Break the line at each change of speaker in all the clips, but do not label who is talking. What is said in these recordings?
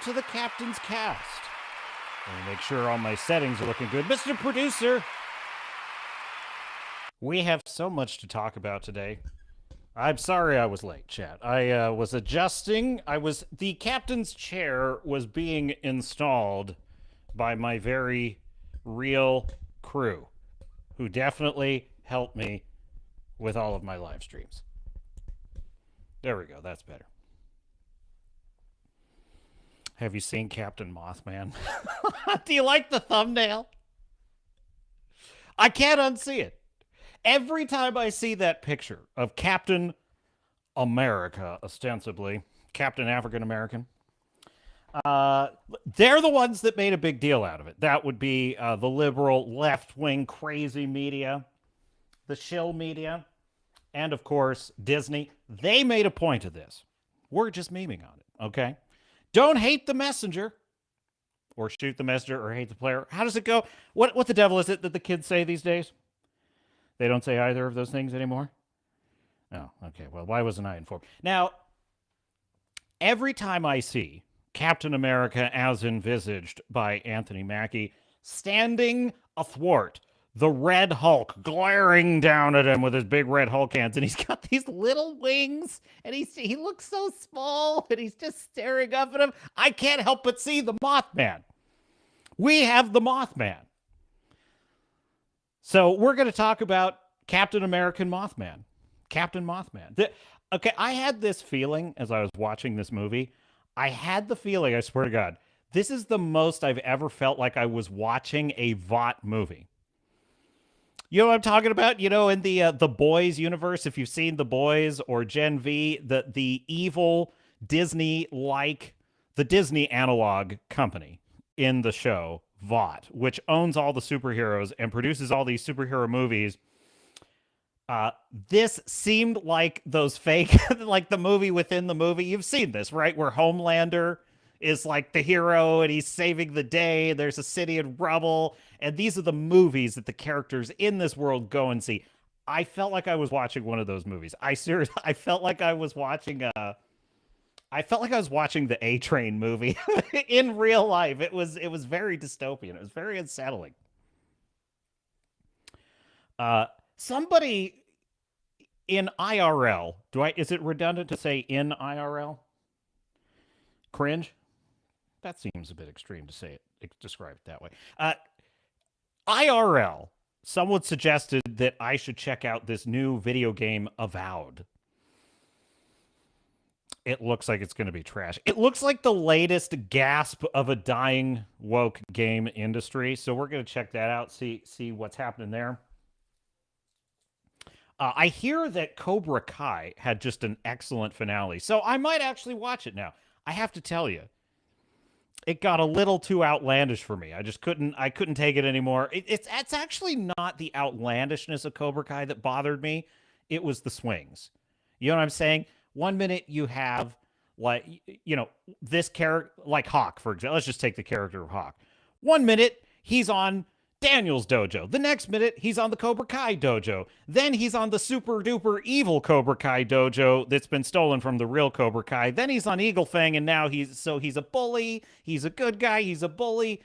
to the Captain's Cast. Let me make sure all my settings are looking good. Mr. Producer, we have so much to talk about today. I'm sorry I was late, chat. I was adjusting. The captain's chair was being installed by my very real crew, who definitely helped me with all of my live streams. There we go. That's better. Have you seen Captain Mothman? Do you like the thumbnail? I can't unsee it. Every time I see that picture of Captain America, ostensibly, Captain African American, they're the ones that made a big deal out of it. That would be the liberal, left-wing, crazy media, the shill media, and, of course, Disney. They made a point of this. We're just memeing on it, okay? Don't hate the messenger, or shoot the messenger, or hate the player. How does it go? What the devil is it that the kids say these days? They don't say either of those things anymore? Oh, okay. Well, why wasn't I informed? Now, every time I see Captain America as envisaged by Anthony Mackie standing athwart the Red Hulk, glaring down at him with his big red Hulk hands, and he's got these little wings, and he looks so small, and he's just staring up at him, I can't help but see the Mothman. We have the Mothman. So we're going to talk about Captain American Mothman. Captain Mothman. Okay, I had this feeling as I was watching this movie. I had the feeling, I swear to God, this is the most I've ever felt like I was watching a Vought movie. You know what I'm talking about? You know, in the Boys universe, if you've seen The Boys or Gen V, the evil Disney-like, the Disney analog company in the show, Vought, which owns all the superheroes and produces all these superhero movies. This seemed like those fake, like the movie within the movie. You've seen this, right? Where Homelander is like the hero and he's saving the day. There's a city in rubble. And these are the movies that the characters in this world go and see. I felt like I was watching one of those movies. I felt like I was watching the A-Train movie in real life. It was very dystopian. It was very unsettling. Somebody in IRL, is it redundant to say in IRL? Cringe? That seems a bit extreme to say it, describe it that way. IRL, someone suggested that I should check out this new video game, Avowed. It looks like it's going to be trash. It looks like the latest gasp of a dying woke game industry. So we're going to check that out, see what's happening there. I hear that Cobra Kai had just an excellent finale, so I might actually watch it now. I have to tell you, it got a little too outlandish for me. I couldn't take it anymore. It's actually not the outlandishness of Cobra Kai that bothered me. It was the swings. You know what I'm saying? One minute you have, like, you know, this character, like Hawk, for example. Let's just take the character of Hawk. One minute he's on Daniel's dojo. The next minute, he's on the Cobra Kai dojo. Then he's on the super duper evil Cobra Kai dojo that's been stolen from the real Cobra Kai. Then he's on Eagle Fang, and now he's a bully. He's a good guy. He's a bully.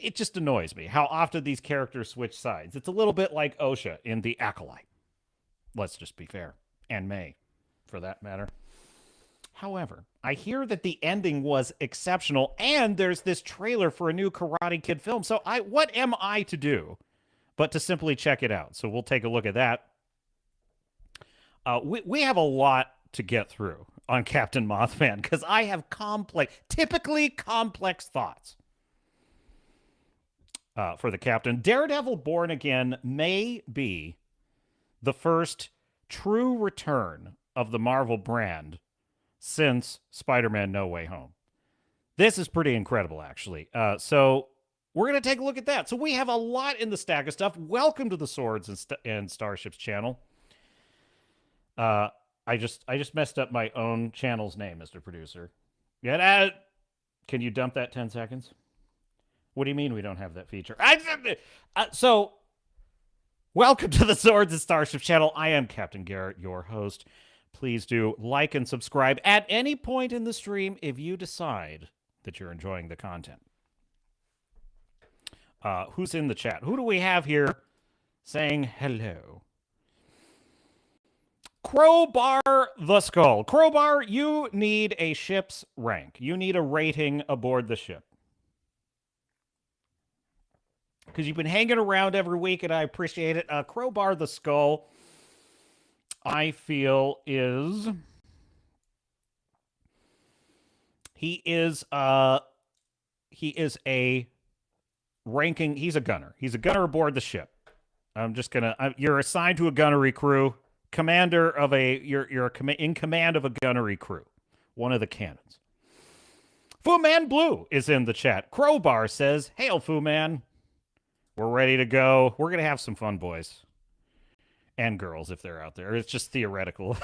It just annoys me how often these characters switch sides. It's a little bit like Osha in The Acolyte. Let's just be fair. And May, for that matter. However, I hear that the ending was exceptional, and there's this trailer for a new Karate Kid film. So what am I to do but to simply check it out? So we'll take a look at that. We have a lot to get through on Captain Mothman because I have typically complex thoughts for the Captain. Daredevil Born Again may be the first true return of the Marvel brand since Spider-Man No Way Home. This is pretty incredible, actually. So we're going to take a look at that. So we have a lot in the stack of stuff. Welcome to the Swords and Starships channel. I just messed up my own channel's name, Mr. Producer. Yeah, can you dump that 10 seconds? What do you mean we don't have that feature? So, welcome to the Swords and Starships channel. I am Captain Garrett, your host. Please do like and subscribe at any point in the stream if you decide that you're enjoying the content. Who's in the chat? Who do we have here saying hello? Crowbar the Skull. Crowbar, you need a ship's rank. You need a rating aboard the ship. Because you've been hanging around every week, and I appreciate it. Crowbar the Skull, I feel, is... He is a ranking... He's a gunner. He's a gunner aboard the ship. I'm just gonna... you're assigned to a gunnery crew. Commander of a... You're in command of a gunnery crew. One of the cannons. Fu Man Blue is in the chat. Crowbar says, "Hail, Fu Man. We're ready to go. We're going to have some fun, boys. And girls, if they're out there. It's just theoretical.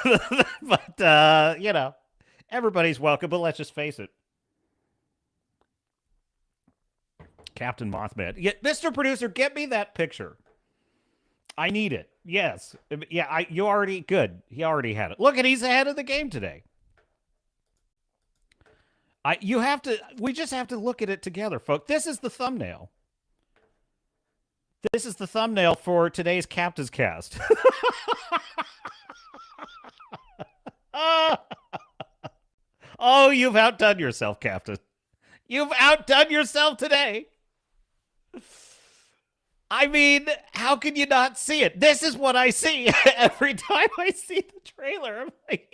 But, you know, everybody's welcome, but let's just face it. Captain Mothman. Yeah, Mr. Producer, get me that picture. I need it. Yes. Yeah, you already... Good. He already had it. Look, and he's ahead of the game today. We just have to look at it together, folks. This is the thumbnail. This is the thumbnail for today's Capns Cast. Oh, you've outdone yourself, Captain. You've outdone yourself today. I mean, how can you not see it? This is what I see every time I see the trailer. I'm like,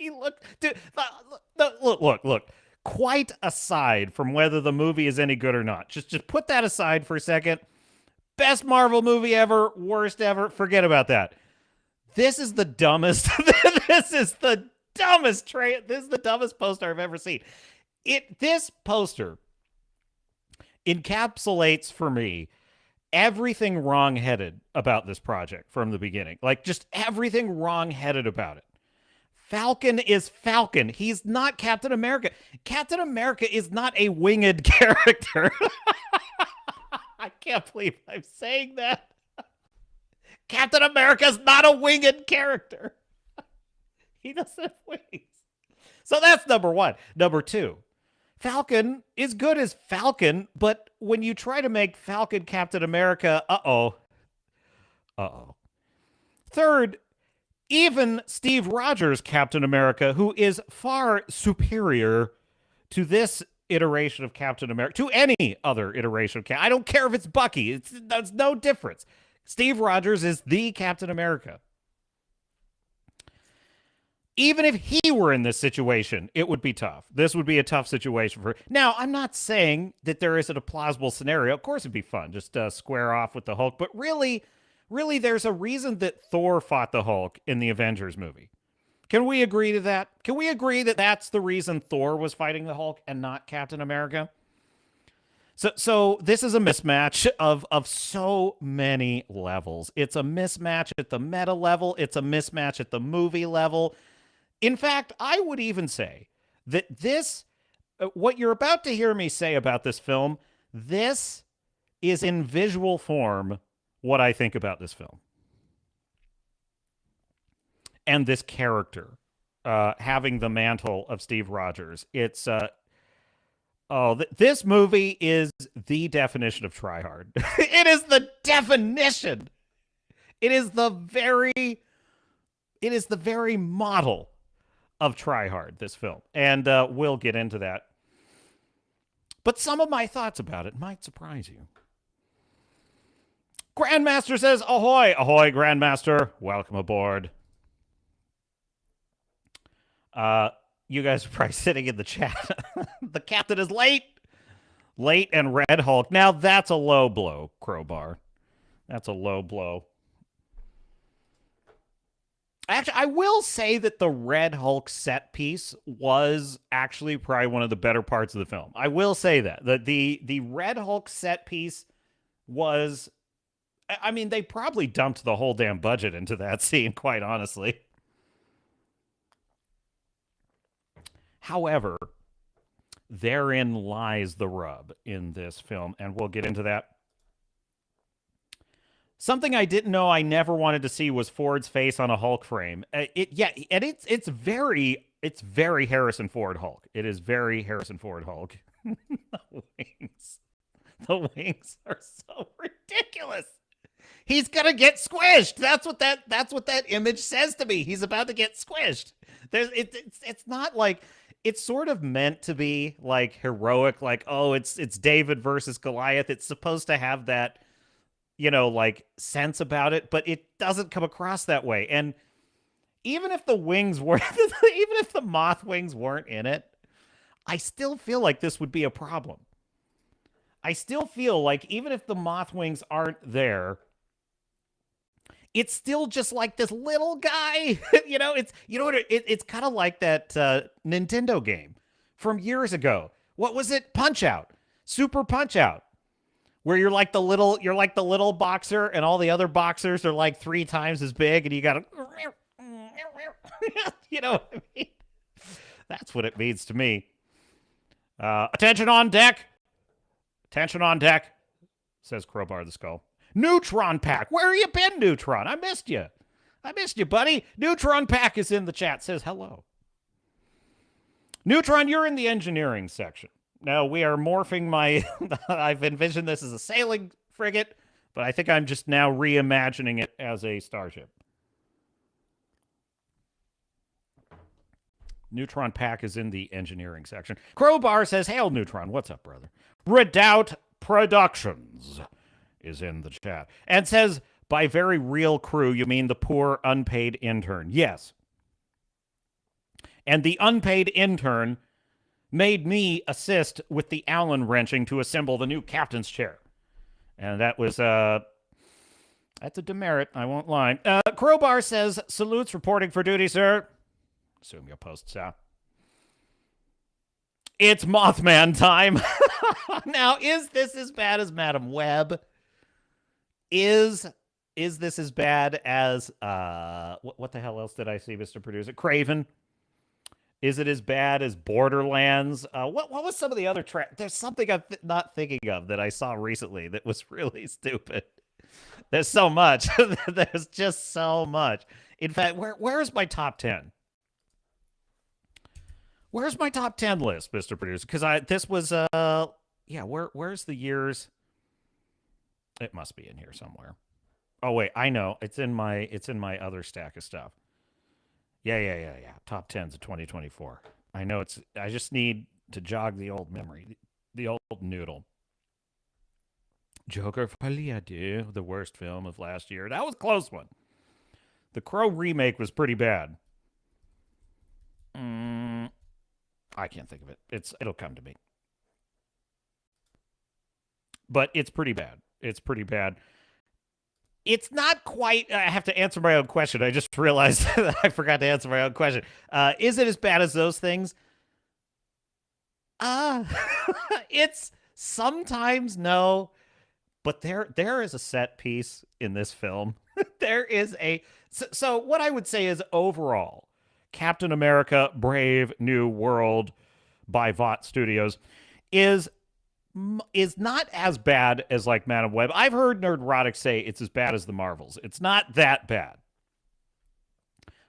look. Quite aside from whether the movie is any good or not. Just put that aside for a second. Best Marvel movie ever, worst ever. Forget about that. This is the dumbest. This is the dumbest This is the dumbest poster I've ever seen. This poster encapsulates for me everything wrong-headed about this project from the beginning. Like, just everything wrong-headed about it. Falcon is Falcon. He's not Captain America. Captain America is not a winged character. I can't believe I'm saying that. Captain America's not a winged character. He doesn't have wings. So that's number one. Number two, Falcon is good as Falcon, but when you try to make Falcon Captain America, uh-oh. Third, even Steve Rogers Captain America, who is far superior to this iteration of Captain America, to any other iteration of Captain. I don't care if it's Bucky. There's no difference. Steve Rogers is the Captain America. Even if he were in this situation, it would be tough. This would be a tough situation for... Now, I'm not saying that there isn't a plausible scenario. Of course it'd be fun, just square off with the Hulk. But really, there's a reason that Thor fought the Hulk in the Avengers movie. Can we agree to that? Can we agree that that's the reason Thor was fighting the Hulk and not Captain America? So this is a mismatch of so many levels. It's a mismatch at the meta level. It's a mismatch at the movie level. In fact, I would even say that this, what you're about to hear me say about this film, this is in visual form what I think about this film. And this character having the mantle of Steve Rogers. It's, this movie is the definition of try hard. It is the definition. It is the very model of try hard, this film. And we'll get into that. But some of my thoughts about it might surprise you. Grandmaster says, ahoy, ahoy, Grandmaster. Welcome aboard. You guys are probably sitting in the chat. The captain is late. Late and Red Hulk. Now that's a low blow, Crowbar. That's a low blow. Actually, I will say that the Red Hulk set piece was actually probably one of the better parts of the film. I will say that. The Red Hulk set piece was... I mean, they probably dumped the whole damn budget into that scene, quite honestly. However, therein lies the rub in this film, and we'll get into that. Something I didn't know I never wanted to see was Ford's face on a Hulk frame. It's very Harrison Ford Hulk. It is very Harrison Ford Hulk. The wings. The wings are so ridiculous. He's gonna get squished. That's what that image says to me. He's about to get squished. It's not like it's sort of meant to be like heroic, like, oh, it's David versus Goliath. It's supposed to have that, like sense about it, but it doesn't come across that way. And even if the wings were, even if the moth wings weren't in it, I still feel like this would be a problem. I still feel like even if the moth wings aren't there, it's still just like this little guy. It's kind of like that Nintendo game from years ago. What was it? Punch Out. Super Punch Out. Where you're like the little boxer and all the other boxers are like 3 times as big and you got to you know what I mean? That's what it means to me. Attention on deck. Attention on deck, says Crowbar the Skull. Neutron Pack. Where have you been, Neutron? I missed you. I missed you, buddy. Neutron Pack is in the chat, says hello. Neutron, you're in the engineering section. Now, we are morphing my... I've envisioned this as a sailing frigate, but I think I'm just now reimagining it as a starship. Neutron Pack is in the engineering section. Crowbar says, hail, Neutron. What's up, brother? Redoubt Productions is in the chat. And says, by very real crew, you mean the poor unpaid intern. Yes. And the unpaid intern made me assist with the Allen wrenching to assemble the new captain's chair. And that was, that's a demerit, I won't lie. Crowbar says, salutes reporting for duty, sir. Assume you'll post, Sal. It's Mothman time. Now, is this as bad as Madam Web? Is this as bad as, what the hell else did I see, Mr. Producer? Craven. Is it as bad as Borderlands? What was some of the other There's something I'm not thinking of that I saw recently that was really stupid. There's so much. There's just so much. In fact, where's my top 10? Where's my top 10 list, Mr. Producer? Because this was, where's the years? It must be in here somewhere. Oh, wait, I know. It's in my other stack of stuff. Yeah. Top 10s of 2024. I know I just need to jog the old memory, the old noodle. Joker Faliadu, the worst film of last year. That was a close one. The Crow remake was pretty bad. I can't think of it. It'll come to me. But it's pretty bad. It's pretty bad. It's not quite... I have to answer my own question. I just realized that I forgot to answer my own question. Is it as bad as those things? It's sometimes no. But there is a set piece in this film. There is a... So what I would say is overall, Captain America Brave New World by Vought Studios is not as bad as like Madam Web. I've heard Nerdrotic say it's as bad as the Marvels. It's not that bad.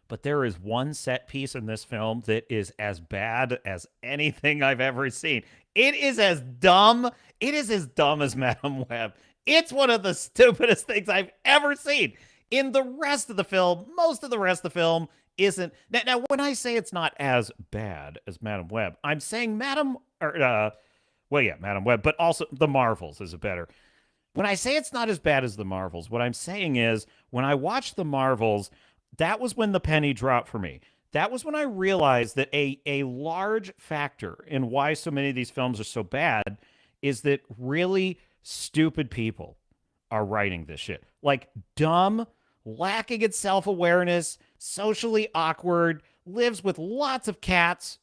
But there is one set piece in this film that is as bad as anything I've ever seen. It is as dumb. It is as dumb as Madam Web. It's one of the stupidest things I've ever seen. In the rest of the film, most of the rest of the film isn't. Now when I say it's not as bad as Madam Web, I'm saying Madam Web, but also the Marvels is a better. When I say it's not as bad as the Marvels, what I'm saying is when I watched the Marvels, that was when the penny dropped for me. That was when I realized that a large factor in why so many of these films are so bad is that really stupid people are writing this shit. Like dumb, lacking in self-awareness, socially awkward, lives with lots of cats,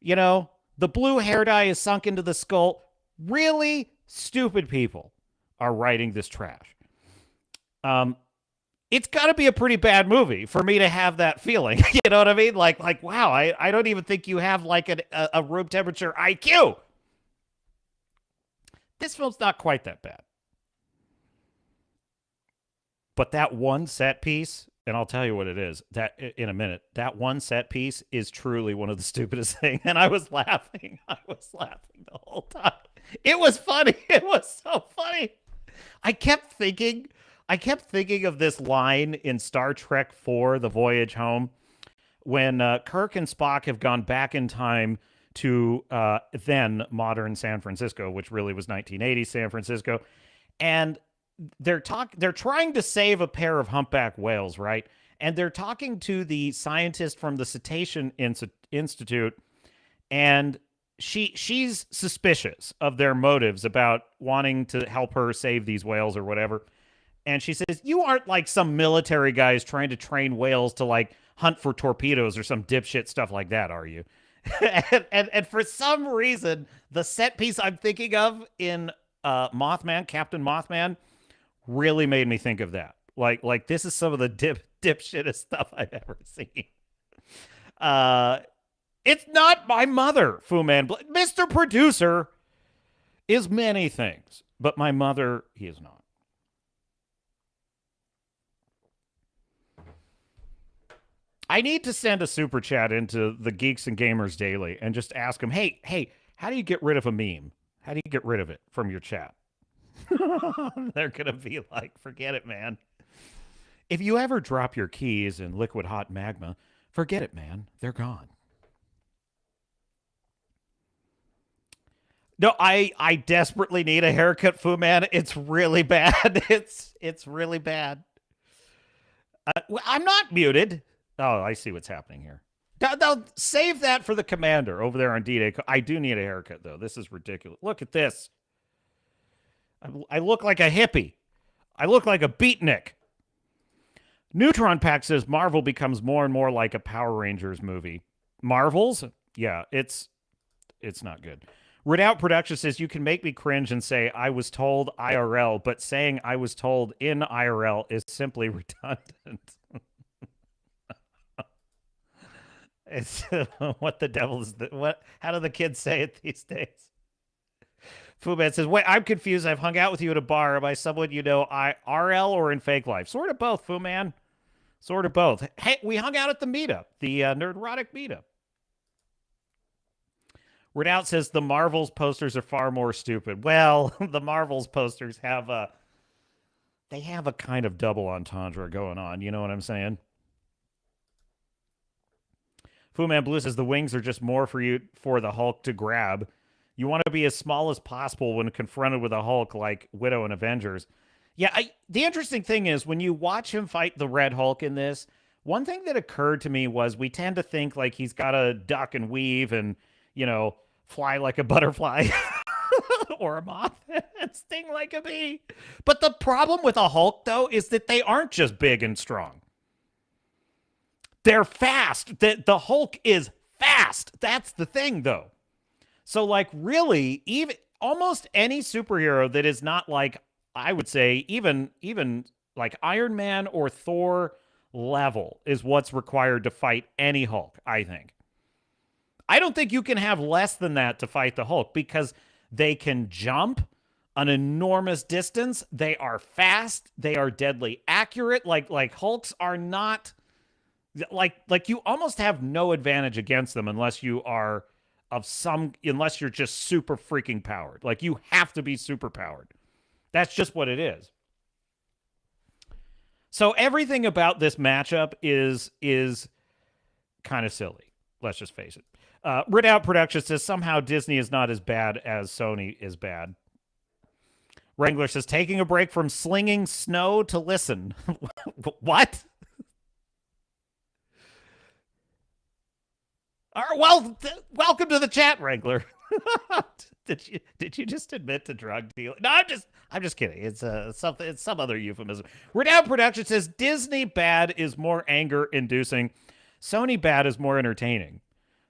the blue hair dye is sunk into the skull. Really stupid people are writing this trash. It's got to be a pretty bad movie for me to have that feeling. You know what I mean? Like wow, I don't even think you have like a room temperature IQ. This film's not quite that bad. But that one set piece, and I'll tell you what it is. That in a minute. That one set piece is truly one of the stupidest things, and I was laughing. I was laughing the whole time. It was funny. It was so funny. I kept thinking of this line in Star Trek 4, The Voyage Home, when Kirk and Spock have gone back in time to then modern San Francisco, which really was 1980 San Francisco, and they're trying to save a pair of humpback whales, right? And they're talking to the scientist from the Cetacean Institute, and she's suspicious of their motives about wanting to help her save these whales or whatever. And she says, "You aren't like some military guys trying to train whales to like hunt for torpedoes or some dipshit stuff like that, are you?" and for some reason, the set piece I'm thinking of in Mothman, Captain Mothman, really made me think of that. Like this is some of the dipshittest stuff I've ever seen. It's not my mother, Fu Man. Mr. Producer is many things, but my mother, he is not. I need to send a super chat into the Geeks and Gamers Daily and just ask them, hey, how do you get rid of a meme? How do you get rid of it from your chat? They're going to be like, forget it, man. If you ever drop your keys in liquid hot magma, forget it, man. They're gone. No, I desperately need a haircut, Fu Man. It's really bad. It's really bad. I'm not muted. Oh, I see what's happening here. Now, save that for the commander over there on D-Day. I do need a haircut, though. This is ridiculous. Look at this. I look like a hippie. I look like a beatnik. Neutron Pack says Marvel becomes more and more like a Power Rangers movie. Marvels? Yeah, it's not good. Redoubt Production says you can make me cringe and say I was told IRL, but saying I was told in IRL is simply redundant. It's what the devil is what? How do the kids say it these days? Fuman says, "Wait, I'm confused. I've hung out with you at a bar. Am I someone you know, IRL or in fake life? Sort of both, Fuman. Sort of both. Hey, we hung out at the meetup, the Nerdrotic meetup." Redoubt says the Marvels posters are far more stupid. Well, the Marvels posters have a kind of double entendre going on. You know what I'm saying? Fu Man Blue says the wings are just more for the Hulk to grab. You want to be as small as possible when confronted with a Hulk like Widow and Avengers. Yeah, the interesting thing is when you watch him fight the Red Hulk in this, one thing that occurred to me was we tend to think like he's got to duck and weave and, you know, fly like a butterfly or a moth and sting like a bee. But the problem with a Hulk, though, is that they aren't just big and strong. They're fast. The Hulk is fast. That's the thing, though. So, like, really, even almost any superhero that is not like, I would say, even like Iron Man or Thor level is what's required to fight any Hulk, I think. I don't think you can have less than that to fight the Hulk because they can jump an enormous distance. They are fast. They are deadly accurate. Like Hulks are not... Like you almost have no advantage against them unless you are unless you're just super freaking powered. Like you have to be super powered. That's just what it is. So everything about this matchup is kind of silly. Let's just face it. Redoubt Productions says somehow Disney is not as bad as Sony is bad. Wrangler says taking a break from slinging snow to listen. What? Well, welcome to the chat, Wrangler. Did you just admit to drug dealing? No, I'm just kidding. It's something. It's some other euphemism. Redoubt Production says Disney bad is more anger inducing. Sony bad is more entertaining.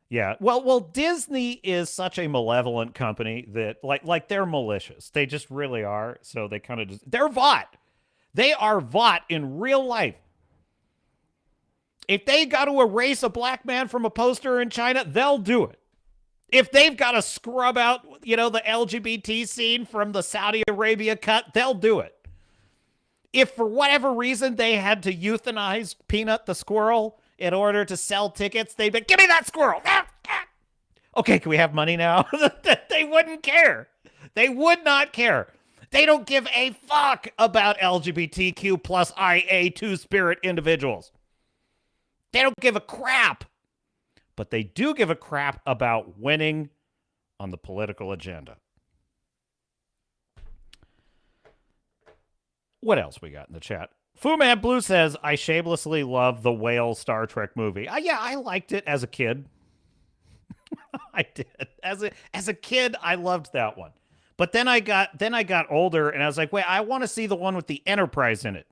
Yeah. Well, Disney is such a malevolent company that like they're malicious. They just really are. So they kind of they're Vought. They are Vought in real life. If they got to erase a black man from a poster in China, they'll do it. If they've got to scrub out, you know, the LGBT scene from the Saudi Arabia cut, they'll do it. If for whatever reason they had to euthanize Peanut the squirrel in order to sell tickets, they'd be, give me that squirrel. Okay, can we have money now? They wouldn't care. They would not care. They don't give a fuck about LGBTQ plus IA two-spirit individuals. They don't give a crap. But they do give a crap about winning on the political agenda. What else we got in the chat? Fu Man Blue says, I shamelessly love the whale Star Trek movie. Yeah, I liked it as a kid. I did. As a kid, I loved that one. But then I got older and I was like, wait, I want to see the one with the Enterprise in it.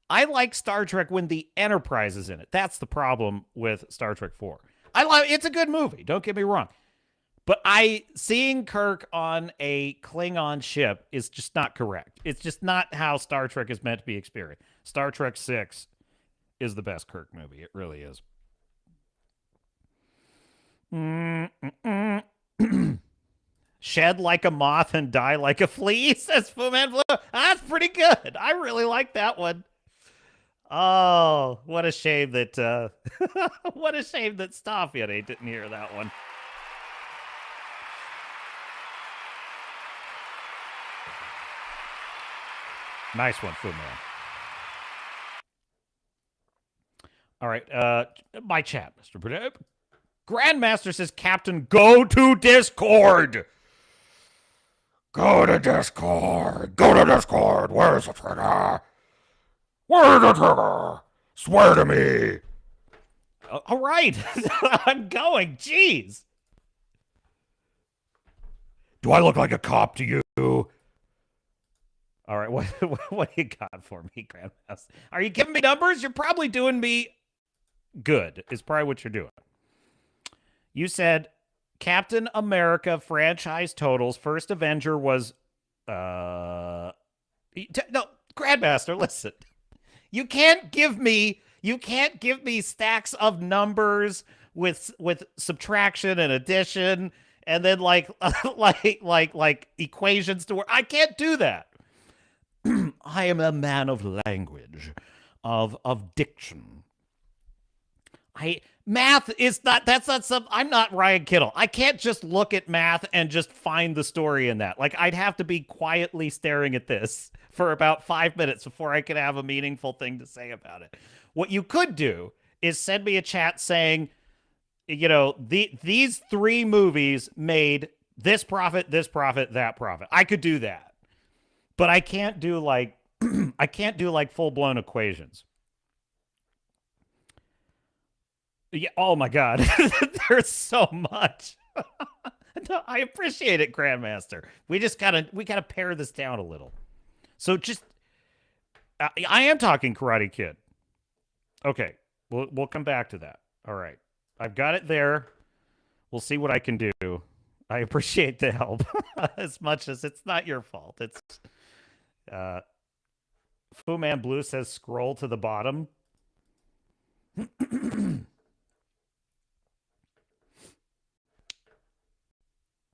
I like Star Trek when the Enterprise is in it. That's the problem with Star Trek 4. It's a good movie, don't get me wrong. But seeing Kirk on a Klingon ship is just not correct. It's just not how Star Trek is meant to be experienced. Star Trek 6 is the best Kirk movie. It really is. Shed like a moth and die like a flea, says Fu Man Blue. That's pretty good. I really like that one. Oh, what a shame that what a shame that Starfield didn't hear that one. Nice one, Fu Man. All right, my chat, Mr. Burnett. Grandmaster says, Captain, go to Discord. Go to Discord. Go to Discord. Where's the trigger? Where's the trigger? Swear to me. All right. I'm going. Jeez. Do I look like a cop to you? All right. What do you got for me, Grandmaster? Are you giving me numbers? You're probably doing me good, is probably what you're doing. You said Captain America franchise totals. First Avenger was no, Grandmaster, listen. You can't give me stacks of numbers with subtraction and addition and then like equations to work. I can't do that. I am a man of language, of diction. Math is not, that's not some, I'm not Ryan Kittle. I can't just look at math and just find the story in that. Like, I'd have to be quietly staring at this for about 5 minutes before I could have a meaningful thing to say about it. What you could do is send me a chat saying, you know, these three movies made this profit, that profit. I could do that. But I can't do like, I can't do like full-blown equations. Yeah. Oh my God. There's so much. No, I appreciate it, Grandmaster. We gotta pare this down a little. So just, I am talking Karate Kid. Okay. We'll come back to that. All right. I've got it there. We'll see what I can do. I appreciate the help as much as it's not your fault. It's, Fu Man Blue says scroll to the bottom.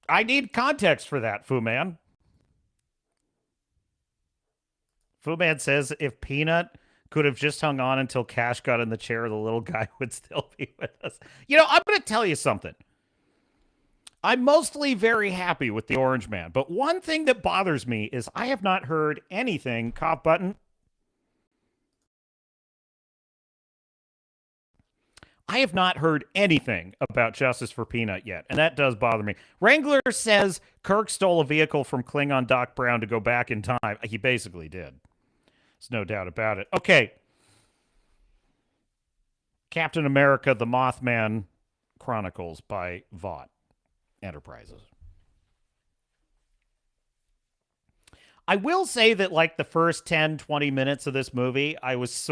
I need context for that, Fu Man. Fu Man says if Peanut could have just hung on until Cash got in the chair, the little guy would still be with us. You know, I'm going to tell you something. I'm mostly very happy with the Orange Man, but one thing that bothers me is I have not heard anything, cough button. I have not heard anything about Justice for Peanut yet, and that does bother me. Wrangler says Kirk stole a vehicle from Klingon Doc Brown to go back in time. He basically did. There's no doubt about it. Okay. Captain America, the Mothman Chronicles by Vought Enterprises. I will say that like the first 10, 20 minutes of this movie, I was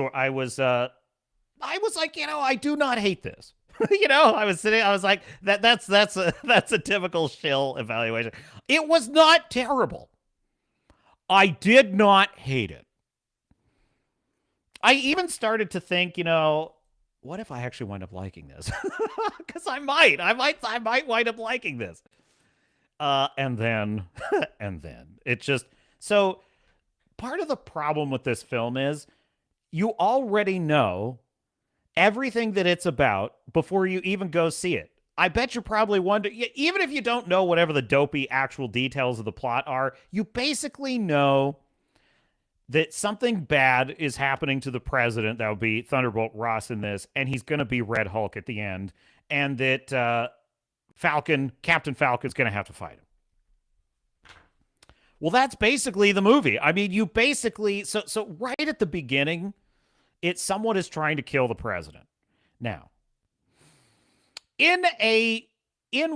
like, you know, I do not hate this. You know, I was like, that's a typical shill evaluation. It was not terrible. I did not hate it. I even started to think, you know, what if I actually wind up liking this? Because I might wind up liking this. And then it just, so part of the problem with this film is you already know everything that it's about before you even go see it. I bet you're probably wondering, even if you don't know whatever the dopey actual details of the plot are, you basically know that something bad is happening to the president. That would be Thunderbolt Ross in this, and he's going to be Red Hulk at the end, and that Captain Falcon's going to have to fight him. Well, that's basically the movie. I mean, you basically, so right at the beginning, someone is trying to kill the president. Now, in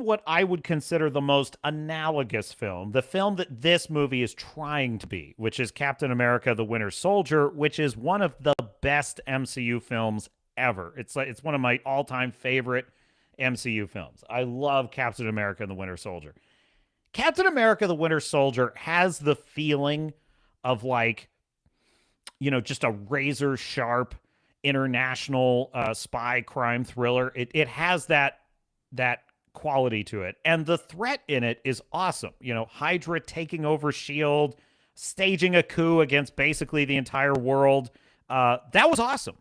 what I would consider the most analogous film, the film that this movie is trying to be, which is Captain America: The Winter Soldier, which is one of the best MCU films ever. It's one of my all-time favorite MCU films. I love Captain America and the Winter Soldier. Captain America: The Winter Soldier has the feeling of just a razor sharp international spy crime thriller. It has that quality to it, and the threat in it is awesome. Hydra taking over Shield, staging a coup against basically the entire world. That was awesome.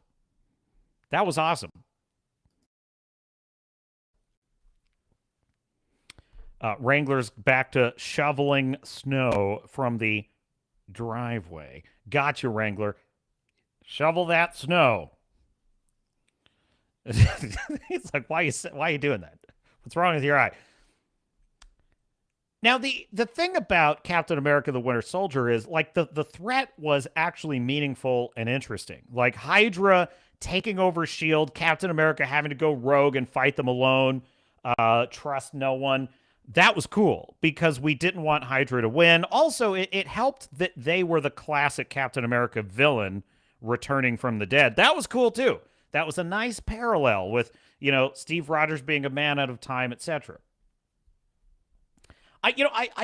Wrangler's back to shoveling snow from the driveway. Gotcha, Wrangler. Shovel that snow. It's like, why are you doing that? What's wrong with your eye? Now, the thing about Captain America: The Winter Soldier is the threat was actually meaningful and interesting. Like Hydra taking over Shield, Captain America having to go rogue and fight them alone, trust no one. That was cool because we didn't want Hydra to win. Also, it helped that they were the classic Captain America villain returning from the dead. That was cool too. That was a nice parallel with, Steve Rogers being a man out of time, etc. I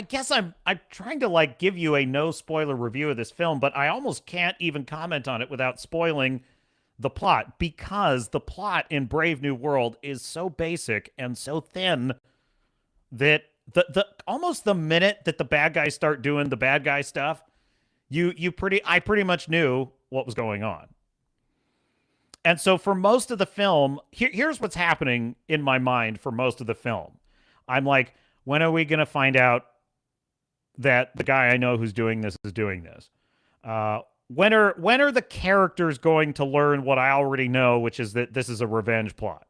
guess I'm trying to give you a no spoiler review of this film, but I almost can't even comment on it without spoiling the plot, because the plot in Brave New World is so basic and so thin that almost the minute that the bad guys start doing the bad guy stuff, I pretty much knew what was going on. And so for most of the film, here's what's happening in my mind for most of the film. I'm like, when are we going to find out that the guy I know who's doing this is doing this? When are the characters going to learn what I already know, which is that this is a revenge plot?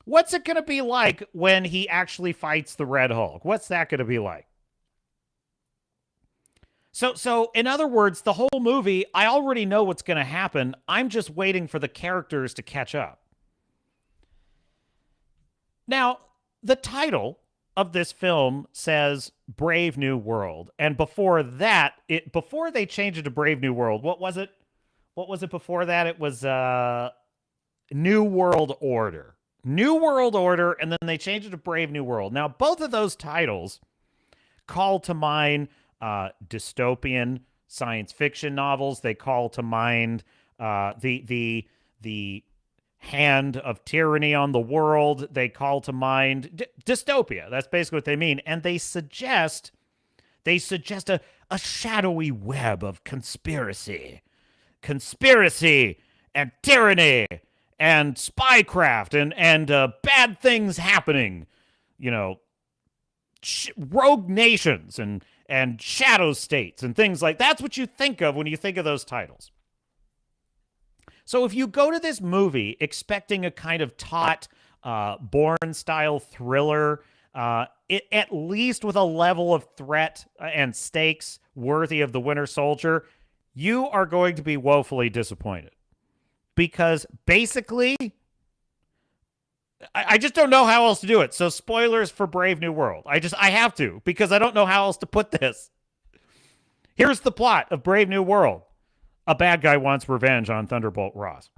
What's it going to be like when he actually fights the Red Hulk? What's that going to be like? So in other words, the whole movie, I already know what's going to happen. I'm just waiting for the characters to catch up. Now, the title of this film says Brave New World. And before that, before they changed it to Brave New World, what was it? What was it before that? It was New World Order. New World Order, and then they changed it to Brave New World. Now, both of those titles call to mind dystopian science fiction novels. They call to mind the hand of tyranny on the world. They call to mind dystopia. That's basically what they mean. And they suggest a shadowy web of conspiracy and tyranny and spycraft and bad things happening, rogue nations and shadow states and things like that's what you think of when you think of those titles. So if you go to this movie expecting a kind of taut, Bourne-style thriller, at least with a level of threat and stakes worthy of The Winter Soldier, you are going to be woefully disappointed. Because basically, I just don't know how else to do it. So spoilers for Brave New World. I have to, because I don't know how else to put this. Here's the plot of Brave New World. A bad guy wants revenge on Thunderbolt Ross.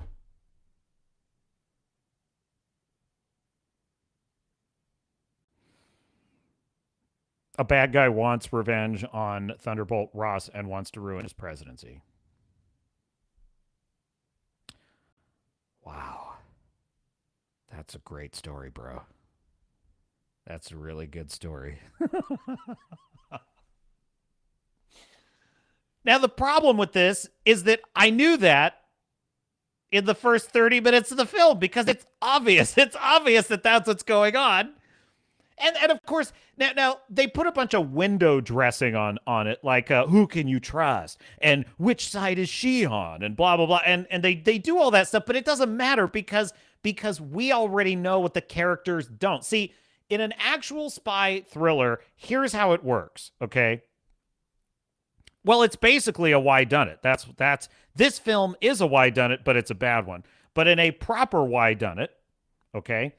A bad guy wants revenge on Thunderbolt Ross and wants to ruin his presidency. Wow. That's a great story, bro. That's a really good story. Now, the problem with this is that I knew that in the first 30 minutes of the film because it's obvious. It's obvious that that's what's going on. And of course, now they put a bunch of window dressing on it, like who can you trust and which side is she on and blah blah blah, and they do all that stuff, but it doesn't matter because we already know what the characters don't see. In an actual spy thriller, here's how it works. Okay. Well, it's basically a why done it. That's this film is a why done it, but it's a bad one. But in a proper why done it, okay.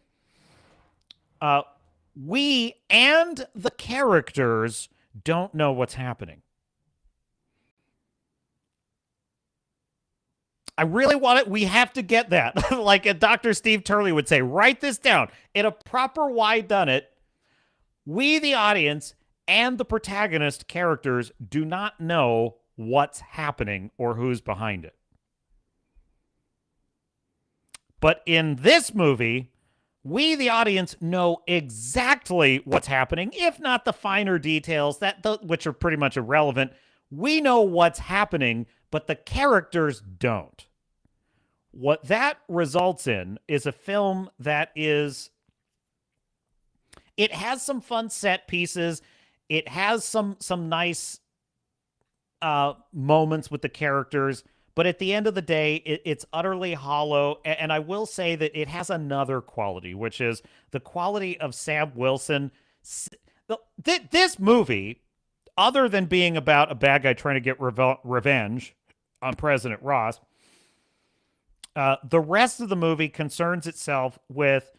We and the characters don't know what's happening. I really want it. We have to get that. Like Dr. Steve Turley would say, write this down. In a proper why done it, we, the audience, and the protagonist characters do not know what's happening or who's behind it. But in this movie, we, the audience, know exactly what's happening, if not the finer details, which are pretty much irrelevant. We know what's happening, but the characters don't. What that results in is a film that is... It has some fun set pieces. It has some nice moments with the characters. But at the end of the day, it's utterly hollow. And I will say that it has another quality, which is the quality of Sam Wilson. This movie, other than being about a bad guy trying to get revenge on President Ross, the rest of the movie concerns itself with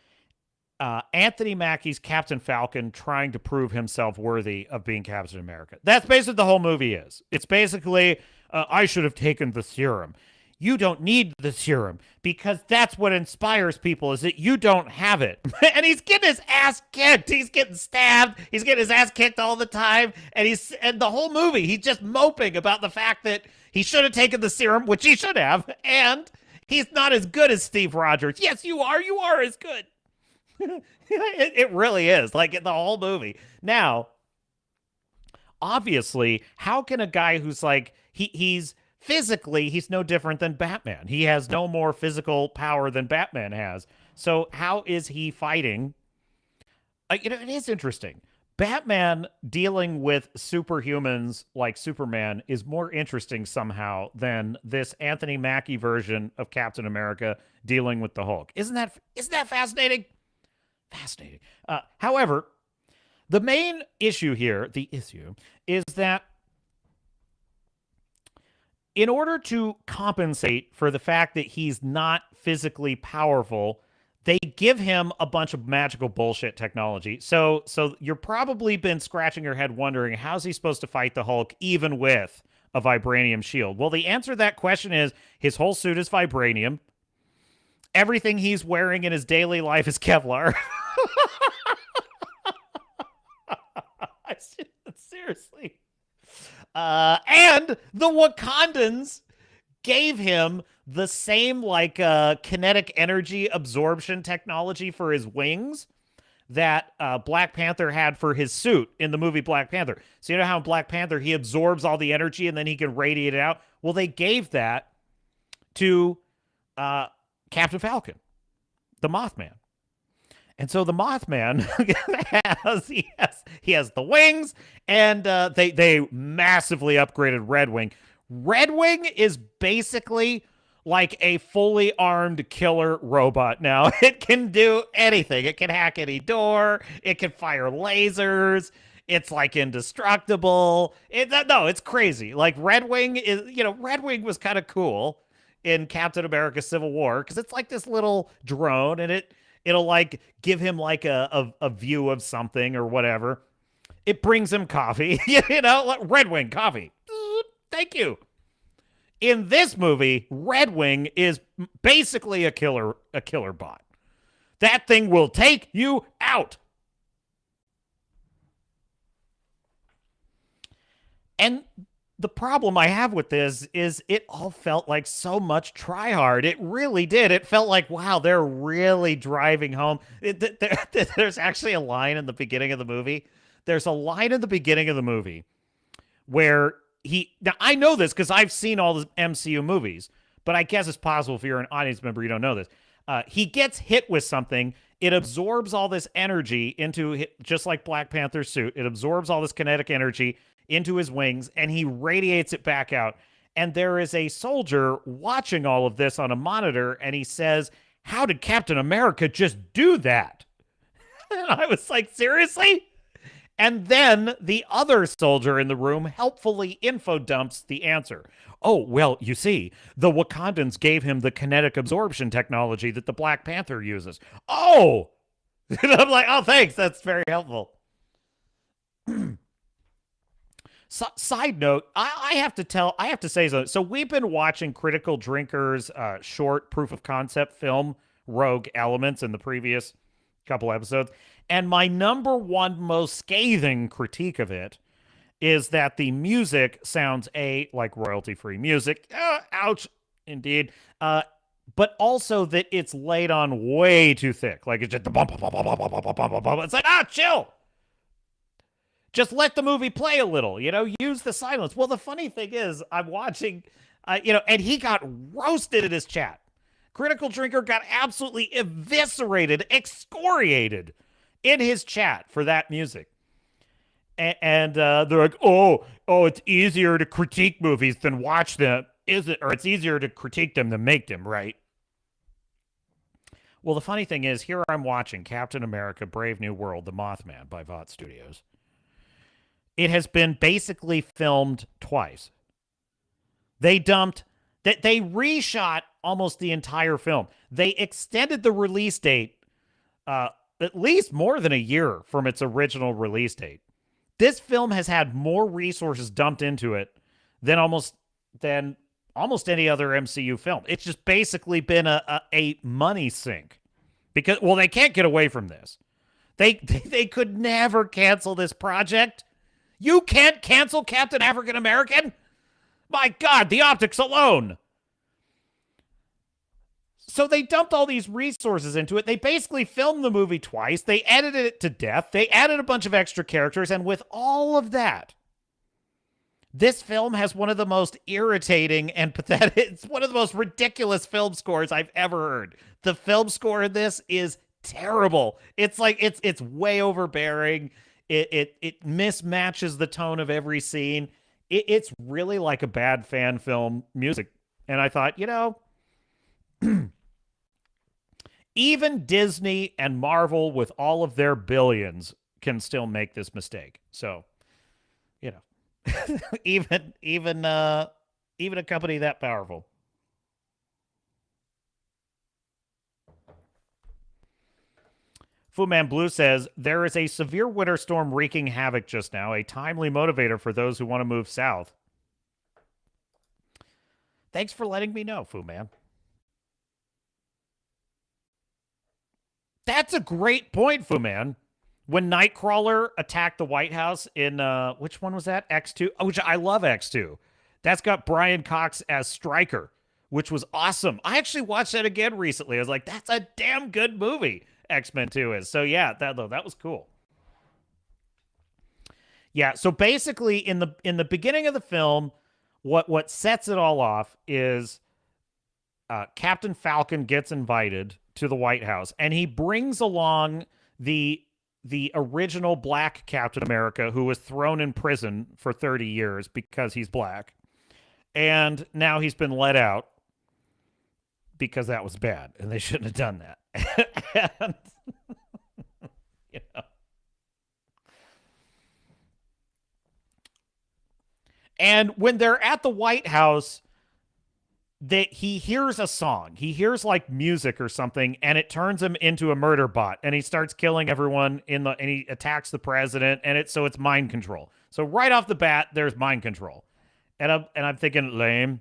Anthony Mackie's Captain Falcon trying to prove himself worthy of being Captain America. That's basically the whole movie is. It's basically... I should have taken the serum. You don't need the serum because that's what inspires people is that you don't have it. And he's getting his ass kicked. He's getting stabbed. He's getting his ass kicked all the time. And the whole movie, he's just moping about the fact that he should have taken the serum, which he should have. And he's not as good as Steve Rogers. Yes, you are. You are as good. It really is. Like in the whole movie. Now, obviously, how can a guy who's like, he's physically, he's no different than Batman. He has no more physical power than Batman has. So how is he fighting? It is interesting. Batman dealing with superhumans like Superman is more interesting somehow than this Anthony Mackie version of Captain America dealing with the Hulk. Isn't that fascinating? Fascinating. However, the main issue here, is that in order to compensate for the fact that he's not physically powerful, they give him a bunch of magical bullshit technology. So you've probably been scratching your head wondering, how's he supposed to fight the Hulk even with a vibranium shield? Well, the answer to that question is his whole suit is vibranium. Everything he's wearing in his daily life is Kevlar. Seriously. And the Wakandans gave him the same kinetic energy absorption technology for his wings that Black Panther had for his suit in the movie Black Panther. So you know how in Black Panther he absorbs all the energy and then he can radiate it out? Well, they gave that to Captain Falcon, the Mothman. And so the Mothman he has the wings, and they massively upgraded Red Wing. Red Wing is basically like a fully armed killer robot now. It can do anything. It can hack any door. It can fire lasers. It's like indestructible. It's crazy. Like Red Wing Red Wing was kind of cool in Captain America Civil War because it's like this little drone, and it'll like give him like a view of something or whatever. It brings him coffee, like Red Wing coffee. Thank you. In this movie, Red Wing is basically a killer bot. That thing will take you out. And the problem I have with this is it all felt like so much try hard. It really did. It felt like, wow, they're really driving home. There's actually a line in the beginning of the movie. There's a line in the beginning of the movie where now I know this because I've seen all the MCU movies, but I guess it's possible if you're an audience member you don't know this. He gets hit with something. It absorbs all this energy into, just like Black Panther's suit, it absorbs all this kinetic energy into his wings, and he radiates it back out. And there is a soldier watching all of this on a monitor, and he says, "How did Captain America just do that?" And I was like, seriously? And then the other soldier in the room helpfully info dumps the answer. "Oh, well, you see, the Wakandans gave him the kinetic absorption technology that the Black Panther uses." Oh! And I'm like, oh, thanks. That's very helpful. Side note, I have to say something. So we've been watching Critical Drinker's short proof of concept film, Rogue Elements, in the previous couple episodes. And my number one most scathing critique of it is that the music sounds like royalty-free music. Ouch, indeed. But also that it's laid on way too thick. Like it's just the bump, bump, bump, bump, bump, bump, bump, bump. It's like, chill. Just let the movie play a little, use the silence. Well, the funny thing is, I'm watching, and he got roasted in his chat. Critical Drinker got absolutely eviscerated, excoriated in his chat for that music. And they're like, oh, it's easier to critique movies than watch them, is it? Or it's easier to critique them than make them, right? Well, the funny thing is, here I'm watching Captain America, Brave New World, The Mothman by Vought Studios. It has been basically filmed twice. They reshot almost the entire film. They extended the release date at least more than a year from its original release date. This film has had more resources dumped into it than almost any other MCU film. It's just basically been a money sink because, well, they can't get away from this. They could never cancel this project. You can't cancel Captain African American? My God, the optics alone. So they dumped all these resources into it. They basically filmed the movie twice. They edited it to death. They added a bunch of extra characters. And with all of that, this film has one of the most irritating and pathetic, it's one of the most ridiculous film scores I've ever heard. The film score in this is terrible. It's like, it's way overbearing. It mismatches the tone of every scene. It's really like a bad fan film music. And I thought, even Disney and Marvel with all of their billions can still make this mistake. So, even a company that powerful. Fu Man Blue says, there is a severe winter storm wreaking havoc just now, a timely motivator for those who want to move south. Thanks for letting me know, Fu Man. That's a great point, Fu Man. When Nightcrawler attacked the White House in, which one was that? X2? Oh, which I love X2. That's got Brian Cox as Stryker, which was awesome. I actually watched that again recently. I was like, that's a damn good movie. X-Men 2 is. So yeah, that was cool. Yeah, so basically in the beginning of the film, what sets it all off is Captain Falcon gets invited to the White House, and he brings along the original black Captain America, who was thrown in prison for 30 years because he's black. And now he's been let out because that was bad, and they shouldn't have done that. And, and when they're at the White House, he hears a song. He hears like music or something, and it turns him into a murder bot, and he starts killing everyone and he attacks the president, and it's mind control. So right off the bat, there's mind control. And I'm thinking, lame.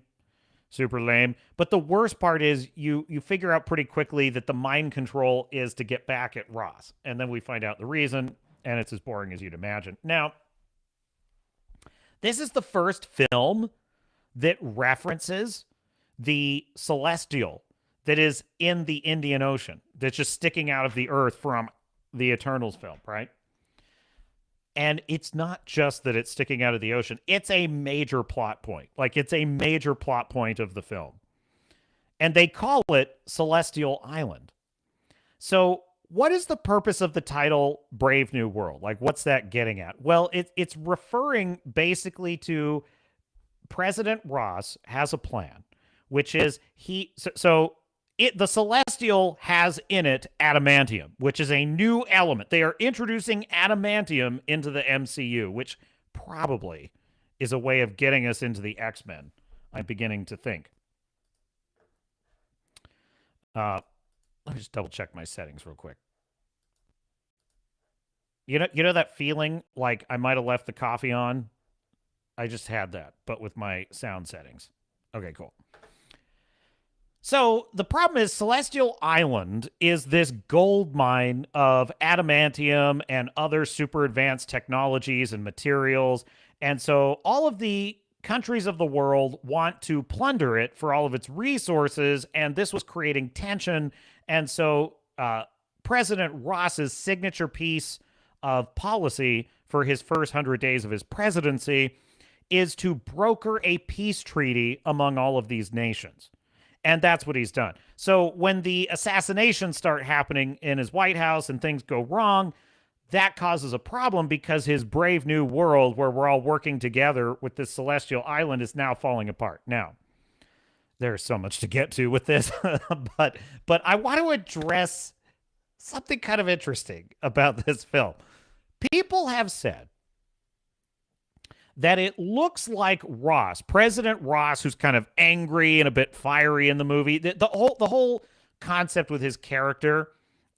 Super lame. But the worst part is you figure out pretty quickly that the mind control is to get back at Ross. And then we find out the reason, and it's as boring as you'd imagine. Now, this is the first film that references the Celestial that is in the Indian Ocean, that's just sticking out of the earth from the Eternals film, right? And it's not just that it's sticking out of the ocean. It's a major plot point. Like, it's a major plot point of the film. And they call it Celestial Island. So what is the purpose of the title Brave New World? Like, what's that getting at? Well, it's referring basically to President Ross has a plan, which is the Celestial has in it adamantium, which is a new element. They are introducing adamantium into the MCU, which probably is a way of getting us into the X-Men, I'm beginning to think. Let me just double check my settings real quick. You know that feeling like I might have left the coffee on? I just had that, but with my sound settings. Okay, cool. So the problem is Celestial Island is this gold mine of adamantium and other super advanced technologies and materials. And so all of the countries of the world want to plunder it for all of its resources, and this was creating tension. And so President Ross's signature piece of policy for his first 100 days of his presidency is to broker a peace treaty among all of these nations. And that's what he's done. So when the assassinations start happening in his White House and things go wrong, that causes a problem because his Brave New World, where we're all working together with this Celestial Island, is now falling apart. Now, there's so much to get to with this, but I want to address something kind of interesting about this film. People have said that it looks like Ross, President Ross, who's kind of angry and a bit fiery in the movie. The whole concept with his character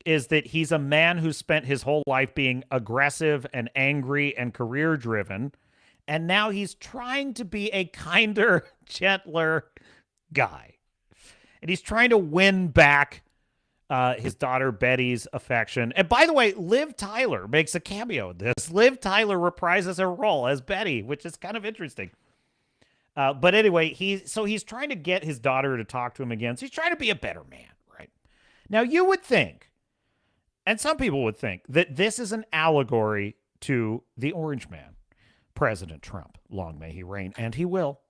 is that he's a man who spent his whole life being aggressive and angry and career-driven, and now he's trying to be a kinder, gentler guy. And he's trying to win back his daughter Betty's affection. And by the way, Liv Tyler makes a cameo in this. Liv Tyler reprises her role as Betty, which is kind of interesting. But anyway, he's trying to get his daughter to talk to him again. So he's trying to be a better man, right? Now, you would think, and some people would think, that this is an allegory to the Orange Man, President Trump. Long may he reign, and he will.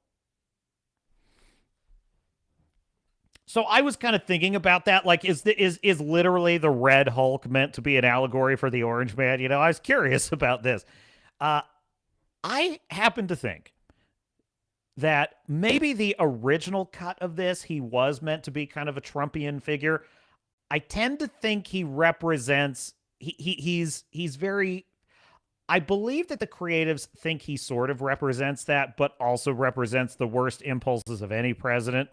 So I was kind of thinking about that. Like, is literally the Red Hulk meant to be an allegory for the Orange Man? You know, I was curious about this. I happen to think that maybe the original cut of this, he was meant to be kind of a Trumpian figure. I tend to think he represents, he's very, I believe that the creatives think he sort of represents that, but also represents the worst impulses of any president.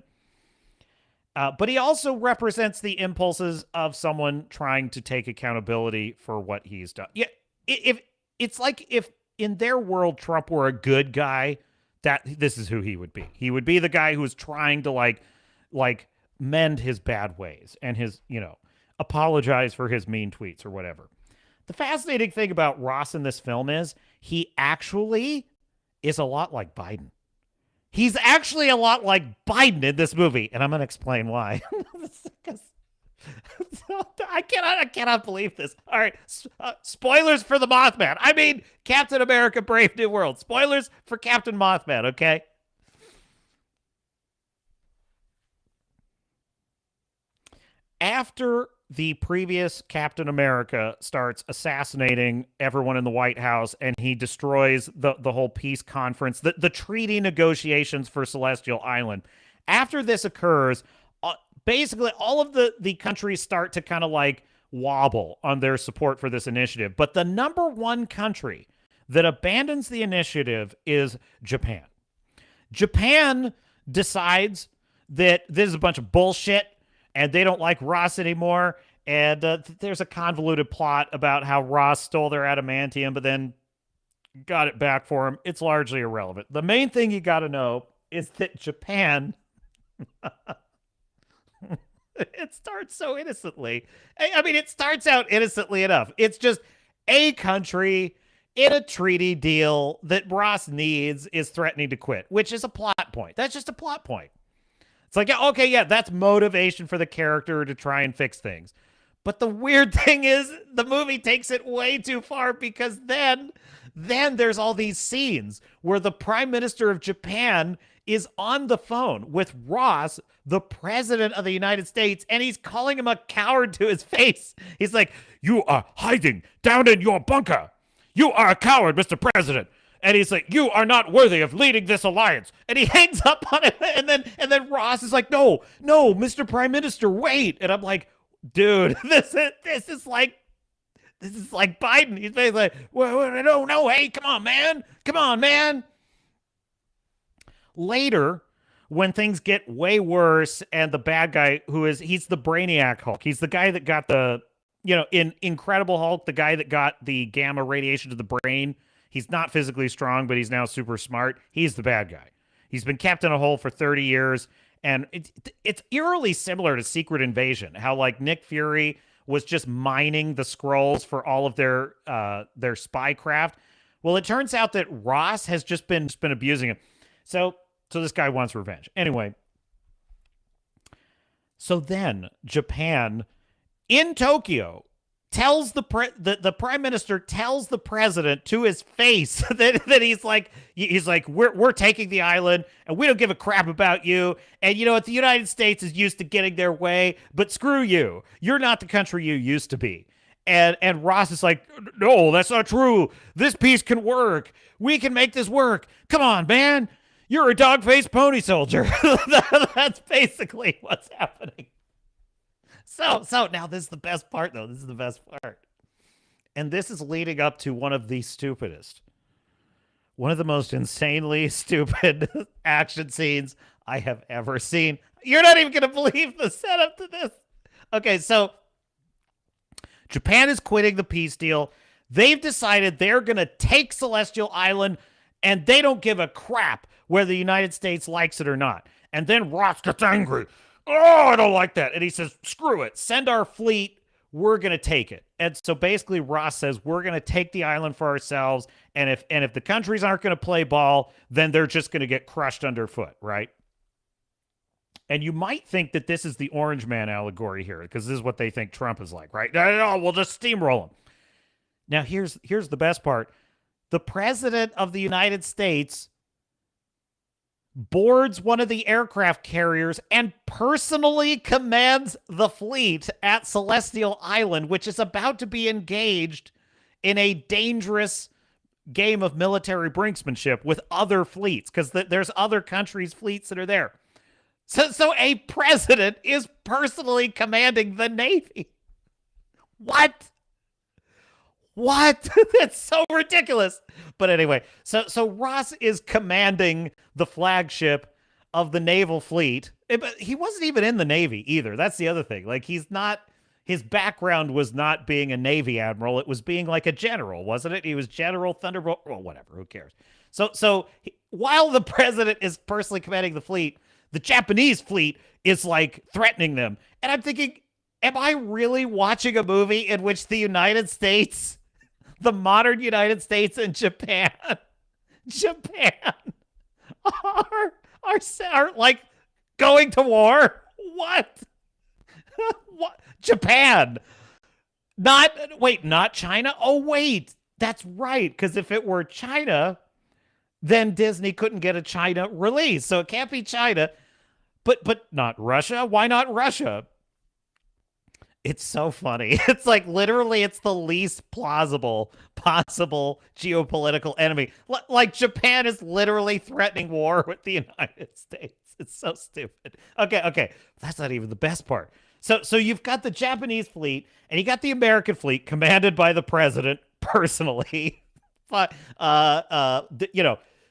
But he also represents the impulses of someone trying to take accountability for what he's done. Yeah, if it's like if in their world Trump were a good guy, that this is who he would be. He would be the guy who's trying to like mend his bad ways and his, apologize for his mean tweets or whatever. The fascinating thing about Ross in this film is he actually is a lot like Biden. He's actually a lot like Biden in this movie, and I'm going to explain why. I cannot believe this. All right, spoilers for the Mothman. I mean, Captain America: Brave New World. Spoilers for Captain Mothman, okay? After the previous Captain America starts assassinating everyone in the White House and he destroys the whole peace conference, the treaty negotiations for Celestial Island. After this occurs, basically all of the countries start to kind of like wobble on their support for this initiative. But the number one country that abandons the initiative is Japan. Japan decides that this is a bunch of bullshit and they don't like Ross anymore. And there's a convoluted plot about how Ross stole their adamantium, but then got it back for him. It's largely irrelevant. The main thing you got to know is that Japan, it starts so innocently. I mean, it starts out innocently enough. It's just a country in a treaty deal that Ross needs is threatening to quit, which is a plot point. That's just a plot point. It's like, okay, yeah, that's motivation for the character to try and fix things. But the weird thing is the movie takes it way too far because then then there's all these scenes where the Prime Minister of Japan is on the phone with Ross, the President of the United States, and he's calling him a coward to his face. He's like, "You are hiding down in your bunker. You are a coward, Mr. President." And he's like, "You are not worthy of leading this alliance." And he hangs up on him. And then Ross is like, "No, no, Mr. Prime Minister, wait." And I'm like, dude, this is like Biden. He's basically like, well, no, hey, come on, man. Later, when things get way worse, and the bad guy he's the Brainiac Hulk. He's the guy that got in Incredible Hulk, the guy that got the gamma radiation to the brain. He's not physically strong, but he's now super smart. He's the bad guy. He's been kept in a hole for 30 years. And it's eerily similar to Secret Invasion, how like Nick Fury was just mining the scrolls for all of their spycraft. Well, it turns out that Ross has just been abusing him. So this guy wants revenge. Anyway, so then Japan in Tokyo tells the Prime Minister tells the president to his face that he's like we're taking the island and we don't give a crap about you, and you know what, the United States is used to getting their way, but screw you, you're not the country you used to be. And Ross is like, "No, that's not true. This peace can work. We can make this work. Come on, man. You're a dog-faced pony soldier." That's basically what's happening. So now this is the best part, though. This is the best part. And this is leading up to one of the most insanely stupid action scenes I have ever seen. You're not even going to believe the setup to this. Okay, so Japan is quitting the peace deal. They've decided they're going to take Celestial Island, and they don't give a crap whether the United States likes it or not. And then Ross gets angry. "Oh, I don't like that." And he says, "Screw it. Send our fleet. We're going to take it." And so basically Ross says, "We're going to take the island for ourselves. And if the countries aren't going to play ball, then they're just going to get crushed underfoot," right? And you might think that this is the Orange Man allegory here, because this is what they think Trump is like, right? No, we'll just steamroll him. Now, here's the best part. The President of the United States boards one of the aircraft carriers and personally commands the fleet at Celestial Island, which is about to be engaged in a dangerous game of military brinksmanship with other fleets, because there's other countries' fleets that are there. So a president is personally commanding the Navy. What? That's so ridiculous. But anyway, so Ross is commanding the flagship of the naval fleet. But he wasn't even in the Navy either. That's the other thing. Like, his background was not being a Navy admiral. It was being like a general, wasn't it? He was General Thunderbolt. Well, whatever. Who cares? So while the president is personally commanding the fleet, the Japanese fleet is like threatening them. And I'm thinking, am I really watching a movie in which the United States, the modern United States and Japan are like going to war? What? What? Japan. Not China? Oh, wait. That's right. Because if it were China, then Disney couldn't get a China release. So it can't be China. But not Russia? Why not Russia? It's so funny. It's like literally it's the least plausible possible geopolitical enemy. Like Japan is literally threatening war with the United States. It's so stupid. Okay. That's not even the best part. So you've got the Japanese fleet and you got the American fleet commanded by the president personally. But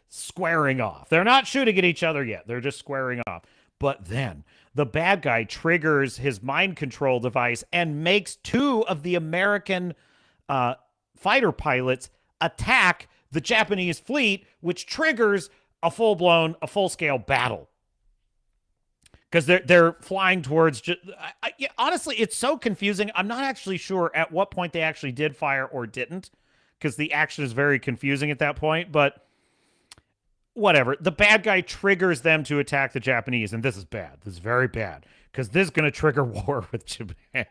squaring off. They're not shooting at each other yet. They're just squaring off. But then the bad guy triggers his mind control device and makes two of the American fighter pilots attack the Japanese fleet, which triggers a full-scale battle. Because they're flying towards... honestly, it's so confusing. I'm not actually sure at what point they actually did fire or didn't, because the action is very confusing at that point, but... whatever. The bad guy triggers them to attack the Japanese, and this is bad. This is very bad, because this is going to trigger war with Japan.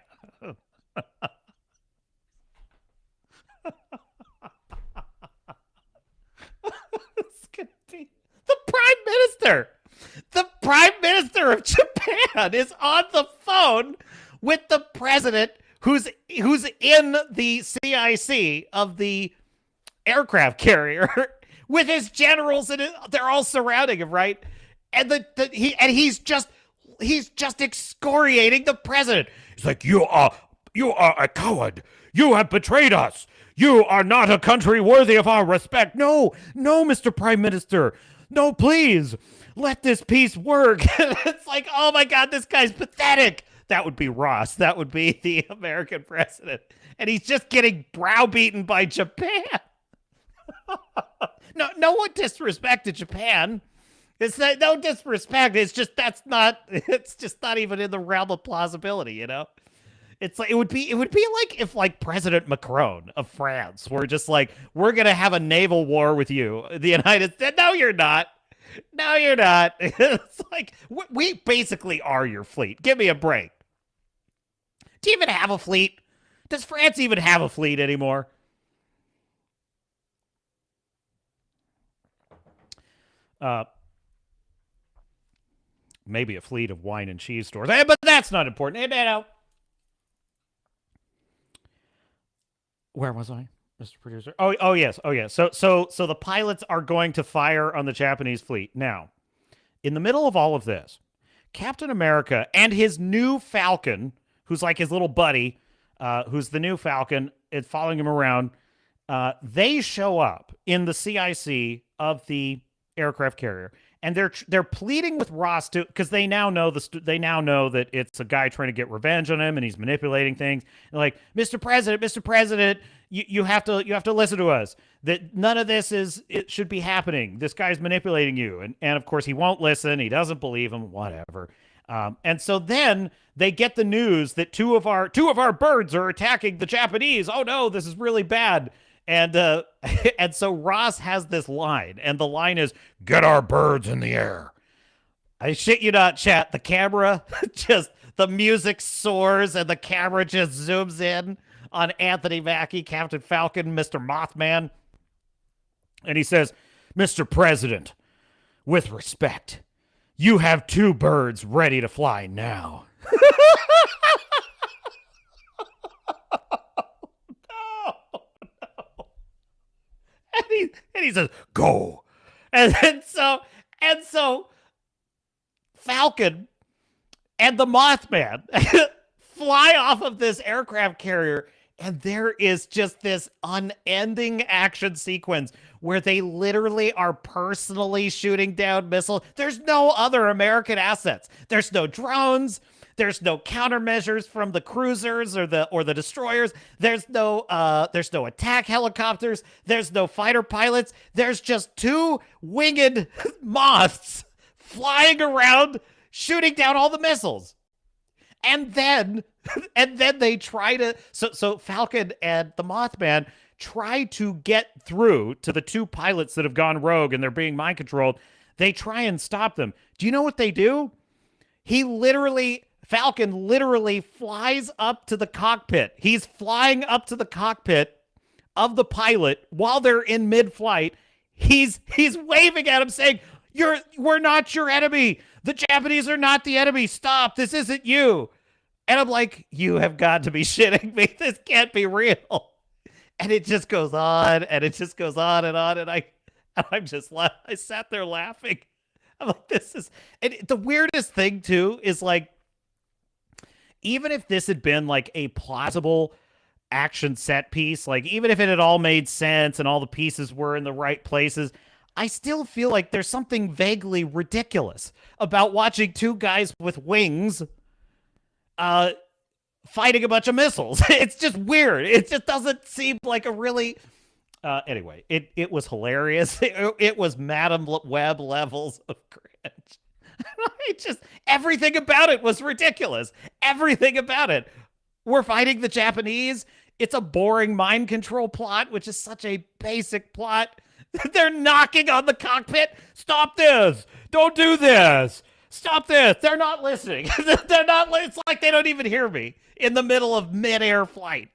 Prime Minister. The Prime Minister of Japan is on the phone with the president who's in the CIC of the aircraft carrier with his generals, and they're all surrounding him, right? And he's just excoriating the president. He's like, you are a coward. You have betrayed us. You are not a country worthy of our respect. No, Mr. Prime Minister. No, please. Let this peace work. It's like, oh my God, this guy's pathetic. That would be Ross. That would be the American president. And he's just getting browbeaten by Japan. No one disrespected Japan. It's no disrespect. It's just not even in the realm of plausibility, you know? It's like it would be like if like President Macron of France were just like, we're gonna have a naval war with you. The United States. No, you're not. No, you're not. It's like we basically are your fleet. Give me a break. Do you even have a fleet? Does France even have a fleet anymore? Maybe a fleet of wine and cheese stores, but that's not important. Where was I, Mr. Producer? Oh yes. So the pilots are going to fire on the Japanese fleet. Now, in the middle of all of this, Captain America and his new Falcon, who's like his little buddy, who's the new Falcon, is following him around. They show up in the CIC of the aircraft carrier, and they're pleading with Ross to, because they now know that it's a guy trying to get revenge on him and he's manipulating things. And like, Mr. President, you have to listen to us. That none of this should be happening. This guy's manipulating you, and of course he won't listen. He doesn't believe him. Whatever. And so then they get the news that two of our birds are attacking the Japanese. Oh no, this is really bad. And so Ross has this line, and the line is, "Get our birds in the air." I shit you not, chat. The camera the music soars, and the camera just zooms in on Anthony Mackie, Captain Falcon, Mr. Mothman. And he says, "Mr. President, with respect, you have 2 birds ready to fly now." And he says, "Go." And so Falcon and the Mothman fly off of this aircraft carrier, and there is just this unending action sequence where they literally are personally shooting down missiles. There's no other American assets. There's no drones. There's no countermeasures from the cruisers or the destroyers. There's no attack helicopters. There's no fighter pilots. There's just 2 winged moths flying around, shooting down all the missiles. And then they try to, so Falcon and the Mothman try to get through to the 2 pilots that have gone rogue and they're being mind controlled. They try and stop them. Do you know what they do? Falcon literally flies up to the cockpit. He's flying up to the cockpit of the pilot while they're in mid-flight. He's waving at him saying, we're not your enemy. The Japanese are not the enemy. Stop. This isn't you. And I'm like, you have got to be shitting me. This can't be real. And it just goes on, and it just goes on, and I sat there laughing. I'm like, and the weirdest thing too is like, even if this had been like a plausible action set piece, like even if it had all made sense and all the pieces were in the right places, I still feel like there's something vaguely ridiculous about watching 2 guys with wings fighting a bunch of missiles. It's just weird. It just doesn't seem like a really... Anyway, it was hilarious. It was Madam Web levels of cringe. Everything about it was ridiculous. Everything about it. We're fighting the Japanese. It's a boring mind control plot, which is such a basic plot. They're knocking on the cockpit. Stop this. Don't do this. Stop this. They're not listening. It's like they don't even hear me in the middle of mid-air flight.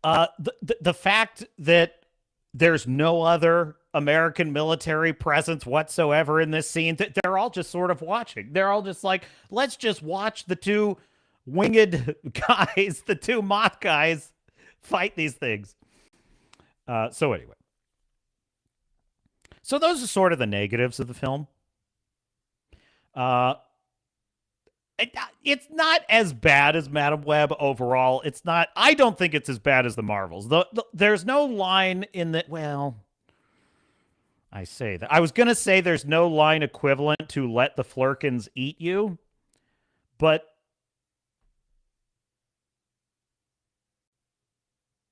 The fact that there's no other American military presence whatsoever in this scene. They're all just sort of watching. They're all just like, let's just watch the two winged guys, the two Moth guys, fight these things. So anyway. So those are sort of the negatives of the film. It's not as bad as Madam Web overall. It's not. I don't think it's as bad as the Marvels. There's no line in the. Well, I say that. I was going to say there's no line equivalent to "Let the Flurkins eat you," but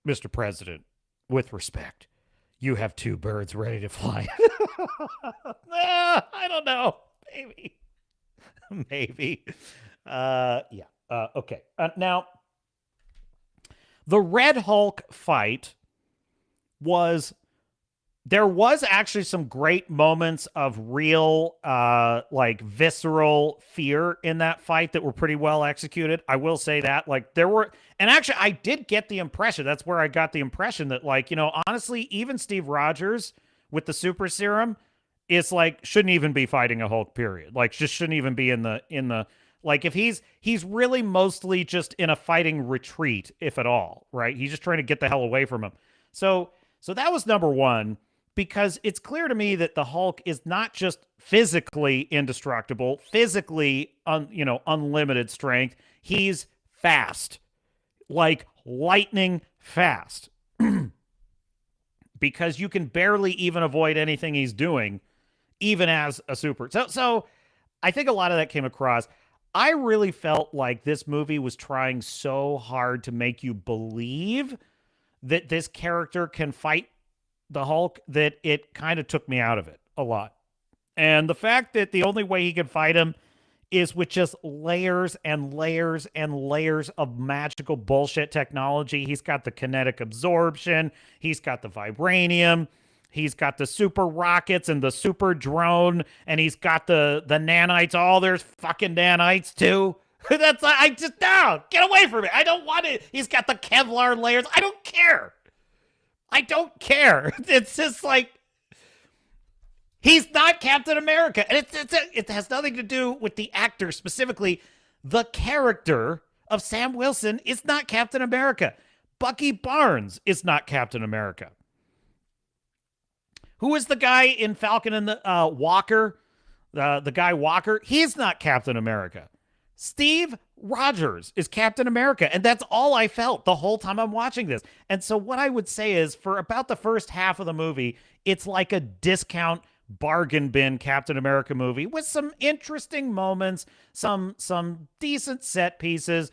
Mr. President, with respect, you have two birds ready to fly. I don't know. Maybe. Maybe. Yeah. Okay. Now, the Red Hulk fight there was actually some great moments of real, like, visceral fear in that fight that were pretty well executed. I will say that. Like, there were, and actually, I did get the impression, that's where I got the impression that, like, honestly, even Steve Rogers with the super serum is like, shouldn't even be fighting a Hulk, period. Like, just shouldn't even be in the, like, if he's really mostly just in a fighting retreat, if at all, right? He's just trying to get the hell away from him. So that was number one. Because it's clear to me that the Hulk is not just physically indestructible, physically unlimited strength. He's fast, like lightning fast. Because you can barely even avoid anything he's doing, even as a super. So I think a lot of that came across. I really felt like this movie was trying so hard to make you believe that this character can fight the Hulk that it kind of took me out of it a lot. And the fact that the only way he can fight him is with just layers and layers and layers of magical bullshit technology. He's got the kinetic absorption. He's got the vibranium. He's got the super rockets and the super drone. And he's got the nanites. Oh, there's fucking nanites too. That's, I just, no, get away from it. I don't want it. He's got the Kevlar layers. I don't care. I don't care. It's just like, he's not Captain America. And it has nothing to do with the actor specifically. The character of Sam Wilson is not Captain America. Bucky Barnes is not Captain America. Who is the guy in Falcon and the Walker? The guy Walker? He's not Captain America. Steve Rogers is Captain America, and that's all I felt the whole time I'm watching this. And so what I would say is, for about the first half of the movie, it's like a discount bargain bin Captain America movie with some interesting moments, some decent set pieces.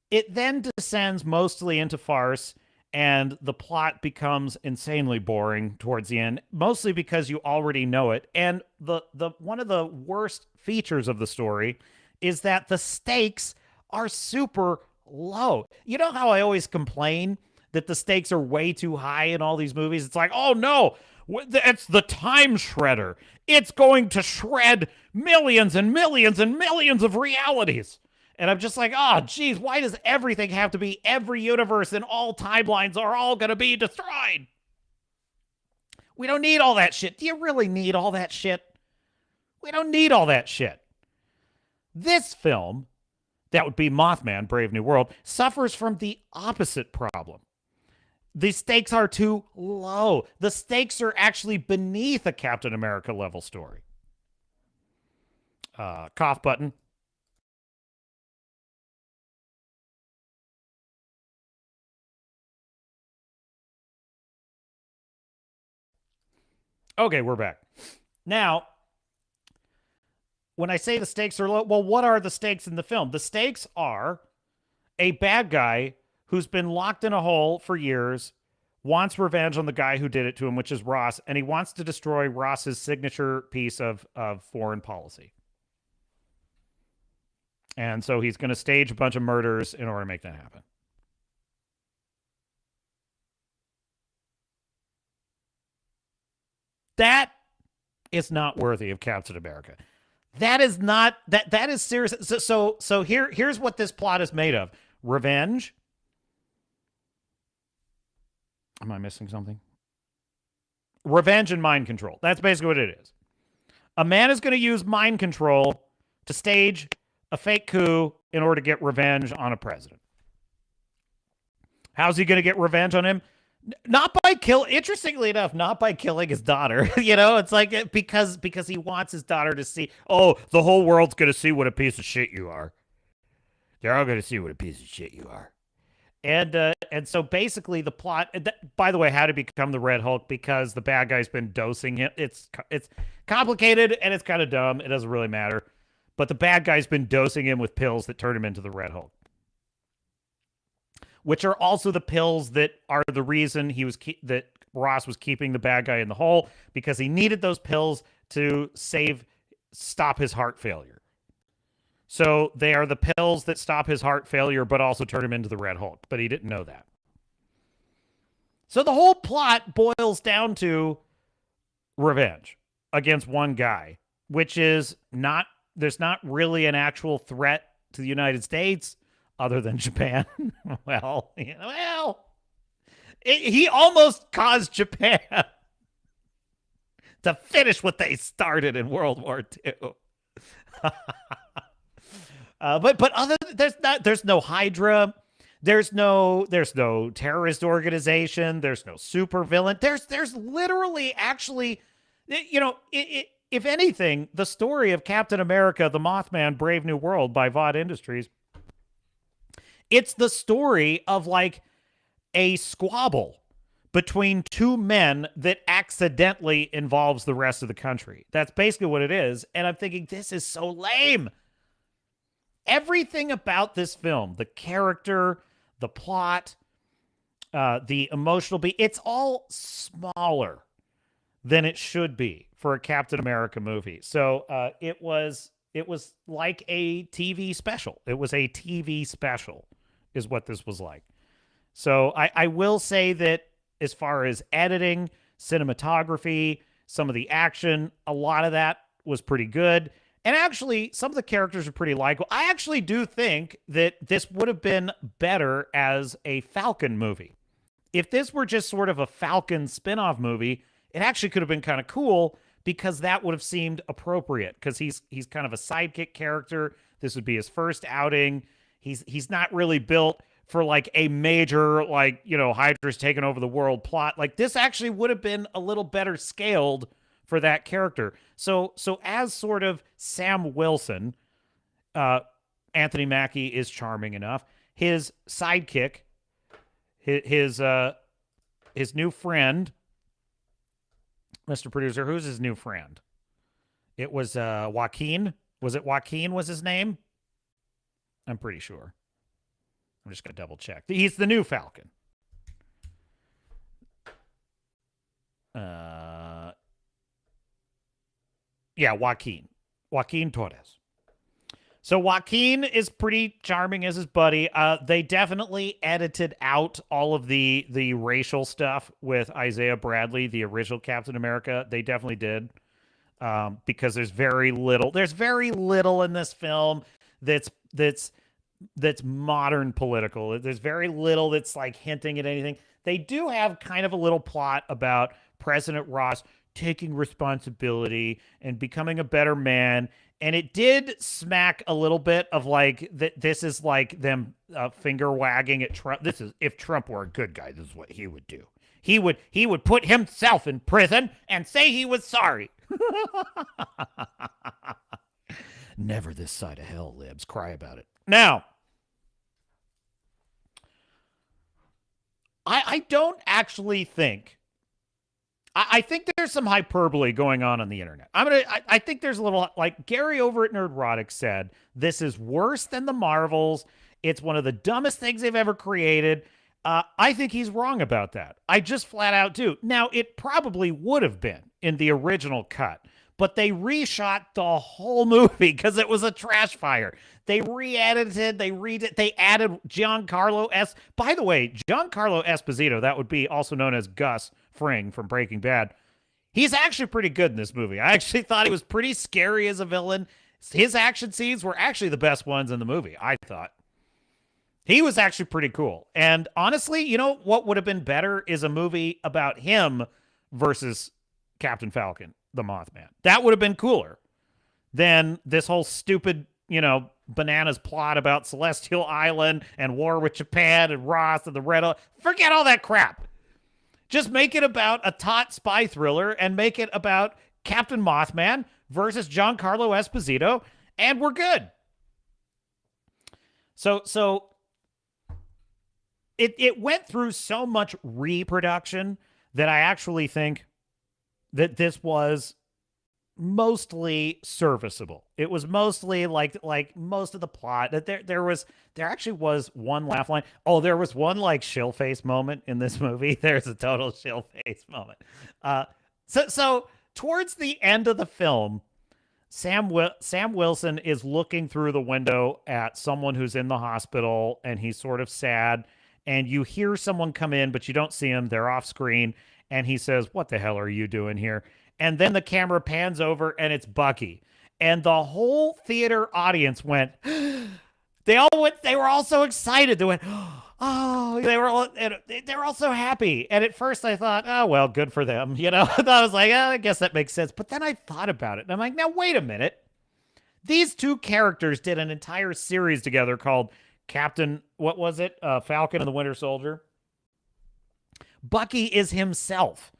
It then descends mostly into farce, and the plot becomes insanely boring towards the end, mostly because you already know it. And the one of the worst features of the story is that the stakes are super low. You know how I always complain that the stakes are way too high in all these movies? It's like, oh no, it's the time shredder. It's going to shred millions and millions and millions of realities. And I'm just like, oh, geez, why does everything have to be, every universe and all timelines are all going to be destroyed? We don't need all that shit. Do you really need all that shit? We don't need all that shit. This film, that would be Mothman, Brave New World, suffers from the opposite problem. The stakes are too low. The stakes are actually beneath a Captain America level story. Cough button. Okay, we're back. Now, when I say the stakes are low, well, what are the stakes in the film? The stakes are a bad guy who's been locked in a hole for years, wants revenge on the guy who did it to him, which is Ross, and he wants to destroy Ross's signature piece of foreign policy. And so he's going to stage a bunch of murders in order to make that happen. That is not worthy of Captain America. That is not, that is serious. So here's what this plot is made of. Revenge. Am I missing something? revenge and mind control. That's basically what it is. A man is going to use mind control to stage a fake coup in order to get revenge on a president. How's he going to get revenge on him? Not by interestingly enough, not by killing his daughter. It's like because he wants his daughter to see, oh, the whole world's going to see what a piece of shit you are. They're all going to see what a piece of shit you are. And so basically the plot, by the way, how to become the Red Hulk, because the bad guy's been dosing him. It's complicated and it's kind of dumb. It doesn't really matter. But the bad guy's been dosing him with pills that turn him into the Red Hulk, which are also the pills that are the reason that Ross was keeping the bad guy in the hole, because he needed those pills to stop his heart failure. So they are the pills that stop his heart failure, but also turn him into the Red Hulk. But he didn't know that. So the whole plot boils down to revenge against one guy, which is there's not really an actual threat to the United States other than Japan. He almost caused Japan to finish what they started in World War II. But other there's no Hydra, there's no terrorist organization, there's no supervillain. There's literally actually, if anything, the story of Captain America, the Mothman, Brave New World by Vought Industries, it's the story of like a squabble between two men that accidentally involves the rest of the country. That's basically what it is. And I'm thinking, this is so lame. Everything about this film, the character, the plot, the emotional beat, it's all smaller than it should be for a Captain America movie. So it was like a TV special. It was a TV special is what this was like. So I will say that as far as editing, cinematography, some of the action, a lot of that was pretty good. And actually, some of the characters are pretty likable. I actually do think that this would have been better as a Falcon movie. If this were just sort of a Falcon spinoff movie, it actually could have been kind of cool, because that would have seemed appropriate, because he's kind of a sidekick character. This would be his first outing. He's not really built for like a major, like, Hydra's taking over the world plot. Like, this actually would have been a little better scaled for that character. So as sort of Sam Wilson, Anthony Mackie is charming enough. His sidekick, his new friend, Mr. Producer, who's his new friend? It was Joaquin. Was it Joaquin was his name? I'm pretty sure. I'm just going to double check. He's the new Falcon. Yeah, Joaquin Torres. So Joaquin is pretty charming as his buddy. They definitely edited out all of the racial stuff with Isaiah Bradley, the original Captain America. They definitely did, because there's very little. There's very little in this film that's modern political. There's very little that's like hinting at anything. They do have kind of a little plot about President Ross taking responsibility and becoming a better man. And it did smack a little bit of like that. This is like them finger wagging at Trump. This is, if Trump were a good guy, this is what he would do. He would put himself in prison and say he was sorry. Never this side of hell, libs. Cry about it. Now, I don't actually think. I think there's some hyperbole going on the internet. I think there's a little, like Gary over at Nerdrotic said, this is worse than the Marvels. It's one of the dumbest things they've ever created. I think he's wrong about that. I just flat out do. Now, it probably would have been in the original cut, but they reshot the whole movie because it was a trash fire. They re-edited, they added Giancarlo S. By the way, Giancarlo Esposito, that would be also known as Gus Fring from Breaking Bad. He's actually pretty good in this movie. I actually thought he was pretty scary as a villain. His action scenes were actually the best ones in the movie, I thought. He was actually pretty cool. And honestly, you know what would have been better is a movie about him versus Captain Falcon, the Mothman. That would have been cooler than this whole stupid, bananas plot about Celestial Island and war with Japan and Ross and the Red. Forget all that crap. Just make it about a taut spy thriller and make it about Captain Mothman versus Giancarlo Esposito, and we're good. So it went through so much reproduction that I actually think that this was mostly serviceable. It was mostly like most of the plot. That there actually was one laugh line. Oh, there was one like shill face moment in this movie. There's a total shill face moment. So towards the end of the film, Sam Wilson is looking through the window at someone who's in the hospital, and he's sort of sad. And you hear someone come in, but you don't see him. They're off screen. And he says, "What the hell are you doing here?" And then the camera pans over, and it's Bucky. And the whole theater audience went, they were all so excited. They went, oh, they were all so happy. And at first I thought, oh, well, good for them. I thought, I was like, oh, I guess that makes sense. But then I thought about it, and I'm like, now, wait a minute. These two characters did an entire series together called Captain, what was it? Falcon and the Winter Soldier. Bucky is himself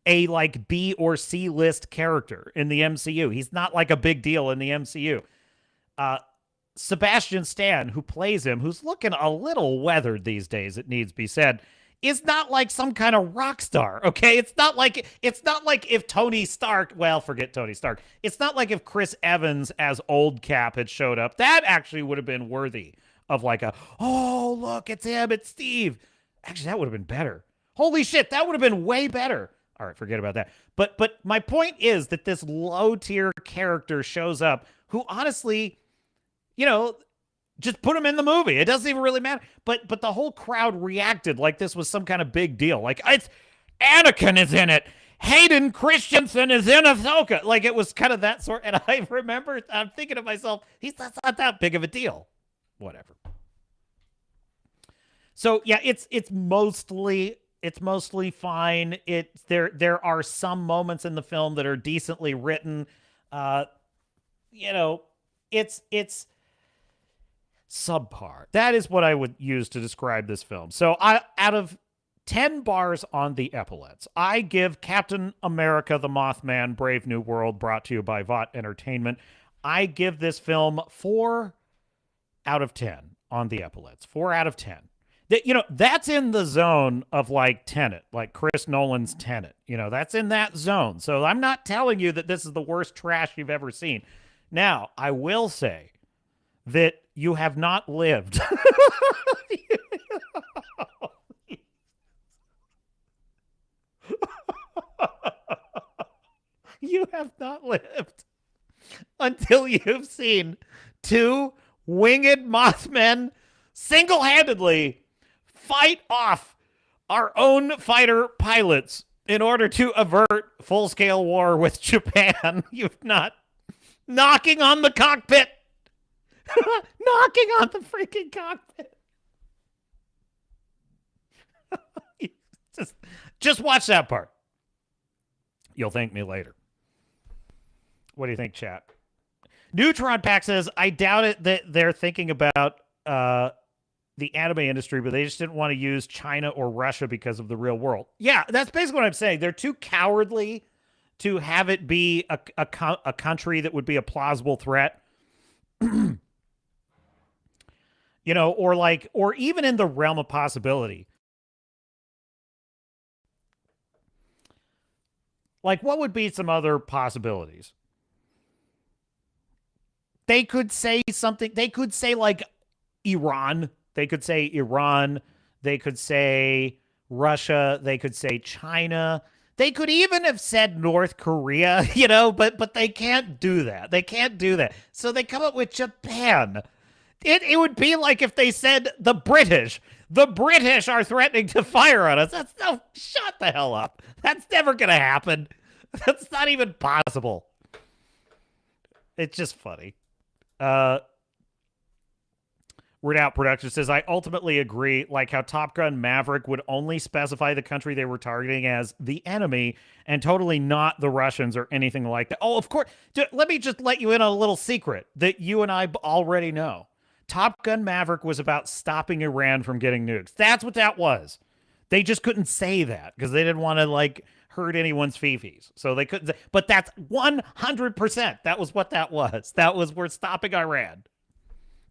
a like B or C list character in the MCU. He's not like a big deal in the MCU. Sebastian Stan, who plays him, who's looking a little weathered these days, it needs to be said, is not like some kind of rock star. Okay, it's not like if Tony Stark, well, forget Tony Stark. It's not like if Chris Evans as old Cap had showed up. That actually would have been worthy of like oh look, it's him, it's Steve. Actually, that would have been better. Holy shit, that would have been way better. All right, forget about that. But my point is that this low-tier character shows up who honestly, just put him in the movie. It doesn't even really matter. But the whole crowd reacted like this was some kind of big deal. Like, it's Anakin is in it. Hayden Christensen is in Ahsoka. Like, it was kind of that sort. And I remember, I'm thinking to myself, that's not that big of a deal. Whatever. So, yeah, it's mostly fine. There are some moments in the film that are decently written. It's subpar. That is what I would use to describe this film. So out of 10 bars on the epaulets, I give Captain America the Mothman Brave New World, brought to you by Vought Entertainment, I give this film 4 out of 10 on the epaulets. 4 out of 10. That's in the zone of like Tenet, like Chris Nolan's Tenet. That's in that zone. So I'm not telling you that this is the worst trash you've ever seen. Now, I will say that you have not lived. You have not lived until you've seen 2 winged Mothmen single-handedly fight off our own fighter pilots in order to avert full-scale war with Japan. You've not. Knocking on the cockpit. Knocking on the freaking cockpit. Just watch that part. You'll thank me later. What do you think, chat? Neutron Pack says, I doubt it that they're thinking about the anime industry, but they just didn't want to use China or Russia because of the real world. Yeah, that's basically what I'm saying. They're too cowardly to have it be a country that would be a plausible threat. Or even in the realm of possibility. Like, what would be some other possibilities? They could say something. They could say, like, Iran. They could say Iran. They could say Russia. They could say China. They could even have said North Korea, but they can't do that. They can't do that. So they come up with Japan. It would be like if they said the British. The British are threatening to fire on us. Shut the hell up. That's never going to happen. That's not even possible. It's just funny. Out Production says, I ultimately agree, like how Top Gun Maverick would only specify the country they were targeting as the enemy and totally not the Russians or anything like that. Oh, of course. Let me just let you in on a little secret that you and I already know. Top Gun Maverick was about stopping Iran from getting nukes. That's what that was. They just couldn't say that because they didn't want to, like, hurt anyone's fifis. So they couldn't say, but that's 100%. That was what that was. That was, we're stopping Iran.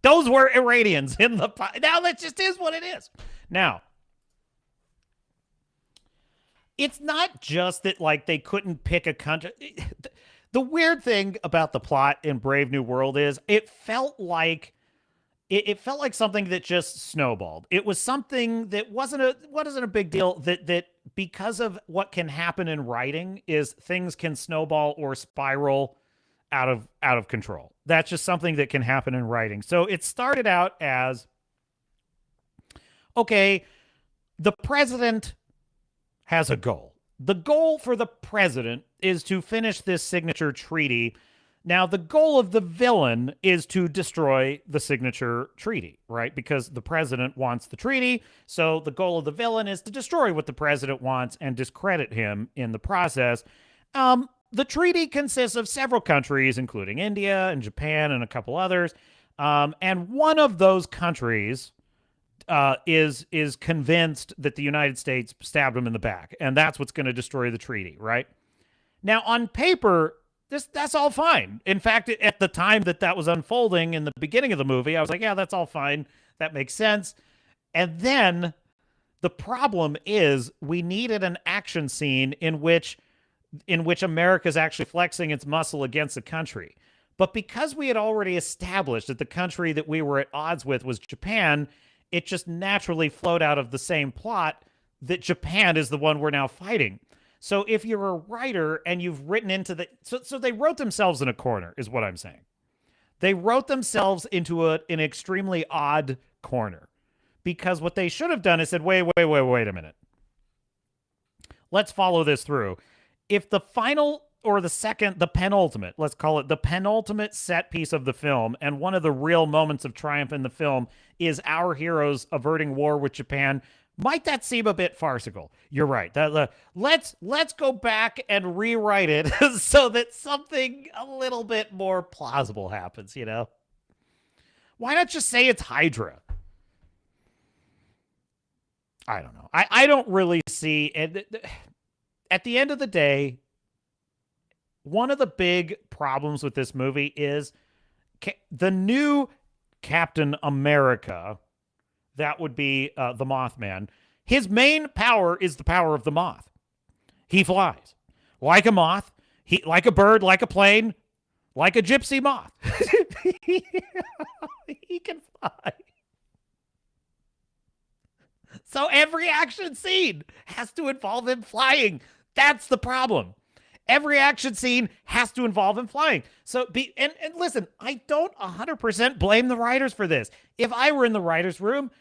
Those were Iranians in the... Now, that just is what it is. Now, it's not just that, like, they couldn't pick a country. The weird thing about the plot in Brave New World is it felt like something that just snowballed. It was something that wasn't a big deal, that because of what can happen in writing is things can snowball or spiral out of control. That's just something that can happen in writing. So it started out as, okay, the president has a goal. The goal for the president is to finish this signature treaty. Now, the goal of the villain is to destroy the signature treaty, right? Because the president wants the treaty. So the goal of the villain is to destroy what the president wants and discredit him in the process. The treaty consists of several countries, including India and Japan and a couple others. And one of those countries is convinced that the United States stabbed him in the back. And that's what's going to destroy the treaty, right? Now, on paper, that's all fine. In fact, at the time that was unfolding in the beginning of the movie, I was like, yeah, that's all fine. That makes sense. And then the problem is we needed an action scene in which America's actually flexing its muscle against the country. But because we had already established that the country that we were at odds with was Japan, it just naturally flowed out of the same plot that Japan is the one we're now fighting. So if you're a writer and you've written into the... So they wrote themselves in a corner, is what I'm saying. They wrote themselves into an extremely odd corner. Because what they should have done is said, wait a minute. Let's follow this through. If the final or the penultimate, let's call it the penultimate set piece of the film, and one of the real moments of triumph in the film is our heroes averting war with Japan, might that seem a bit farcical? You're right. Let's go back and rewrite it so that something a little bit more plausible happens, you know? Why not just say it's Hydra? I don't know. I don't really see... At the end of the day, one of the big problems with this movie is the new Captain America, that would be the Mothman. His main power is the power of the moth. He flies like a moth, like a bird, like a plane, like a gypsy moth. He can fly. So every action scene has to involve him flying. That's the problem. Every action scene has to involve him flying. So and listen, I don't 100% blame the writers for this. If I were in the writer's room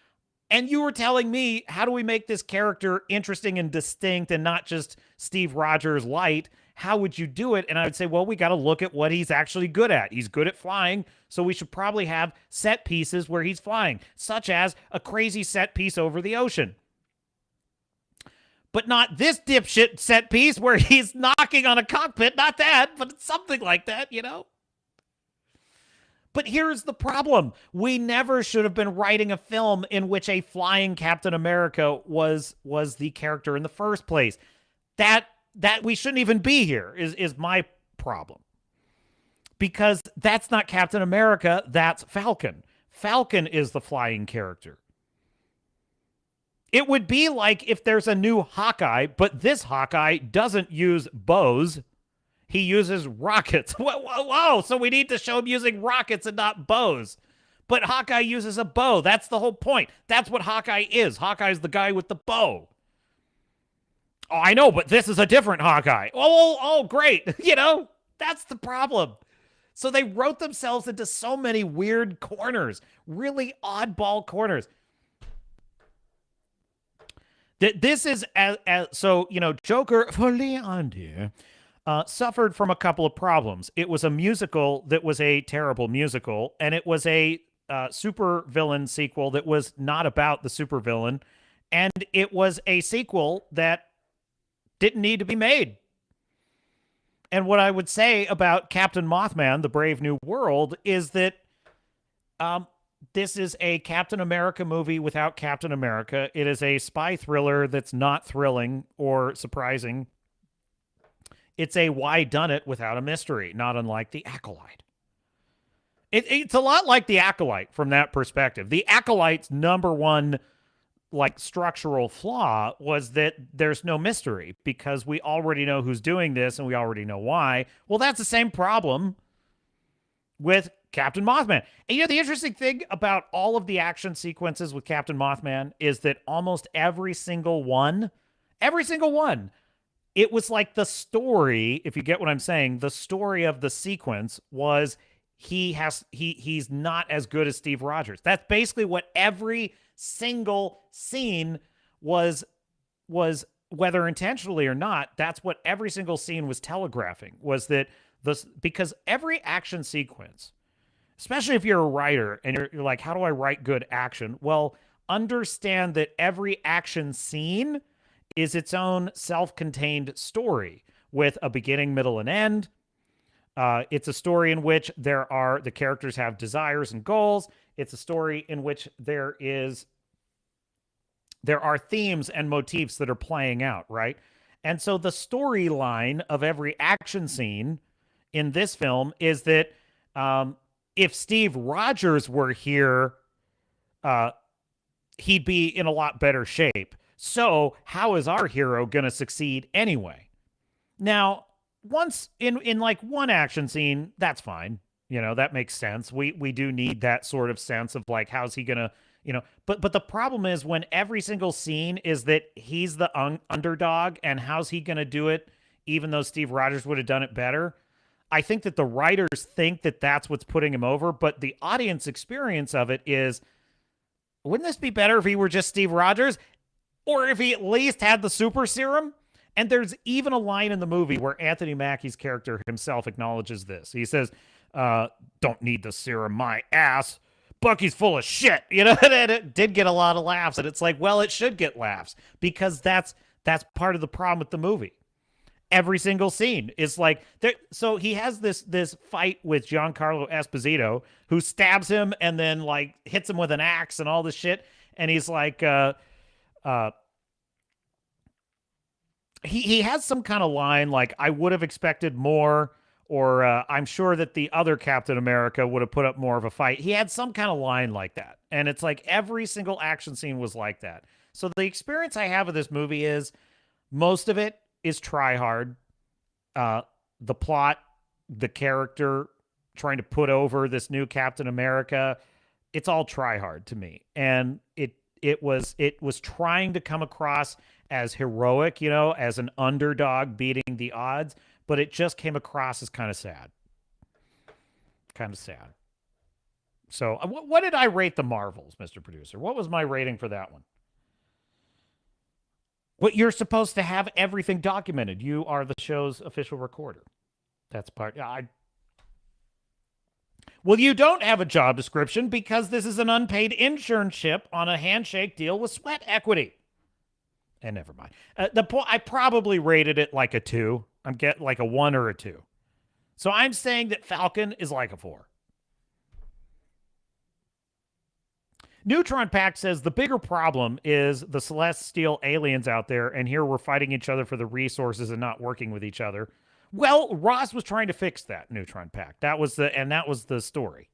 and you were telling me, how do we make this character interesting and distinct and not just Steve Rogers light, how would you do it? And I would say, well, we got to look at what he's actually good at. He's good at flying, so we should probably have set pieces where he's flying, such as a crazy set piece over the ocean. But not this dipshit set piece where he's knocking on a cockpit. Not that, but it's something like that, you know? But here's the problem. We never should have been writing a film in which a flying Captain America was the character in the first place. That we shouldn't even be here is my problem. Because that's not Captain America, that's Falcon. Falcon is the flying character. It would be like if there's a new Hawkeye, but this Hawkeye doesn't use bows. He uses rockets. Whoa, so we need to show him using rockets and not bows. But Hawkeye uses a bow. That's the whole point. That's what Hawkeye is. Hawkeye's the guy with the bow. Oh, I know, but this is a different Hawkeye. Oh, great. You know, that's the problem. So they wrote themselves into so many weird corners, really oddball corners. This is, so, you know, Joker for Leander suffered from a couple of problems. It was a musical that was a terrible musical, and it was a supervillain sequel that was not about the supervillain, and it was a sequel that didn't need to be made. And what I would say about Captain Mothman, The Brave New World, is that this is a Captain America movie without Captain America. It is a spy thriller that's not thrilling or surprising. It's a why done it without a mystery, not unlike The Acolyte. It's a lot like The Acolyte from that perspective. The Acolyte's number one like structural flaw was that there's no mystery because we already know who's doing this and we already know why. Well, that's the same problem with Captain Mothman. And you know, the interesting thing about all of the action sequences with Captain Mothman is that almost every single one, it was like the story, if you get what I'm saying, the story of the sequence was he's not as good as Steve Rogers. That's basically what every single scene was, whether intentionally or not. That's what every single scene was telegraphing, was that because every action sequence, especially if you're a writer and you're like, how do I write good action? Well, understand that every action scene is its own self-contained story with a beginning, middle, and end. It's a story in which the characters have desires and goals. It's a story in which there are themes and motifs that are playing out, right? And so the storyline of every action scene in this film is that if Steve Rogers were here, he'd be in a lot better shape. So how is our hero going to succeed anyway? Now, once in like one action scene, that's fine. You know, that makes sense. We do need that sort of sense of like, how's he going to, you know, but the problem is when every single scene is that he's the underdog and how's he going to do it, even though Steve Rogers would have done it better. I think that the writers think that that's what's putting him over, but the audience experience of it is, wouldn't this be better if he were just Steve Rogers? Or if he at least had the super serum? And there's even a line in the movie where Anthony Mackie's character himself acknowledges this. He says, don't need the serum, my ass. Bucky's full of shit. You know, and it did get a lot of laughs. And it's like, well, it should get laughs because that's part of the problem with the movie. Every single scene is like, so he has this fight with Giancarlo Esposito, who stabs him and then like hits him with an axe and all this shit. And he's like, he has some kind of line like, I would have expected more, or I'm sure that the other Captain America would have put up more of a fight. He had some kind of line like that. And it's like every single action scene was like that. So the experience I have of this movie is most of it is try hard. The plot, the character trying to put over this new Captain America, it's all try hard to me. And it was trying to come across as heroic, you know, as an underdog beating the odds, but it just came across as kind of sad. Kind of sad. So what did I rate the Marvels, Mr. Producer? What was my rating for that one? What, you're supposed to have everything documented. You are the show's official recorder. That's part. Well, you don't have a job description because this is an unpaid internship on a handshake deal with Sweat Equity. And never mind. I probably rated it like a 2. I'm getting like a 1 or a 2. So I'm saying that Falcon is like a 4. Neutron Pack says the bigger problem is the celestial aliens out there, and here we're fighting each other for the resources and not working with each other. Well, Ross was trying to fix that, Neutron Pack. That was the story.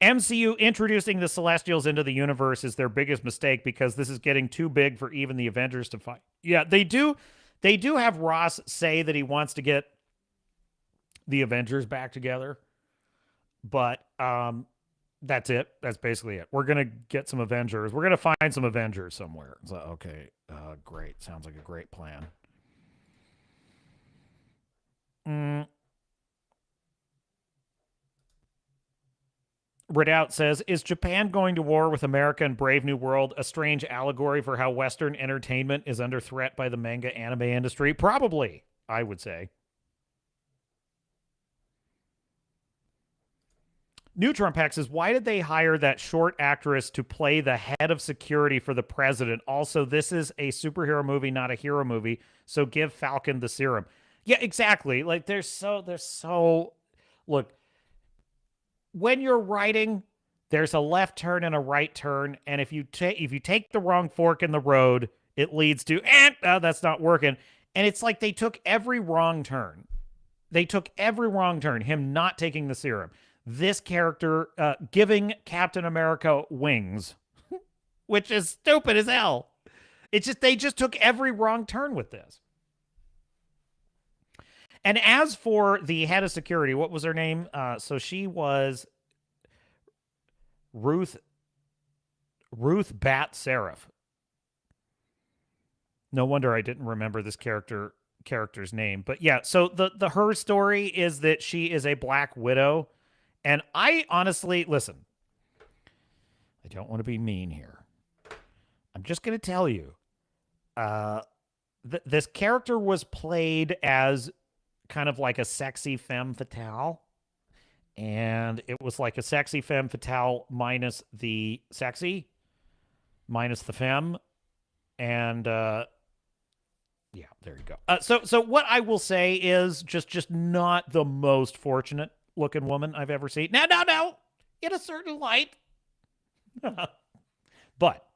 MCU introducing the Celestials into the universe is their biggest mistake because this is getting too big for even the Avengers to fight. Yeah, they do have Ross say that he wants to get the Avengers back together, but that's it. That's basically it. We're going to get some Avengers. We're going to find some Avengers somewhere. So, okay, great. Sounds like a great plan. Redoubt says, is Japan going to war with America in Brave New World a strange allegory for how Western entertainment is under threat by the manga anime industry? Probably, I would say. Neutron Pack says, why did they hire that short actress to play the head of security for the president? Also, this is a superhero movie, not a hero movie. So give Falcon the serum. Yeah, exactly. Like there's so look, when you're writing, there's a left turn and a right turn, and if you take the wrong fork in the road, it leads to that's not working. And it's like they took every wrong turn. They took every wrong turn. Him not taking the serum. This character giving Captain America wings, which is stupid as hell. It's just they just took every wrong turn with this. And as for the head of security, what was her name? So she was Ruth Bat Seraph. No wonder I didn't remember this character's name. But yeah, so the her story is that she is a Black Widow. And I honestly, listen, I don't want to be mean here. I'm just going to tell you, this character was played as kind of like a sexy femme fatale. And it was like a sexy femme fatale minus the sexy, minus the femme. And yeah, there you go. So what I will say is just not the most fortunate looking woman I've ever seen. No. In a certain light. But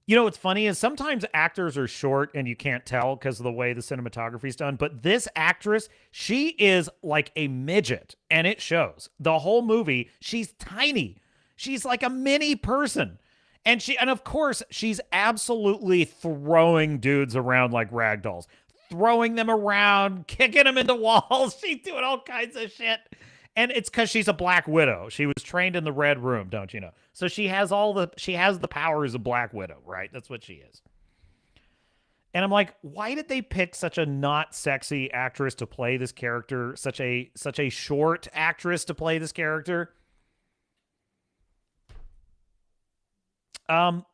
you know what's funny is sometimes actors are short and you can't tell because of the way the cinematography is done. But this actress, she is like a midget, and it shows. The whole movie, she's tiny. She's like a mini person. And of course, she's absolutely throwing dudes around like rag dolls. Throwing them around, kicking them into walls. She's doing all kinds of shit. And it's because she's a Black Widow. She was trained in the Red Room, don't you know? So she has the powers of Black Widow, right? That's what she is. And I'm like, why did they pick such a not sexy actress to play this character? Such a short actress to play this character? The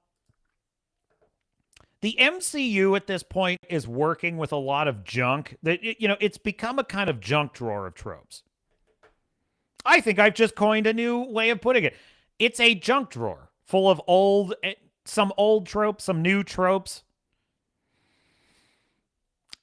MCU at this point is working with a lot of junk that, it's become a kind of junk drawer of tropes. I think I've just coined a new way of putting it. It's a junk drawer full of some old tropes, some new tropes.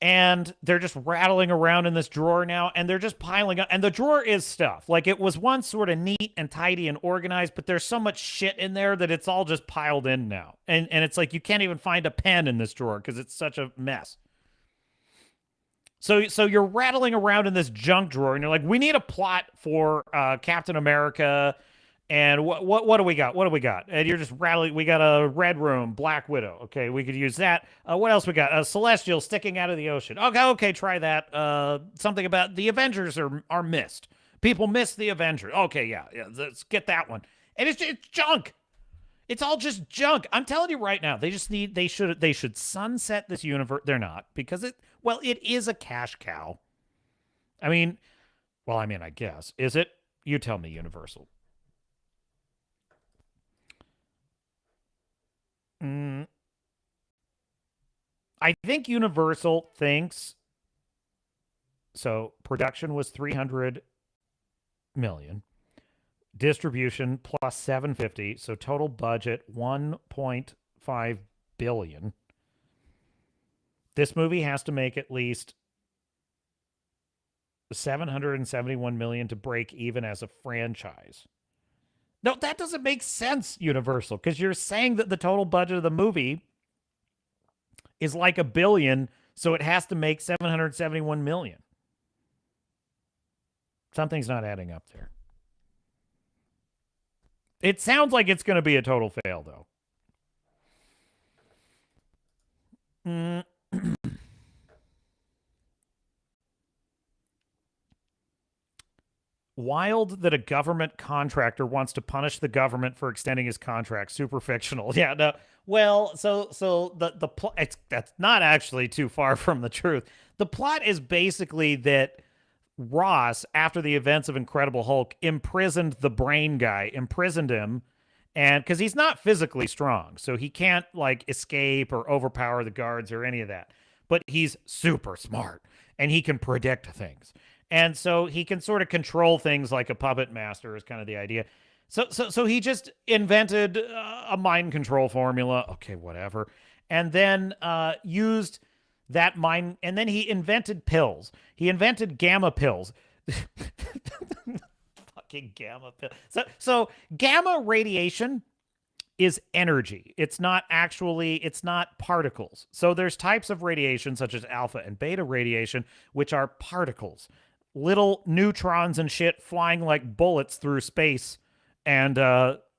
And they're just rattling around in this drawer now, and they're just piling up. And the drawer is stuff. Like, it was once sort of neat and tidy and organized, but there's so much shit in there that it's all just piled in now. And it's like you can't even find a pen in this drawer because it's such a mess. So you're rattling around in this junk drawer, and you're like, we need a plot for Captain America. And what do we got? What do we got? And you're just rattling. We got a Red Room, Black Widow. Okay, we could use that. What else we got? Celestial sticking out of the ocean. Okay, try that. Something about the Avengers are missed. People miss the Avengers. Okay, yeah, let's get that one. And it's junk. It's all just junk. I'm telling you right now. They should sunset this universe. They're not, because it is a cash cow. I guess. Is it? You tell me, Universal. I think Universal thinks so. Production was $300 million, distribution plus 750, so total budget $1.5 billion. This movie has to make at least $771 million to break even as a franchise. No, that doesn't make sense, Universal, because you're saying that the total budget of the movie is like $1 billion, so it has to make $771 million. Something's not adding up there. It sounds like it's going to be a total fail, though. Wild that a government contractor wants to punish the government for extending his contract. Super fictional. Yeah, no. Well, so the plot, that's not actually too far from the truth. The plot is basically that Ross, after the events of Incredible Hulk, imprisoned the brain guy, imprisoned him, and because he's not physically strong, so he can't like escape or overpower the guards or any of that. But he's super smart, and he can predict things. And so he can sort of control things like a puppet master is kind of the idea. So he just invented a mind control formula. Okay, whatever. And then used that mind. And then he invented pills. He invented gamma pills. Fucking gamma pill. So gamma radiation is energy. It's not particles. So there's types of radiation such as alpha and beta radiation, which are particles, little neutrons and shit flying like bullets through space. And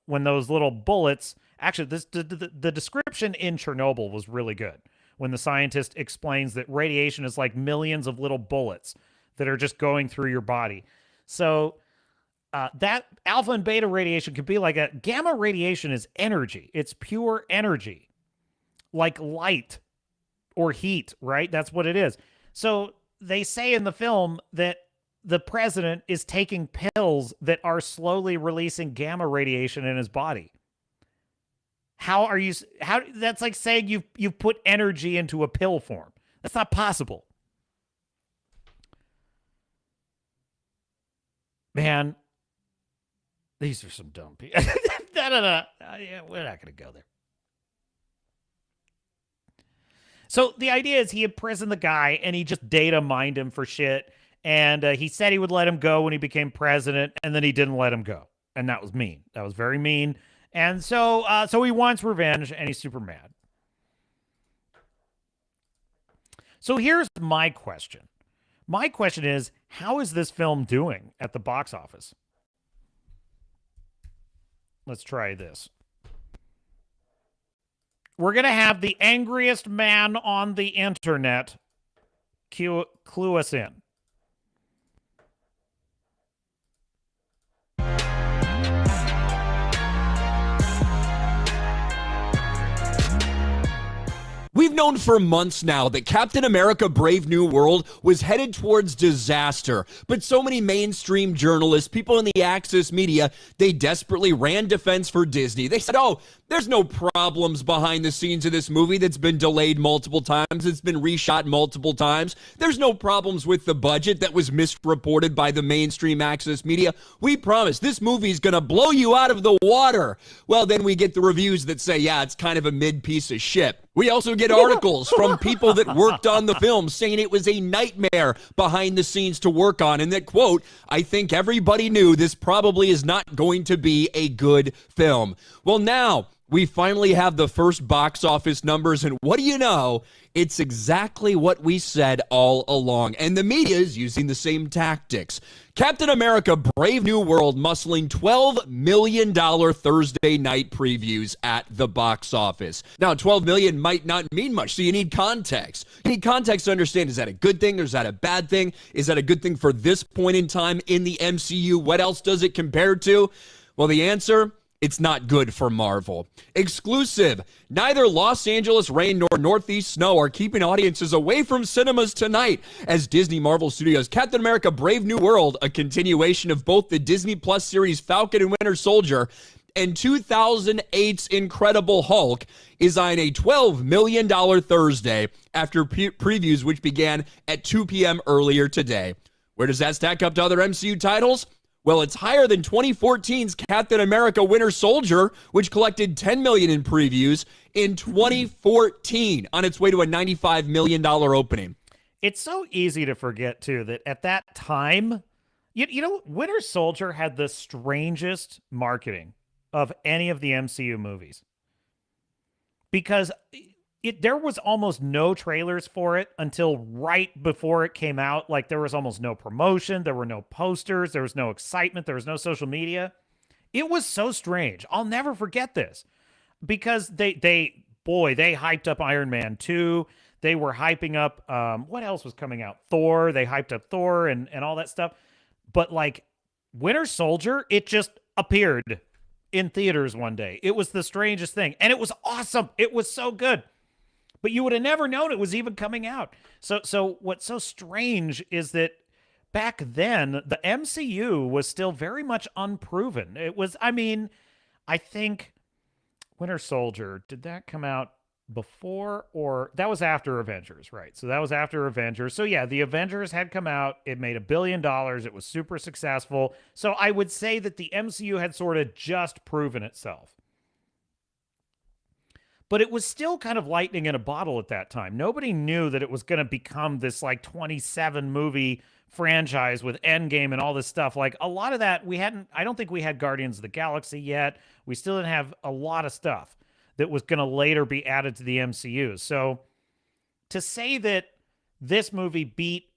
when those little bullets, actually, the description in Chernobyl was really good. When the scientist explains that radiation is like millions of little bullets that are just going through your body. So that alpha and beta radiation could be like a gamma radiation is energy. It's pure energy, like light or heat, right? That's what it is. So they say in the film that the president is taking pills that are slowly releasing gamma radiation in his body. How that's like saying you've put energy into a pill form. That's not possible. Man, these are some dumb people. Yeah, we're not going to go there. So the idea is he imprisoned the guy and he just data mined him for shit. And he said he would let him go when he became president, and then he didn't let him go. And that was mean. That was very mean. And so he wants revenge, and he's super mad. So here's my question. My question is, how is this film doing at the box office? Let's try this. We're going to have the angriest man on the internet clue us in.
We've known for months now that Captain America Brave New World was headed towards disaster, but so many mainstream journalists, people in the Axis media, they desperately ran defense for Disney. They said, oh, there's no problems behind the scenes of this movie that's been delayed multiple times. It's been reshot multiple times. There's no problems with the budget that was misreported by the mainstream Axis media. We promise this movie's going to blow you out of the water. Well, then we get the reviews that say, yeah, it's kind of a mid-piece of shit. We also get articles from people that worked on the film saying it was a nightmare behind the scenes to work on, and that, quote, I think everybody knew this probably is not going to be a good film. Well, now we finally have the first box office numbers, and what do you know? It's exactly what we said all along, and the media is using the same tactics. Captain America Brave New World muscling $12 million Thursday night previews at the box office. Now, $12 million might not mean much, so you need context. You need context to understand, is that a good thing or is that a bad thing? Is that a good thing for this point in time in the MCU? What else does it compare to? Well, the answer, it's not good for Marvel. Exclusive. Neither Los Angeles rain nor Northeast snow are keeping audiences away from cinemas tonight as Disney Marvel Studios' Captain America Brave New World, a continuation of both the Disney Plus series Falcon and Winter Soldier and 2008's Incredible Hulk, is on a $12 million Thursday after previews which began at 2 p.m. earlier today. Where does that stack up to other MCU titles? Well, it's higher than 2014's Captain America Winter Soldier, which collected $10 million in previews in 2014 on its way to a $95 million opening.
It's so easy to forget, too, that at that time, you know, Winter Soldier had the strangest marketing of any of the MCU movies. Because there was almost no trailers for it until right before it came out. Like, there was almost no promotion. There were no posters. There was no excitement. There was no social media. It was so strange. I'll never forget this. Because they hyped up Iron Man 2. They were hyping up, what else was coming out? Thor. They hyped up Thor and all that stuff. But, like, Winter Soldier, it just appeared in theaters one day. It was the strangest thing. And it was awesome. It was so good. But you would have never known it was even coming out. So what's so strange is that back then, the MCU was still very much unproven. It was, I mean, I think Winter Soldier, did that come out before, or that was after Avengers, right? So that was after Avengers. So yeah, the Avengers had come out. It made $1 billion. It was super successful. So I would say that the MCU had sort of just proven itself. But it was still kind of lightning in a bottle at that time. Nobody knew that it was going to become this like 27 movie franchise with Endgame and all this stuff. Like a lot of that I don't think we had Guardians of the Galaxy yet. We still didn't have a lot of stuff that was going to later be added to the MCU. So to say that this movie beat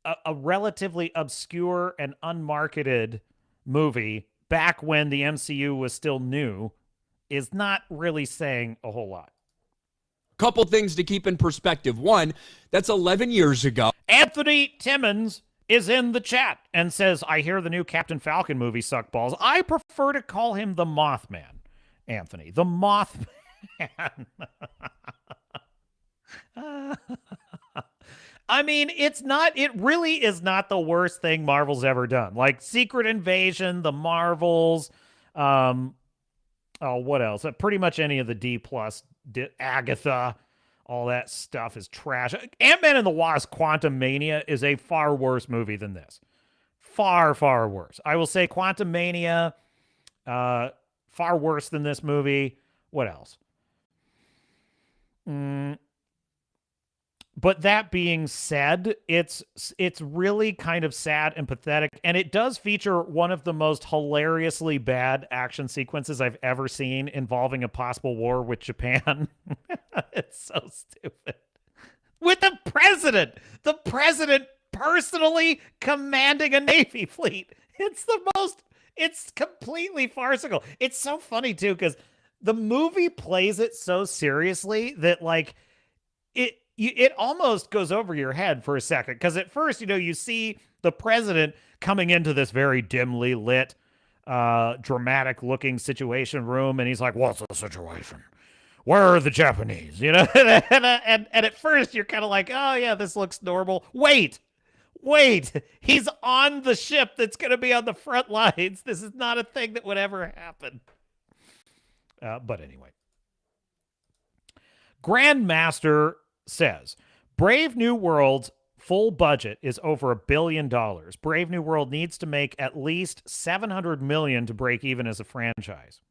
a relatively obscure and unmarketed movie back when the MCU was still new is not really saying a whole lot.
Couple things to keep in perspective. One, that's 11 years ago.
Anthony Timmons is in the chat and says, I hear the new Captain Falcon movie suck balls. I prefer to call him the Mothman, Anthony. The Mothman. I mean, it really is not the worst thing Marvel's ever done. Like Secret Invasion, the Marvels, what else? Pretty much any of the D+, Agatha, all that stuff is trash. Ant-Man and the Wasp: Quantumania is a far worse movie than this. Far, far worse. I will say Quantumania, far worse than this movie. What else? But that being said, it's really kind of sad and pathetic, and it does feature one of the most hilariously bad action sequences I've ever seen involving a possible war with Japan. It's so stupid. With the president personally commanding a Navy fleet. It's completely farcical. It's so funny too, because the movie plays it so seriously that like it almost goes over your head for a second. Because at first, you see the president coming into this very dimly lit, dramatic looking situation room. And he's like, what's the situation? Where are the Japanese? And at first you're kind of like, oh yeah, this looks normal. Wait, he's on the ship that's going to be on the front lines. This is not a thing that would ever happen. But anyway. Grandmaster says, Brave New World's full budget is over $1 billion. Brave New World needs to make at least $700 million to break even as a franchise.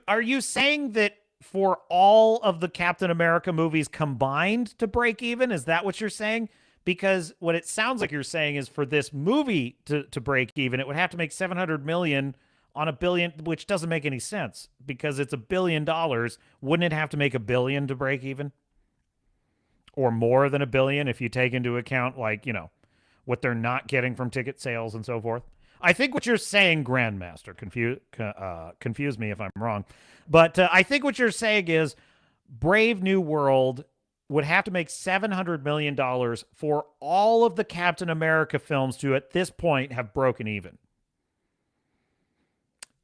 Are you saying that for all of the Captain America movies combined to break even? Is that what you're saying? Because what it sounds like you're saying is for this movie to break even, it would have to make $700 million on $1 billion, which doesn't make any sense because it's $1 billion. Wouldn't it have to make $1 billion to break even? Or more than $1 billion if you take into account, like, what they're not getting from ticket sales and so forth? I think what you're saying, Grandmaster, confuse me if I'm wrong, but I think what you're saying is Brave New World would have to make $700 million for all of the Captain America films to, at this point, have broken even.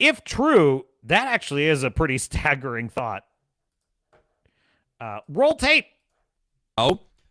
If true, that actually is a pretty staggering thought. Roll tape.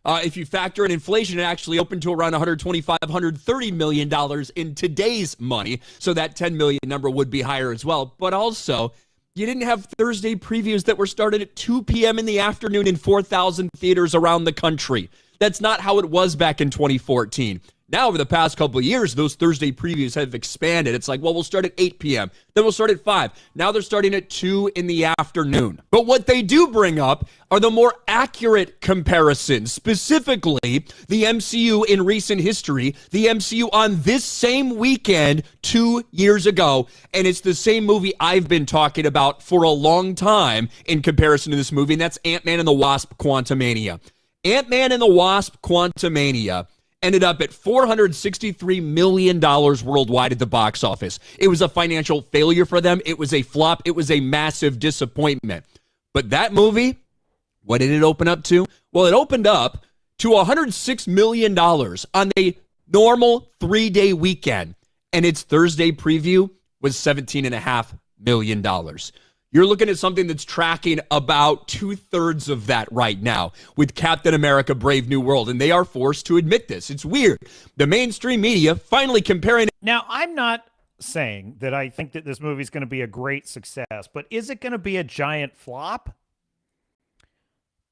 If you factor in inflation, it actually opened to around $125, $130 million in today's money. So that 10 million number would be higher as well. But also, you didn't have Thursday previews that were started at 2 p.m. in the afternoon in 4,000 theaters around the country. That's not how it was back in 2014. Now, over the past couple of years, those Thursday previews have expanded. It's like, well, we'll start at 8 p.m., then we'll start at 5. Now they're starting at 2 in the afternoon. But what they do bring up are the more accurate comparisons, specifically the MCU in recent history, the MCU on this same weekend 2 years ago, and it's the same movie I've been talking about for a long time in comparison to this movie, and that's Ant-Man and the Wasp: Quantumania. Ant-Man and the Wasp: Quantumania ended up at $463 million worldwide at the box office. It was a financial failure for them. It was a flop. It was a massive disappointment. But that movie, what did it open up to? Well, it opened up to $106 million on a normal 3-day weekend, and its Thursday preview was $17.5 million. You're looking at something that's tracking about 2/3 of that right now with Captain America: Brave New World, and they are forced to admit this. It's weird. The mainstream media finally comparing.
Now, I'm not saying that I think that this movie is going to be a great success, but is it going to be a giant flop?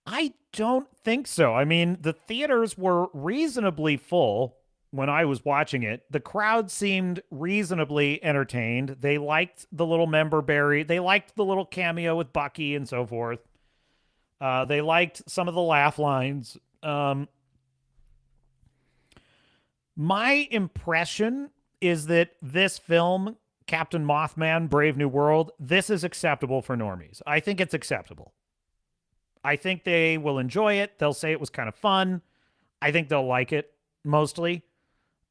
I don't think so. I mean, the theaters were reasonably full when I was watching it. The crowd seemed reasonably entertained. They liked the little member berry. They liked the little cameo with Bucky and so forth. They liked some of the laugh lines. My impression is that this film, Captain Mothman, Brave New World, this is acceptable for normies. I think it's acceptable. I think they will enjoy it. They'll say it was kind of fun. I think they'll like it mostly.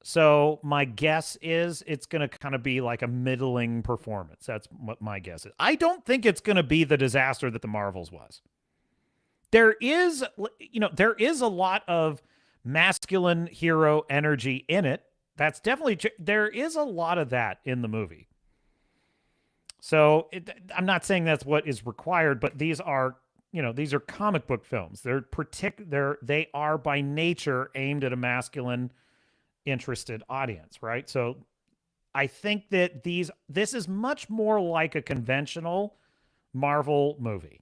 So my guess is it's going to kind of be like a middling performance. That's what my guess is. I don't think it's going to be the disaster that the Marvels was. There is a lot of masculine hero energy in it. That's definitely there is a lot of that in the movie. So I'm not saying that's what is required, but these are comic book films. They are by nature aimed at a masculine interested audience, right? So I think that this is much more like a conventional Marvel movie.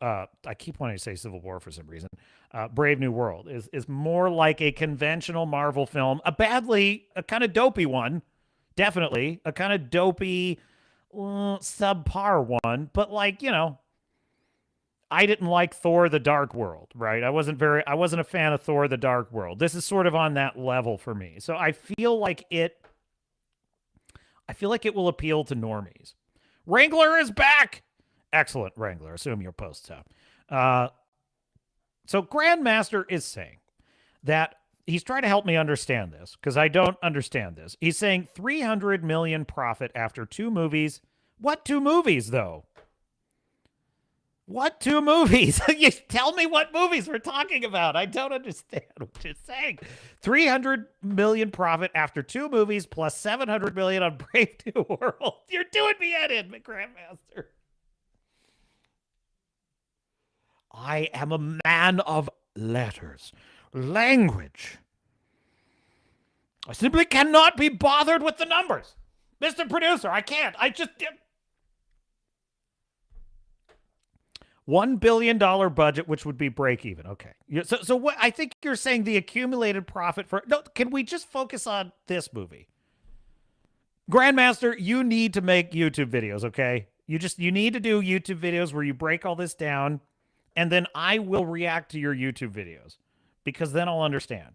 I keep wanting to say Civil War for some reason. Brave New World is more like a conventional Marvel film, a kind of dopey one, definitely a kind of dopey, subpar one, but I didn't like Thor: The Dark World, right? I wasn't a fan of Thor: The Dark World. This is sort of on that level for me. So I feel like it will appeal to normies. Wrangler is back. Excellent, Wrangler. Assume your post up. So Grandmaster is saying that he's trying to help me understand this because I don't understand this. He's saying 300 million profit after 2 movies. What 2 movies, though? What 2 movies? You tell me what movies we're talking about. I don't understand what you're saying. 300 million profit after 2 movies plus 700 million on Brave New World. You're doing me head in, Grandmaster. I am a man of letters, language. I simply cannot be bothered with the numbers. Mr. Producer, I can't. $1 billion budget, which would be break even. Okay. So what I think you're saying the accumulated profit can we just focus on this movie? Grandmaster, you need to make YouTube videos, okay? You need to do YouTube videos where you break all this down, and then I will react to your YouTube videos because then I'll understand.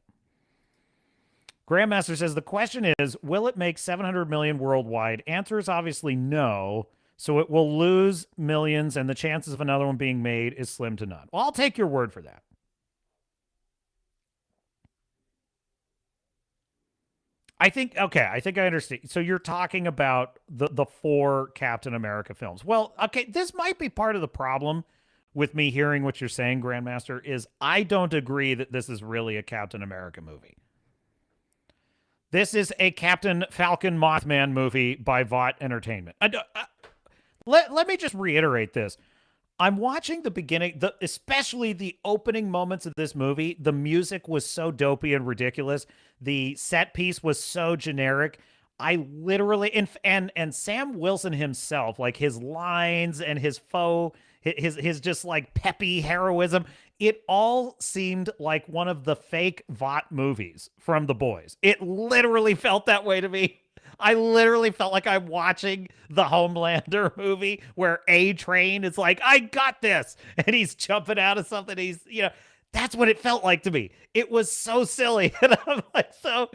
Grandmaster says the question is, will it make 700 million worldwide? Answer is obviously no. So it will lose millions, and the chances of another one being made is slim to none. Well, I'll take your word for that. I think I understand. So you're talking about the 4 Captain America films. Well, okay, this might be part of the problem with me hearing what you're saying, Grandmaster, is I don't agree that this is really a Captain America movie. This is a Captain Falcon Mothman movie by Vought Entertainment. Let me just reiterate this. I'm watching the beginning, especially the opening moments of this movie. The music was so dopey and ridiculous. The set piece was so generic. I literally, and Sam Wilson himself, like his lines and his just like peppy heroism, it all seemed like one of the fake Vought movies from The Boys. It literally felt that way to me. I literally felt like I'm watching the Homelander movie where A-Train is like, I got this. And he's jumping out of something. That's what it felt like to me. It was so silly. And I'm like, so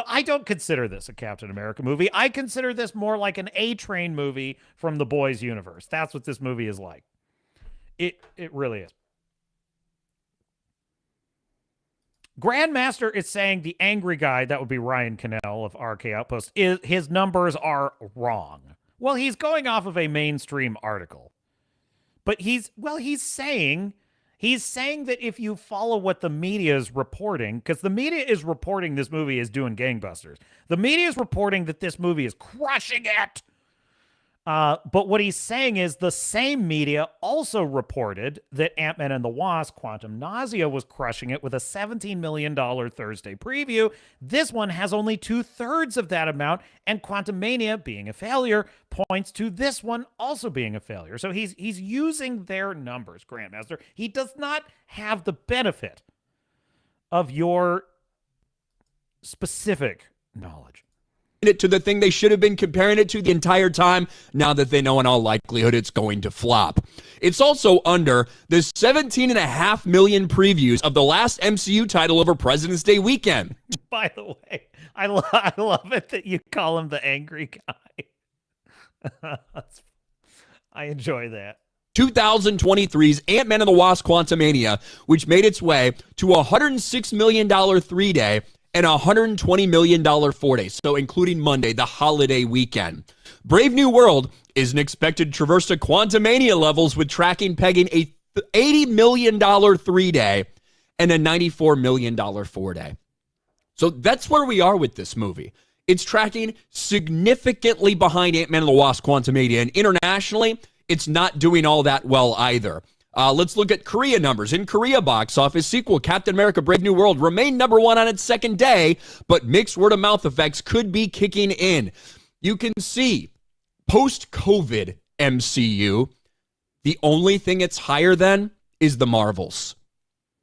I don't consider this a Captain America movie. I consider this more like an A-Train movie from the Boys universe. That's what this movie is like. It really is. Grandmaster is saying the angry guy, that would be Ryan Cannell of RK Outpost, his numbers are wrong. Well, he's going off of a mainstream article. But he's saying that if you follow what the media is reporting, because the media is reporting this movie is doing gangbusters. The media is reporting that this movie is crushing it. But what he's saying is the same media also reported that Ant-Man and the Wasp: Quantum Nausea was crushing it with a $17 million Thursday preview. This one has only 2/3 of that amount, and Quantumania, being a failure, points to this one also being a failure. So he's using their numbers, Grandmaster. He does not have the benefit of your specific knowledge.
It to the thing they should have been comparing it to the entire time, now that they know in all likelihood it's going to flop. It's also under the 17.5 million previews of the last MCU title over President's Day weekend.
By the way, I love it that you call him the angry guy. I enjoy that.
2023's Ant-Man and the Wasp: Quantumania, which made its way to a $106 million 3-day and a $120 million 4-day, so including Monday, the holiday weekend. Brave New World isn't expected to traverse to Quantumania levels, with tracking pegging a $80 million 3-day and a $94 million 4-day. So that's where we are with this movie. It's tracking significantly behind Ant-Man and the Wasp: Quantumania, and internationally, it's not doing all that well either. Let's look at Korea numbers. In Korea box office, sequel Captain America: Brave New World remained number 1 on its second day, but mixed word-of-mouth effects could be kicking in. You can see, post-COVID MCU, the only thing it's higher than is the Marvels.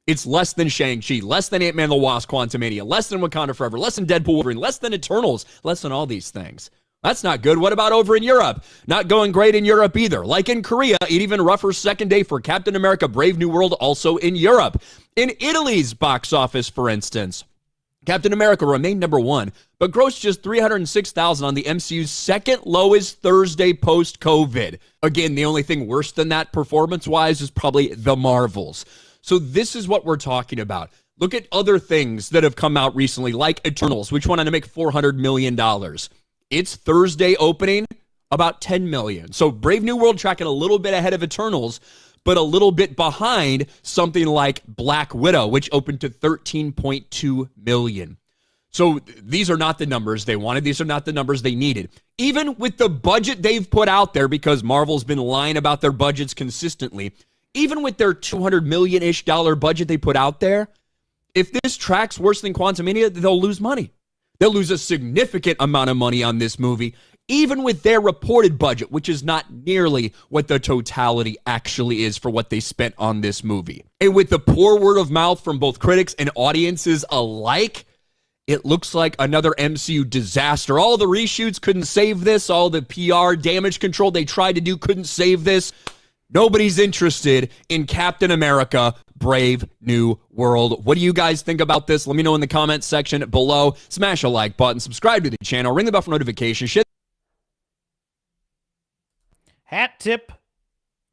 It's less than Shang-Chi, less than Ant-Man and the Wasp: Quantumania, less than Wakanda Forever, less than Deadpool Wolverine, less than Eternals, less than all these things. That's not good. What about over in Europe? Not going great in Europe either. Like in Korea, an even rougher second day for Captain America: Brave New World, also in Europe. In Italy's box office, for instance, Captain America remained number 1, but grossed just $306,000 on the MCU's second lowest Thursday post-COVID. Again, the only thing worse than that performance-wise is probably the Marvels. So this is what we're talking about. Look at other things that have come out recently, like Eternals, which went on to make $400 million. Its Thursday opening, about $10 million. So Brave New World tracking a little bit ahead of Eternals, but a little bit behind something like Black Widow, which opened to $13.2 million. So these are not the numbers they wanted. These are not the numbers they needed. Even with the budget they've put out there, because Marvel's been lying about their budgets consistently, even with their $200 million-ish budget they put out there, if this tracks worse than Quantumania, they'll lose money. They'll lose a significant amount of money on this movie, even with their reported budget, which is not nearly what the totality actually is for what they spent on this movie. And with the poor word of mouth from both critics and audiences alike, it looks like another MCU disaster. All the reshoots couldn't save this. All the PR damage control they tried to do couldn't save this. Nobody's interested in Captain America: Brave New World. What do you guys think about this? Let me know in the comments section below. Smash a like button, subscribe to the channel, ring the bell for notifications.
Hat tip,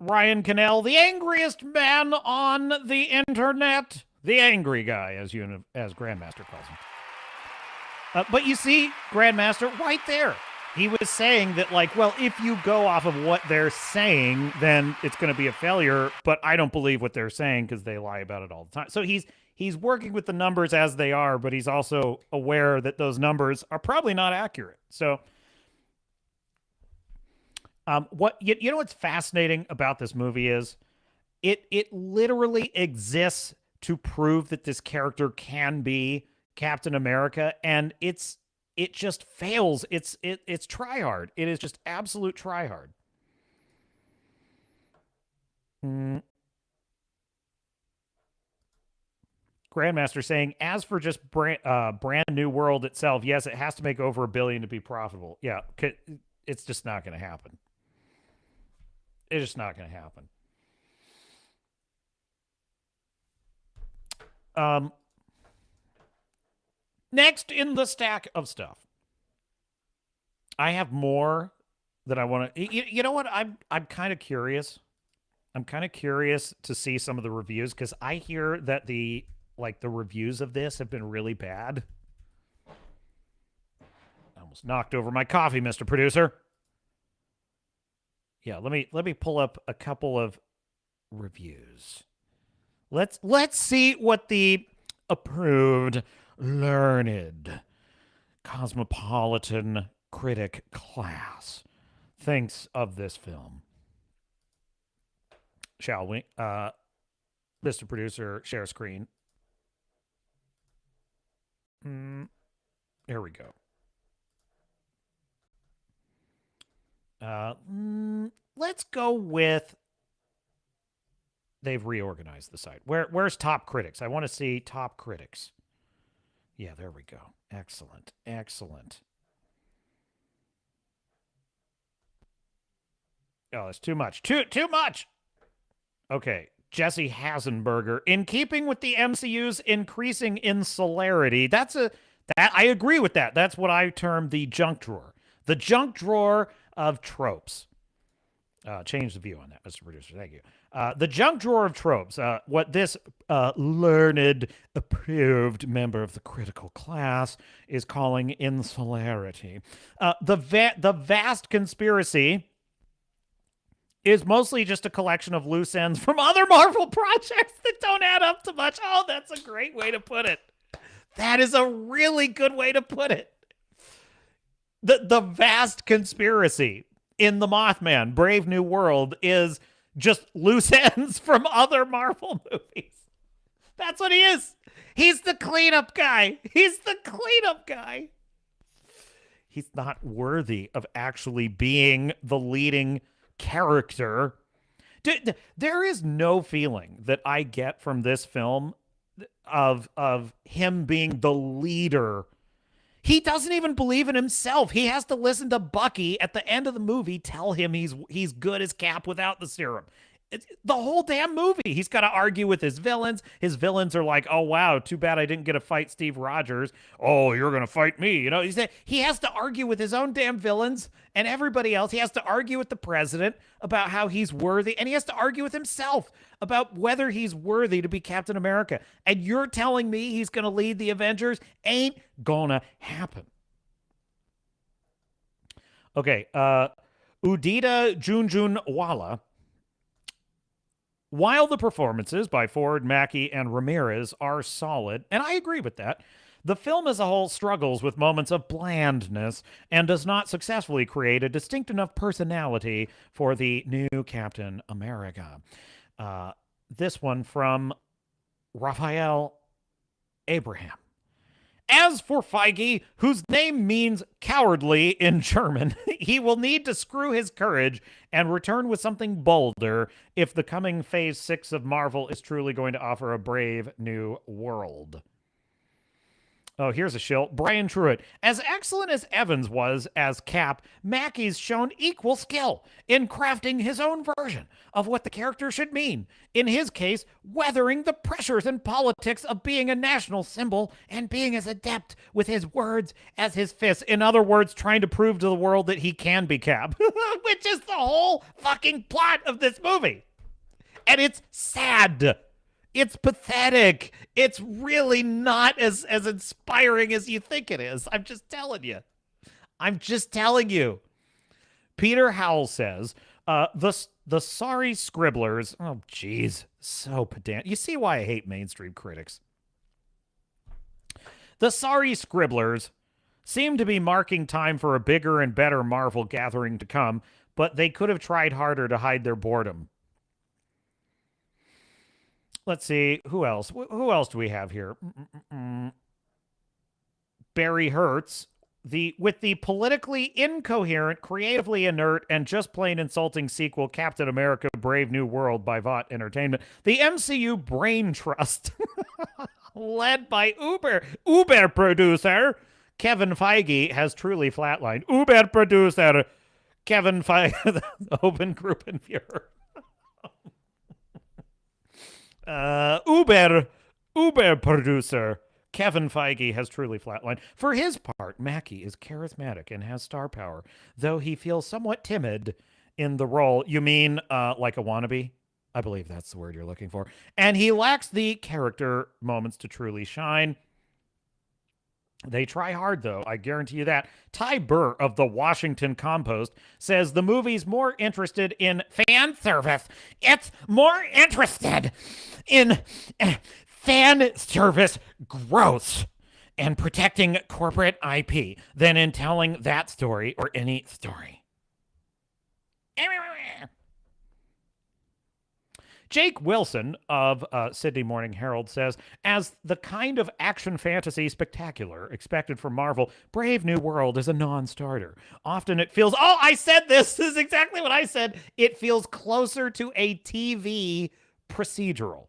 Ryan Cannell, the angriest man on the internet. The angry guy, as Grandmaster calls him. But you see, Grandmaster, right there. He was saying that, like, well, if you go off of what they're saying, then it's going to be a failure. But I don't believe what they're saying because they lie about it all the time. So he's working with the numbers as they are, but he's also aware that those numbers are probably not accurate. So, what you know what's fascinating about this movie is it literally exists to prove that this character can be Captain America, and it just fails. It's try hard. It is just absolute try hard. Grandmaster saying, as for just brand new world itself, yes, it has to make over $1 billion to be profitable. Yeah, it's just not going to happen. It's just not going to happen. Next in the stack of stuff, I have more that I want to. You know what? I'm kind of curious. I'm kind of curious to see some of the reviews, because I hear that the reviews of this have been really bad. I almost knocked over my coffee, Mr. Producer. Yeah, let me pull up a couple of reviews. Let's see what the approved, learned, cosmopolitan critic class thinks of this film. Shall we? Mr. Producer, share screen. Here we go. Let's go with... They've reorganized the site. Where's top critics? I want to see top critics. Yeah, there we go. Excellent. Excellent. Oh, it's too much. Too much. Okay. Jesse Hasenberger. In keeping with the MCU's increasing insularity, I agree with that. That's what I term the junk drawer. The junk drawer of tropes. Change the view on that, Mr. Producer. Thank you. The junk drawer of tropes. What this learned, approved member of the critical class is calling insularity. The vast conspiracy is mostly just a collection of loose ends from other Marvel projects that don't add up to much. Oh, that's a great way to put it. That is a really good way to put it. The vast conspiracy in the Mothman Brave New World is just loose ends from other Marvel movies. That's what he is. He's the cleanup guy. He's the cleanup guy. He's not worthy of actually being the leading character. There is no feeling that I get from this film of him being the leader. He doesn't even believe in himself. He has to listen to Bucky at the end of the movie tell him he's good as Cap without the serum. The whole damn movie, he's got to argue with his villains. His villains are like, oh, wow, too bad I didn't get to fight Steve Rogers. Oh, you're going to fight me. You know, he has to argue with his own damn villains and everybody else. He has to argue with the president about how he's worthy. And he has to argue with himself about whether he's worthy to be Captain America. And you're telling me he's going to lead the Avengers? Ain't gonna happen. Okay, Udita Junjunwala. While the performances by Ford, Mackie, and Ramirez are solid, and I agree with that, the film as a whole struggles with moments of blandness and does not successfully create a distinct enough personality for the new Captain America. This one from Raphael Abraham. As for Feige, whose name means cowardly in German, he will need to screw his courage and return with something bolder if the coming Phase 6 of Marvel is truly going to offer a brave new world. Oh, here's a shill. Brian Truitt. As excellent as Evans was as Cap, Mackie's shown equal skill in crafting his own version of what the character should mean. In his case, weathering the pressures and politics of being a national symbol and being as adept with his words as his fists. In other words, trying to prove to the world that he can be Cap, which is the whole fucking plot of this movie. And it's sad. It's pathetic. It's really not as inspiring as you think it is. I'm just telling you. I'm just telling you. Peter Howell says, the sorry scribblers, oh, geez, so pedantic. You see why I hate mainstream critics. The sorry scribblers seem to be marking time for a bigger and better Marvel gathering to come, but they could have tried harder to hide their boredom. Let's see, who else? Who else do we have here? Barry Hertz, with the politically incoherent, creatively inert, and just plain insulting sequel, Captain America: Brave New World by Vought Entertainment, the MCU Brain Trust, led by Uber producer Kevin Feige, has truly flatlined. Uber producer Kevin Feige, Open Group and Viewer. Uber producer Kevin Feige has truly flatlined. For his part, Mackie is charismatic and has star power, though he feels somewhat timid in the role. You mean like a wannabe? I believe that's the word you're looking for. And he lacks the character moments to truly shine. They try hard, though. I guarantee you that. Ty Burr of the Washington Compost says the movie's more interested in fan service. It's more interested in fan service growth and protecting corporate IP than in telling that story or any story. Jake Wilson of Sydney Morning Herald says, as the kind of action fantasy spectacular expected from Marvel, Brave New World is a non-starter. Often it feels, oh, I said this. This is exactly what I said. It feels closer to a TV procedural.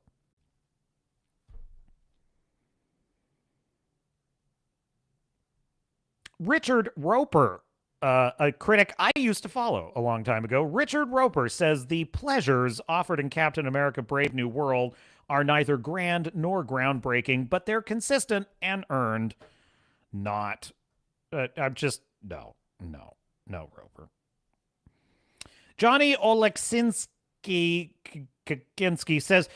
Richard Roper, a critic I used to follow a long time ago, Richard Roper says the pleasures offered in Captain America Brave New World are neither grand nor groundbreaking, but they're consistent and earned. Not. I'm just, no, Roper. Johnny Oleksinski Kaginski says,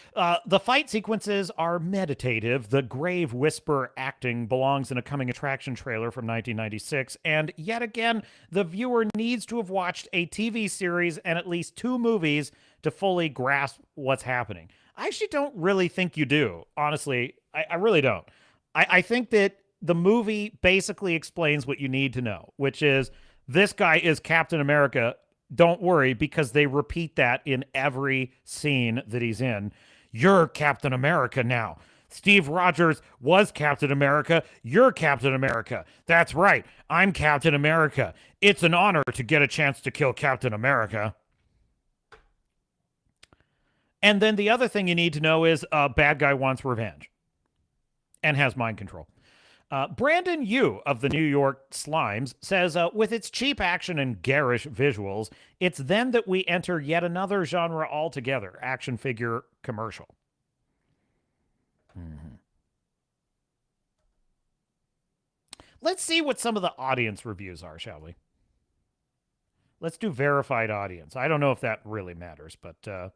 the fight sequences are meditative. The grave whisper acting belongs in a coming attraction trailer from 1996. And yet again, the viewer needs to have watched a TV series and at least 2 movies to fully grasp what's happening. I actually don't really think you do. Honestly, I really don't. I think that the movie basically explains what you need to know, which is this guy is Captain America. Don't worry, because they repeat that in every scene that he's in. You're Captain America now. Steve Rogers was Captain America. You're Captain America. That's right. I'm Captain America. It's an honor to get a chance to kill Captain America. And then the other thing you need to know is a bad guy wants revenge and has mind control. Brandon Yu of the New York Slimes says, with its cheap action and garish visuals, it's then that we enter yet another genre altogether, action figure commercial. Mm-hmm. Let's see what some of the audience reviews are, shall we? Let's do verified audience. I don't know if that really matters, but... a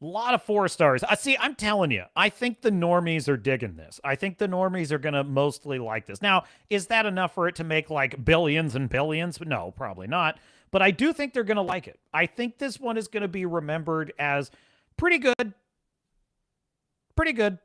lot of 4 stars. See, I'm telling you, I think the normies are digging this. I think the normies are going to mostly like this. Now, is that enough for it to make like billions and billions? No, probably not. But I do think they're going to like it. I think this one is going to be remembered as pretty good. Pretty good.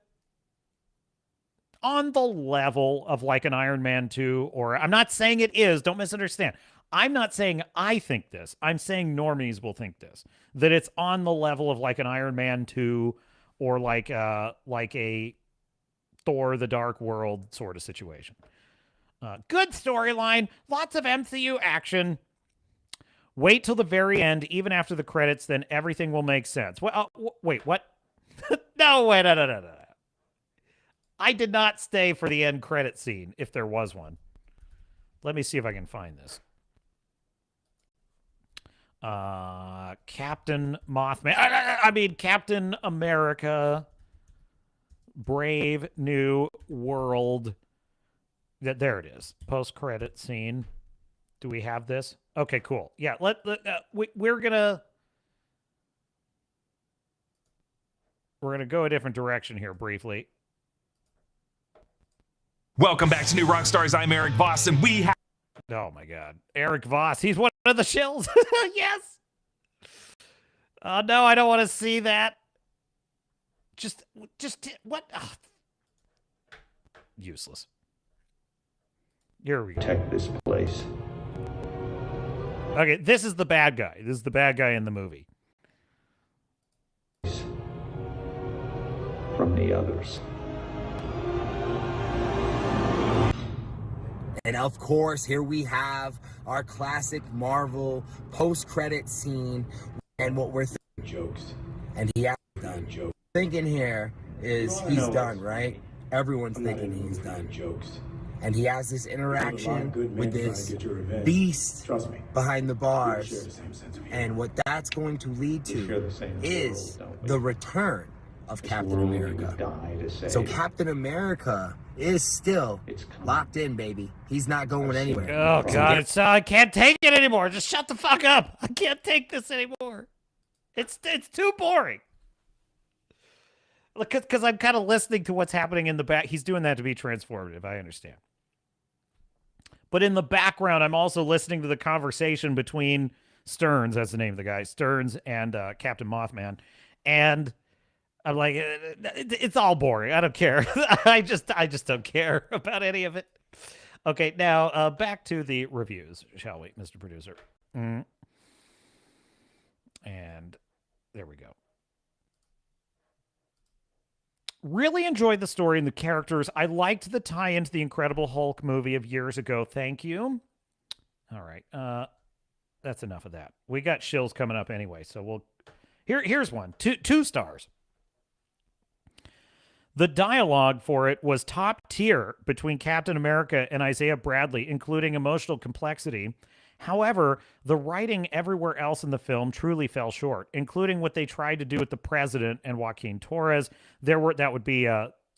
On the level of like an Iron Man 2, or I'm not saying it is, don't misunderstand. I'm not saying I think this. I'm saying normies will think this. That it's on the level of like an Iron Man 2 or like a Thor the Dark World sort of situation. Good storyline. Lots of MCU action. Wait till the very end, even after the credits, then everything will make sense. Well, wait, what? No. I did not stay for the end credit scene, if there was one. Let me see if I can find this. Captain Mothman. I mean, Captain America, Brave New World. There it is. Post-credit scene. Do we have this? Okay, cool. Yeah, we're gonna go a different direction here briefly.
Welcome back to New Rockstars. I'm Eric Voss, and we have...
Oh, my God. Eric Voss. He's one of the Shills. Yes. Oh, no, I don't want to see that. Just what? Oh. Useless. Here we go.
Protect this place.
Okay, this is the bad guy. This is the bad guy in the movie.
From the others.
And of course, here we have our classic Marvel post-credit scene, and what we're
jokes.
And he has done. Thinking here is he's done, right? Everyone's thinking he's done.
Jokes.
And he has this interaction with this beast behind the bars, and what that's going to lead to is the return of Captain America. So Captain America is still locked in, baby. He's not going anywhere.
Oh, God. I can't take it anymore. Just shut the fuck up. I can't take this anymore. It's too boring. Because I'm kind of listening to what's happening in the back. He's doing that to be transformative. I understand. But in the background, I'm also listening to the conversation between Stearns, that's the name of the guy, Stearns and Captain Mothman. And I'm like, it's all boring. I don't care. I just don't care about any of it. Okay, now back to the reviews, shall we, Mr. Producer? And there we go. Really enjoyed the story and the characters. I liked the tie into the Incredible Hulk movie of years ago. Thank you. All right. That's enough of that. We got Shills coming up anyway, so we'll... Here's one. Two stars. The dialogue for it was top tier between Captain America and Isaiah Bradley, including emotional complexity. However, the writing everywhere else in the film truly fell short, including what they tried to do with the president and Joaquin Torres. That would be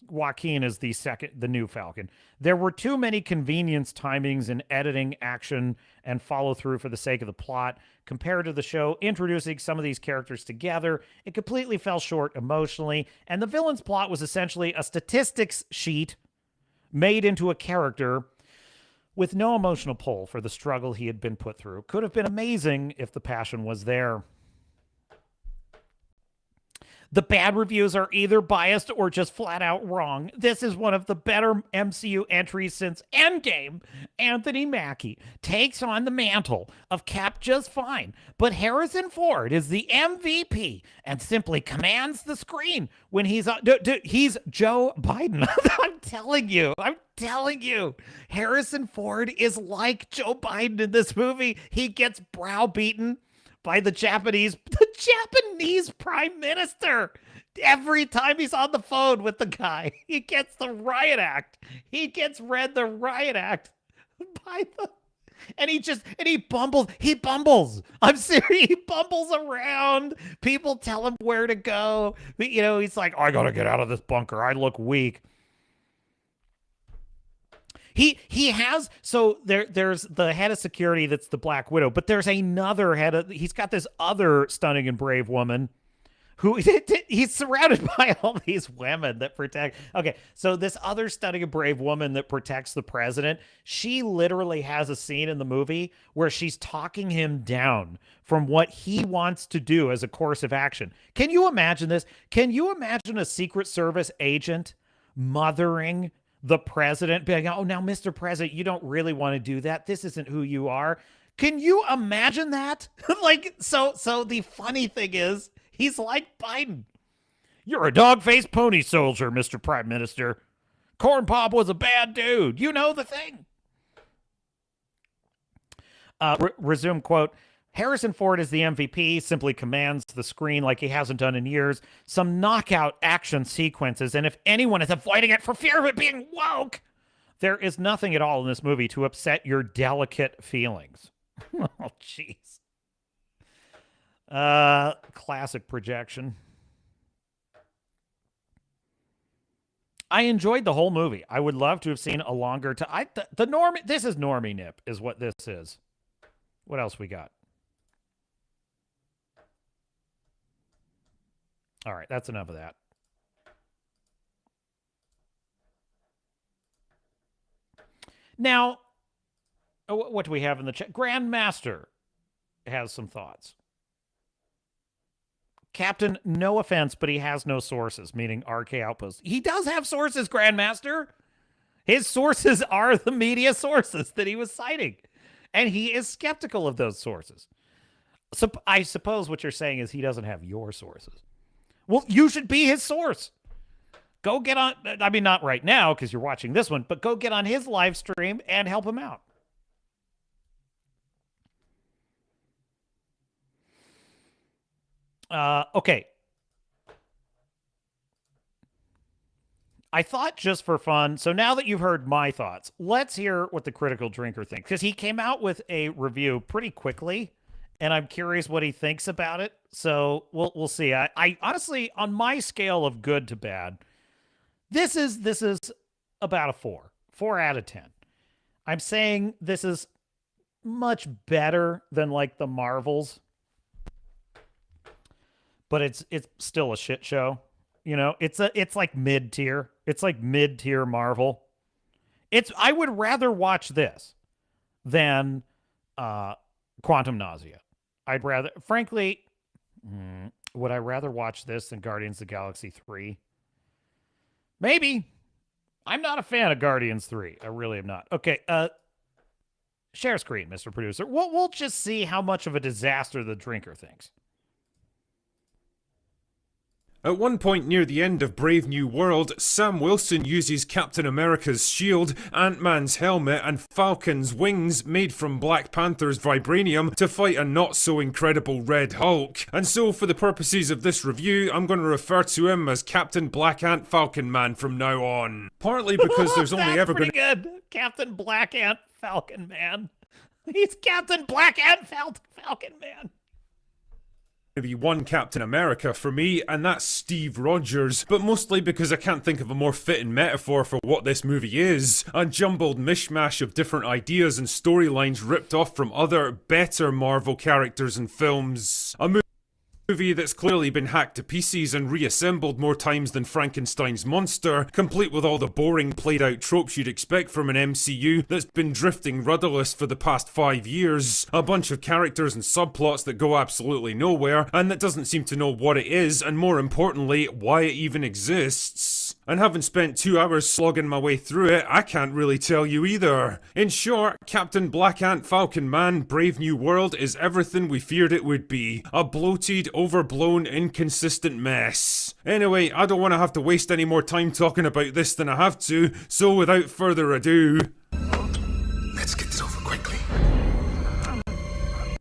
Joaquin is the new Falcon. There were too many convenience timings in editing, action, and follow through for the sake of the plot. Compared to the show introducing some of these characters together, it completely fell short emotionally, and the villain's plot was essentially a statistics sheet made into a character with no emotional pull for the struggle he had been put through. Could have been amazing if the passion was there. The bad reviews are either biased or just flat out wrong. This is one of the better MCU entries since Endgame. Anthony Mackie takes on the mantle of Cap just fine, but Harrison Ford is the MVP and simply commands the screen when he's Joe Biden. I'm telling you, Harrison Ford is like Joe Biden in this movie. He gets browbeaten by the Japanese prime minister. Every time he's on the phone with the guy, he gets the riot act. He gets read the riot act by the, and he bumbles. I'm serious. He bumbles around. People tell him where to go. You know, he's like, I gotta get out of this bunker. I look weak. He has, so there's the head of security that's the Black Widow, but there's another he's got this other stunning and brave woman who he's surrounded by all these women that protect. Okay, so this other stunning and brave woman that protects the president, she literally has a scene in the movie where she's talking him down from what he wants to do as a course of action. Can you imagine this? Can you imagine a Secret Service agent mothering the president, being, oh, now, Mr. President, you don't really want to do that. This isn't who you are. Can you imagine that? Like, so the funny thing is, he's like Biden. You're a dog-faced pony soldier, Mr. Prime Minister. Corn Pop was a bad dude. You know the thing. Resume quote. Harrison Ford is the MVP, simply commands the screen like he hasn't done in years. Some knockout action sequences, and if anyone is avoiding it for fear of it being woke, there is nothing at all in this movie to upset your delicate feelings. Oh, jeez. Classic projection. I enjoyed the whole movie. I would love to have seen a longer time. This is Normie Nip, is what this is. What else we got? All right, that's enough of that. Now, what do we have in the chat? Grandmaster has some thoughts. Captain, no offense, but he has no sources, meaning RK Outpost. He does have sources, Grandmaster. His sources are the media sources that he was citing. And he is skeptical of those sources. So I suppose what you're saying is he doesn't have your sources. Well, you should be his source. Go get on, I mean, not right now because you're watching this one, but go get on his live stream and help him out. Okay. I thought just for fun, so now that you've heard my thoughts, let's hear what the Critical Drinker thinks. Because he came out with a review pretty quickly, and I'm curious what he thinks about it. So we'll see. I honestly, on my scale of good to bad, this is about a 4 out of 10. I'm saying this is much better than like the Marvels, but it's still a shit show. You know, it's like mid-tier. It's like mid-tier Marvel. I would rather watch this than Quantum Nausea. Frankly, would I rather watch this than Guardians of the Galaxy 3? Maybe. I'm not a fan of Guardians 3. I really am not. Okay, share screen, Mr. Producer. We'll just see how much of a disaster the drinker thinks.
At one point near the end of Brave New World, Sam Wilson uses Captain America's shield, Ant-Man's helmet, and Falcon's wings made from Black Panther's vibranium to fight a not-so-incredible Red Hulk. And so, for the purposes of this review, I'm going to refer to him as Captain Black Ant Falcon Man from now on. Partly because there's only ever going to...
good. Captain Black Ant Falcon Man. He's Captain Black Ant Falcon Man.
Be one Captain America for me, and that's Steve Rogers, but mostly because I can't think of a more fitting metaphor for what this movie is. A jumbled mishmash of different ideas and storylines ripped off from other, better Marvel characters and films. A movie that's clearly been hacked to pieces and reassembled more times than Frankenstein's monster, complete with all the boring played out tropes you'd expect from an MCU that's been drifting rudderless for the past 5 years, a bunch of characters and subplots that go absolutely nowhere, and that doesn't seem to know what it is, and more importantly, why it even exists. And having spent 2 hours slogging my way through it, I can't really tell you either. In short, Captain Black Ant Falcon Man Brave New World is everything we feared it would be. A bloated, overblown, inconsistent mess. Anyway, I don't want to have to waste any more time talking about this than I have to, so without further ado...
Let's get this over quickly.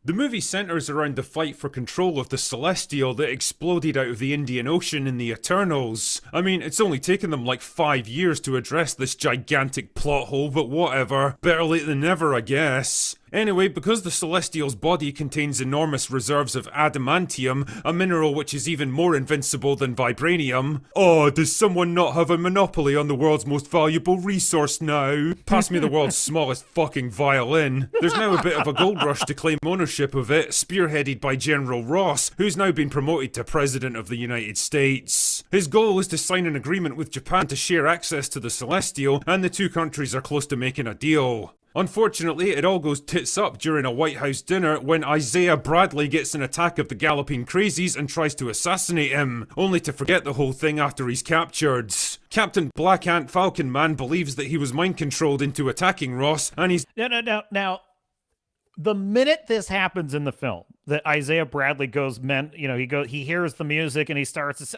The movie centres around the fight for control of the Celestial that exploded out of the Indian Ocean in the Eternals. I mean, it's only taken them like 5 years to address this gigantic plot hole, but whatever. Better late than never, I guess. Anyway, because the Celestial's body contains enormous reserves of adamantium, a mineral which is even more invincible than vibranium. Oh, does someone not have a monopoly on the world's most valuable resource now? Pass me the world's smallest fucking violin. There's now a bit of a gold rush to claim ownership of it, spearheaded by General Ross, who's now been promoted to President of the United States. His goal is to sign an agreement with Japan to share access to the Celestial, and the two countries are close to making a deal. Unfortunately, it all goes tits up during a White House dinner when Isaiah Bradley gets an attack of the Galloping Crazies and tries to assassinate him, only to forget the whole thing after he's captured. Captain Black Ant Falcon Man believes that he was mind-controlled into attacking Ross, and he's...
Now, the minute this happens in the film, that Isaiah Bradley goes, he hears the music and he starts...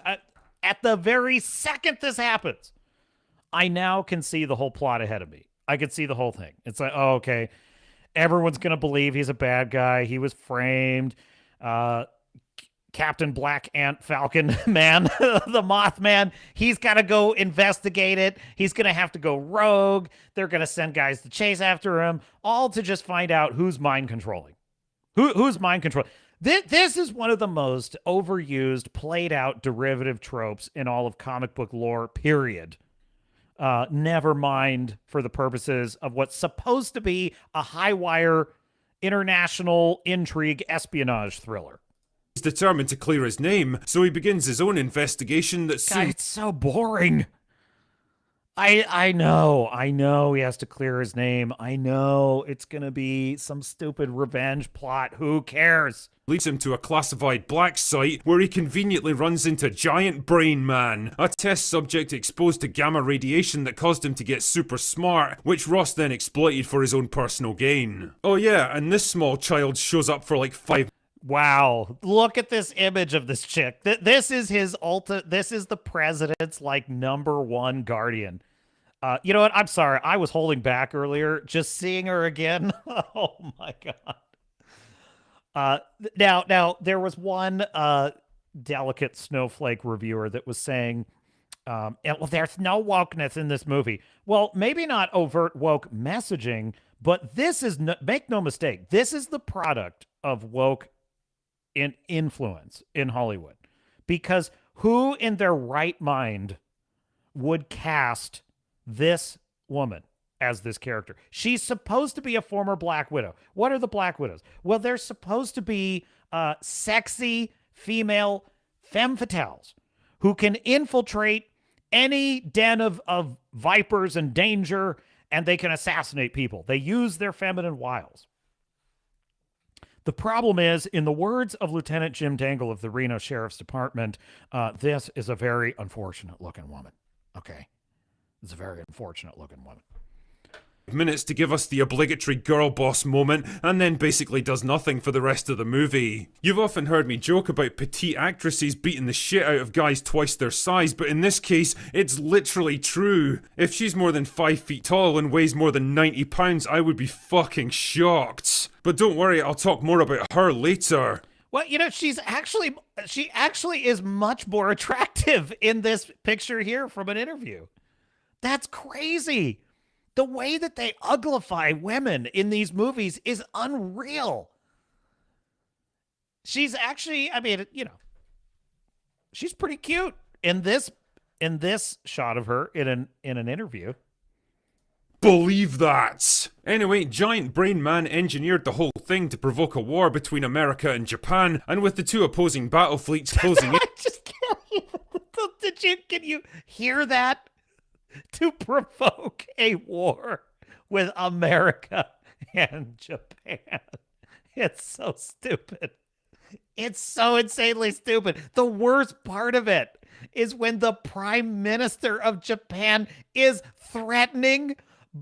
At the very second this happens, I now can see the whole plot ahead of me. I could see the whole thing. It's like, oh, okay, everyone's going to believe he's a bad guy. He was framed. Captain Black Ant Falcon Man, the Mothman, he's got to go investigate it. He's going to have to go rogue. They're going to send guys to chase after him, all to just find out who's mind controlling. Who's mind controlling? This is one of the most overused, played out derivative tropes in all of comic book lore, period. Never mind for the purposes of what's supposed to be a high-wire international intrigue espionage thriller.
He's determined to clear his name, so he begins his own investigation that
God, it's so boring. I know he has to clear his name. I know it's gonna be some stupid revenge plot. Who cares?
Leads him to a classified black site where he conveniently runs into Giant Brain Man, a test subject exposed to gamma radiation that caused him to get super smart, which Ross then exploited for his own personal gain. Oh yeah, and this small child shows up for like 5...
Wow, look at this image of this chick. This is this is the president's like #1 guardian. You know what? I'm sorry. I was holding back earlier. Just seeing her again. Oh my God. Now there was one delicate snowflake reviewer that was saying, well, there's no wokeness in this movie. Well, maybe not overt woke messaging, but this is, make no mistake, this is the product of woke influence in Hollywood. Because who in their right mind would cast this woman as this character? She's supposed to be a former Black Widow. What are the Black Widows? Well, they're supposed to be sexy female femme fatales who can infiltrate any den of vipers and danger, and they can assassinate people. They use their feminine wiles. The problem is, in the words of Lieutenant Jim Dangle of the Reno Sheriff's Department, this is a very unfortunate looking woman. Okay. It's a very unfortunate looking woman.
Minutes to give us the obligatory girl boss moment, and then basically does nothing for the rest of the movie. You've often heard me joke about petite actresses beating the shit out of guys twice their size, but in this case, it's literally true. If she's more than 5 feet tall and weighs more than 90 pounds, I would be fucking shocked. But don't worry, I'll talk more about her later.
Well, you know, she actually is much more attractive in this picture here from an interview. That's crazy. The way that they uglify women in these movies is unreal. She's actually, I mean, you know, she's pretty cute in this shot of her in an interview.
Believe that! Anyway, Giant Brain Man engineered the whole thing to provoke a war between America and Japan, and with the two opposing battle fleets closing in...
I just can't even... Can you hear that? To provoke a war with America and Japan. It's so stupid. It's so insanely stupid. The worst part of it is when the Prime Minister of Japan is threatening,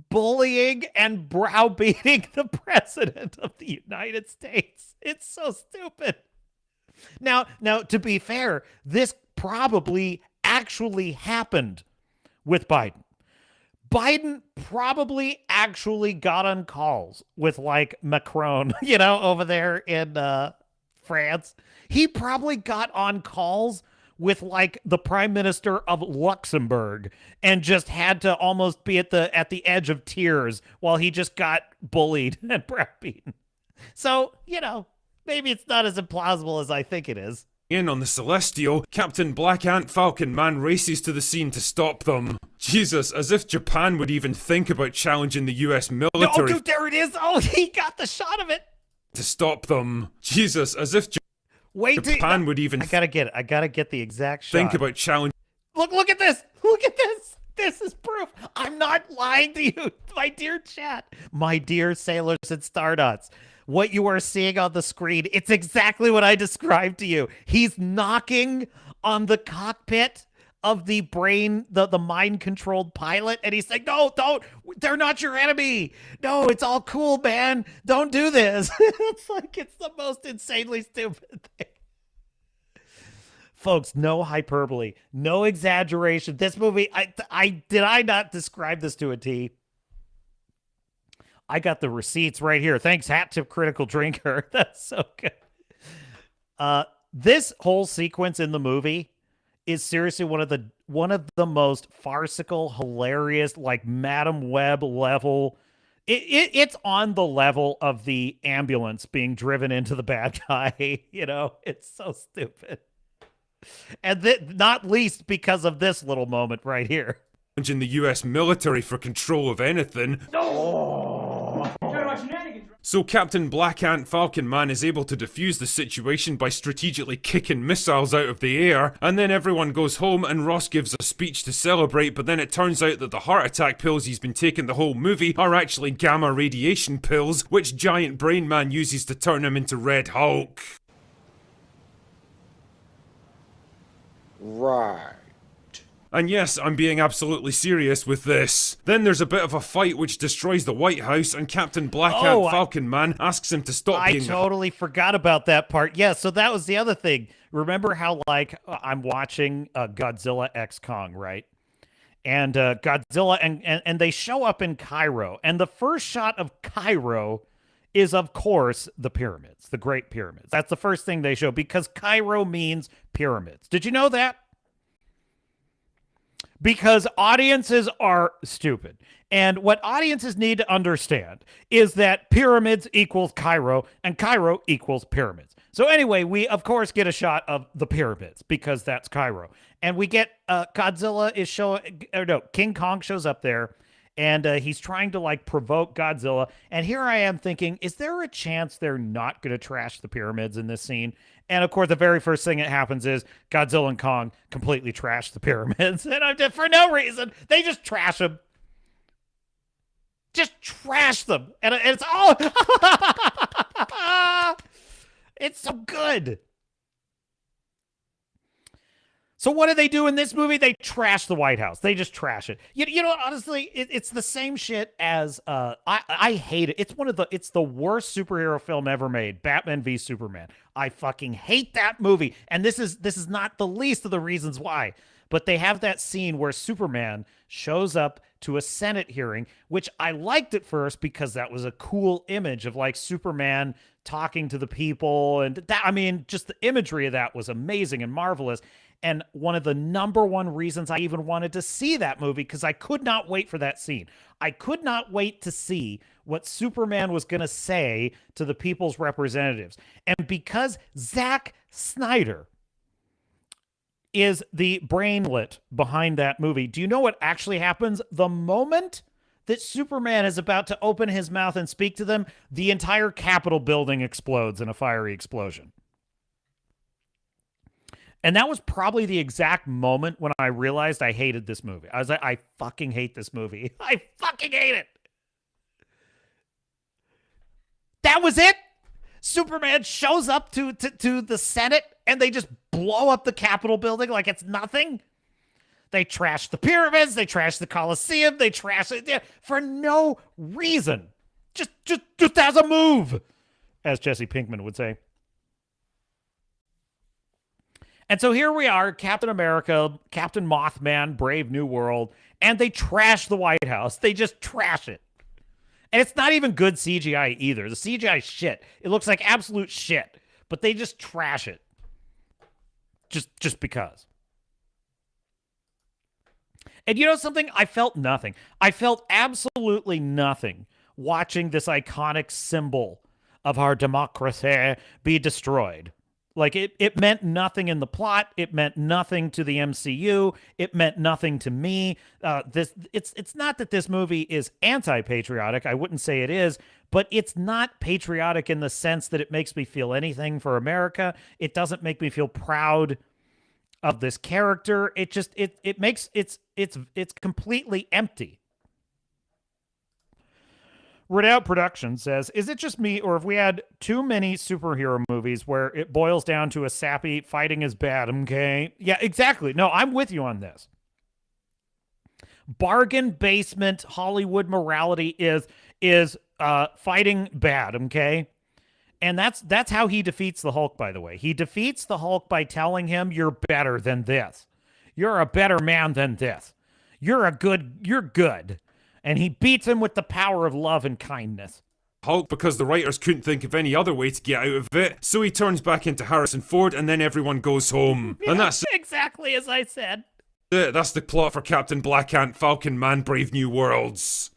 bullying, and browbeating the President of the United States. It's so stupid. Now, to be fair, this probably actually happened with Biden. Biden probably actually got on calls with like Macron, you know, over there in France. He probably got on calls with like the Prime Minister of Luxembourg and just had to almost be at the edge of tears while he just got bullied and browbeaten. So, you know, maybe it's not as implausible as I think it is.
In on the Celestial, Captain Black Ant Falcon Man races to the scene to stop them. Jesus, as if Japan would even think about challenging the US military.
Oh, dude, there it is. Oh, he got the shot of it.
To stop them. Jesus, as if Japan would even...
I gotta get it. I gotta get the exact shot.
Think about challenging...
Look at this. Look at this. This is proof. I'm not lying to you, my dear chat. My dear sailors and stardust. What you are seeing on the screen, it's exactly what I described to you. He's knocking on the cockpit of the mind-controlled pilot, and he's like, no, don't, they're not your enemy. No, it's all cool, man. Don't do this. It's like, it's the most insanely stupid thing. Folks, no hyperbole, no exaggeration. This movie, did I not describe this to a T? I got the receipts right here. Thanks, Hat Tip Critical Drinker. That's so good. This whole sequence in the movie is seriously one of the most farcical, hilarious, like Madam Web level. It's on the level of the ambulance being driven into the bad guy. You know, it's so stupid. And not least because of this little moment right here.
In the US military for control of anything. So Captain Black Ant Falcon Man is able to defuse the situation by strategically kicking missiles out of the air, and then everyone goes home and Ross gives a speech to celebrate, but then it turns out that the heart attack pills he's been taking the whole movie are actually gamma radiation pills, which Giant Brain Man uses to turn him into Red Hulk.
Right.
And yes, I'm being absolutely serious with this. Then there's a bit of a fight which destroys the White House, and Captain Black Ant Falcon Man asks him to stop being...
I totally forgot about that part. Yeah, so that was the other thing. Remember how, like, I'm watching Godzilla X Kong, right? And Godzilla, and they show up in Cairo. And the first shot of Cairo is, of course, the pyramids, the Great Pyramids. That's the first thing they show, because Cairo means pyramids. Did you know that? Because audiences are stupid. And what audiences need to understand is that pyramids equals Cairo, and Cairo equals pyramids. So anyway, we, of course, get a shot of the pyramids, because that's Cairo. And we get Godzilla is showing, or no, King Kong shows up there, and he's trying to, like, provoke Godzilla. And here I am thinking, is there a chance they're not going to trash the pyramids in this scene? And, of course, the very first thing that happens is Godzilla and Kong completely trash the pyramids. And I'm just, for no reason, they just trash them. Just trash them. And it's all... it's so good. So what do they do in this movie? They trash the White House. They just trash it. You know what? Honestly, it's the same shit as I hate it. It's the worst superhero film ever made. Batman v Superman. I fucking hate that movie. And this is not the least of the reasons why. But they have that scene where Superman shows up to a Senate hearing, which I liked at first because that was a cool image of like Superman talking to the people, and that, I mean, just the imagery of that was amazing and marvelous. And one of the number one reasons I even wanted to see that movie, because I could not wait for that scene. I could not wait to see what Superman was going to say to the people's representatives. And because Zack Snyder is the brainlet behind that movie, do you know what actually happens? The moment that Superman is about to open his mouth and speak to them, the entire Capitol building explodes in a fiery explosion. And that was probably the exact moment when I realized I hated this movie. I was like, I fucking hate this movie. I fucking hate it. That was it. Superman shows up to the Senate and they just blow up the Capitol building like it's nothing. They trash the pyramids. They trash the Colosseum. They trash it for no reason. Just as a move, as Jesse Pinkman would say. And so here we are, Captain America, Captain Mothman, Brave New World, and they trash the White House. They just trash it. And it's not even good CGI either. The CGI is shit. It looks like absolute shit. But they just trash it. Just because. And you know something? I felt nothing. I felt absolutely nothing watching this iconic symbol of our democracy be destroyed. Like, it meant nothing in the plot. It meant nothing to the MCU. It meant nothing to me. It's not that this movie is anti-patriotic. I wouldn't say it is, but it's not patriotic in the sense that it makes me feel anything for America. It doesn't make me feel proud of this character. It just it makes it's completely empty. Redoubt Productions says, is it just me, or have we had too many superhero movies where it boils down to a sappy fighting is bad, okay? Yeah, exactly. No, I'm with you on this. Bargain basement Hollywood morality is fighting bad, okay? And that's how he defeats the Hulk, by the way. He defeats the Hulk by telling him, you're better than this. You're a better man than this. You're good. And he beats him with the power of love and kindness.
Hulk, because the writers couldn't think of any other way to get out of it, so he turns back into Harrison Ford and then everyone goes home.
Yeah,
and that's
exactly as I said.
it. That's the plot for Captain Black Ant Falcon Man Brave New Worlds.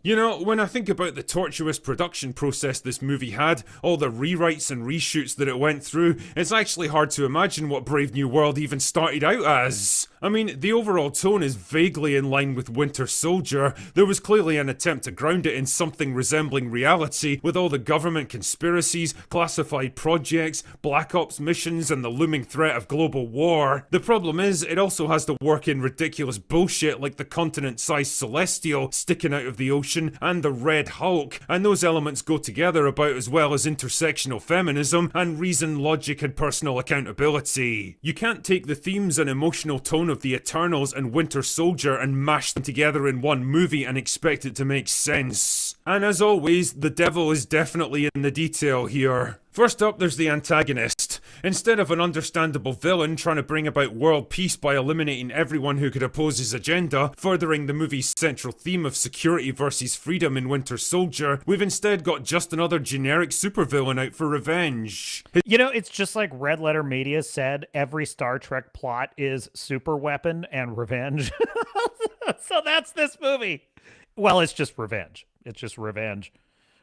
You know, when I think about the tortuous production process this movie had, all the rewrites and reshoots that it went through, it's actually hard to imagine what Brave New World even started out as. I mean, the overall tone is vaguely in line with Winter Soldier. There was clearly an attempt to ground it in something resembling reality, with all the government conspiracies, classified projects, black ops missions, and the looming threat of global war. The problem is, it also has to work in ridiculous bullshit like the continent-sized Celestial sticking out of the ocean and the Red Hulk, and those elements go together about as well as intersectional feminism and reason, logic, and personal accountability. You can't take the themes and emotional tone of the Eternals and Winter Soldier and mash them together in one movie and expect it to make sense. And as always, the devil is definitely in the detail here. First up, there's the antagonist. Instead of an understandable villain trying to bring about world peace by eliminating everyone who could oppose his agenda, furthering the movie's central theme of security versus freedom in Winter Soldier, we've instead got just another generic supervillain out for revenge.
You know, it's just like Red Letter Media said, every Star Trek plot is super weapon and revenge. So that's this movie. Well, it's just revenge. It's just revenge.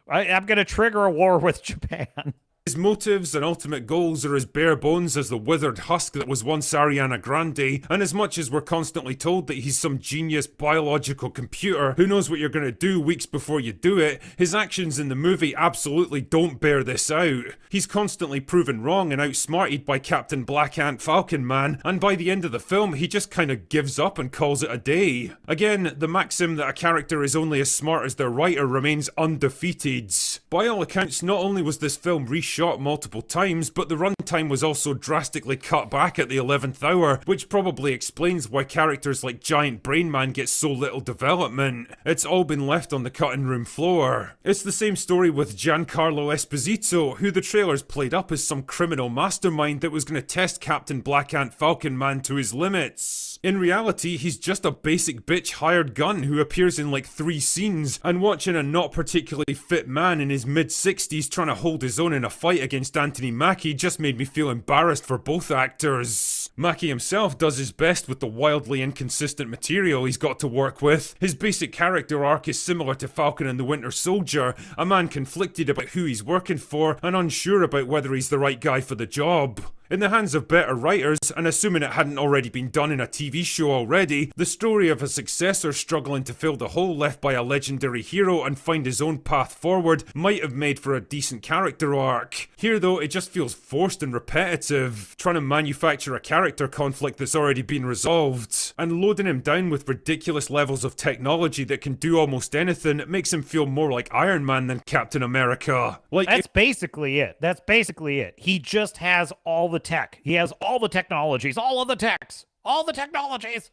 I'm going to trigger a war with Japan.
His motives and ultimate goals are as bare bones as the withered husk that was once Ariana Grande, and as much as we're constantly told that he's some genius biological computer who knows what you're going to do weeks before you do it, his actions in the movie absolutely don't bear this out. He's constantly proven wrong and outsmarted by Captain Black Ant Falcon Man, and by the end of the film he just kind of gives up and calls it a day. Again, the maxim that a character is only as smart as their writer remains undefeated. By all accounts, not only was this film reshot shot multiple times, but the runtime was also drastically cut back at the 11th hour, which probably explains why characters like Giant Brain Man get so little development. It's all been left on the cutting room floor. It's the same story with Giancarlo Esposito, who the trailers played up as some criminal mastermind that was going to test Captain Black Ant Falcon Man to his limits. In reality, he's just a basic bitch hired gun who appears in like 3 scenes, and watching a not particularly fit man in his mid-60s trying to hold his own in a fight against Anthony Mackie just made me feel embarrassed for both actors. Mackie himself does his best with the wildly inconsistent material he's got to work with. His basic character arc is similar to Falcon and the Winter Soldier, a man conflicted about who he's working for and unsure about whether he's the right guy for the job. In the hands of better writers, and assuming it hadn't already been done in a TV show already, the story of a successor struggling to fill the hole left by a legendary hero and find his own path forward might have made for a decent character arc. Here though, it just feels forced and repetitive, trying to manufacture a character conflict that's already been resolved, and loading him down with ridiculous levels of technology that can do almost anything makes him feel more like Iron Man than Captain America.
That's basically it. That's basically it. He just has all the tech. He has all the technologies, all of the techs, all the technologies.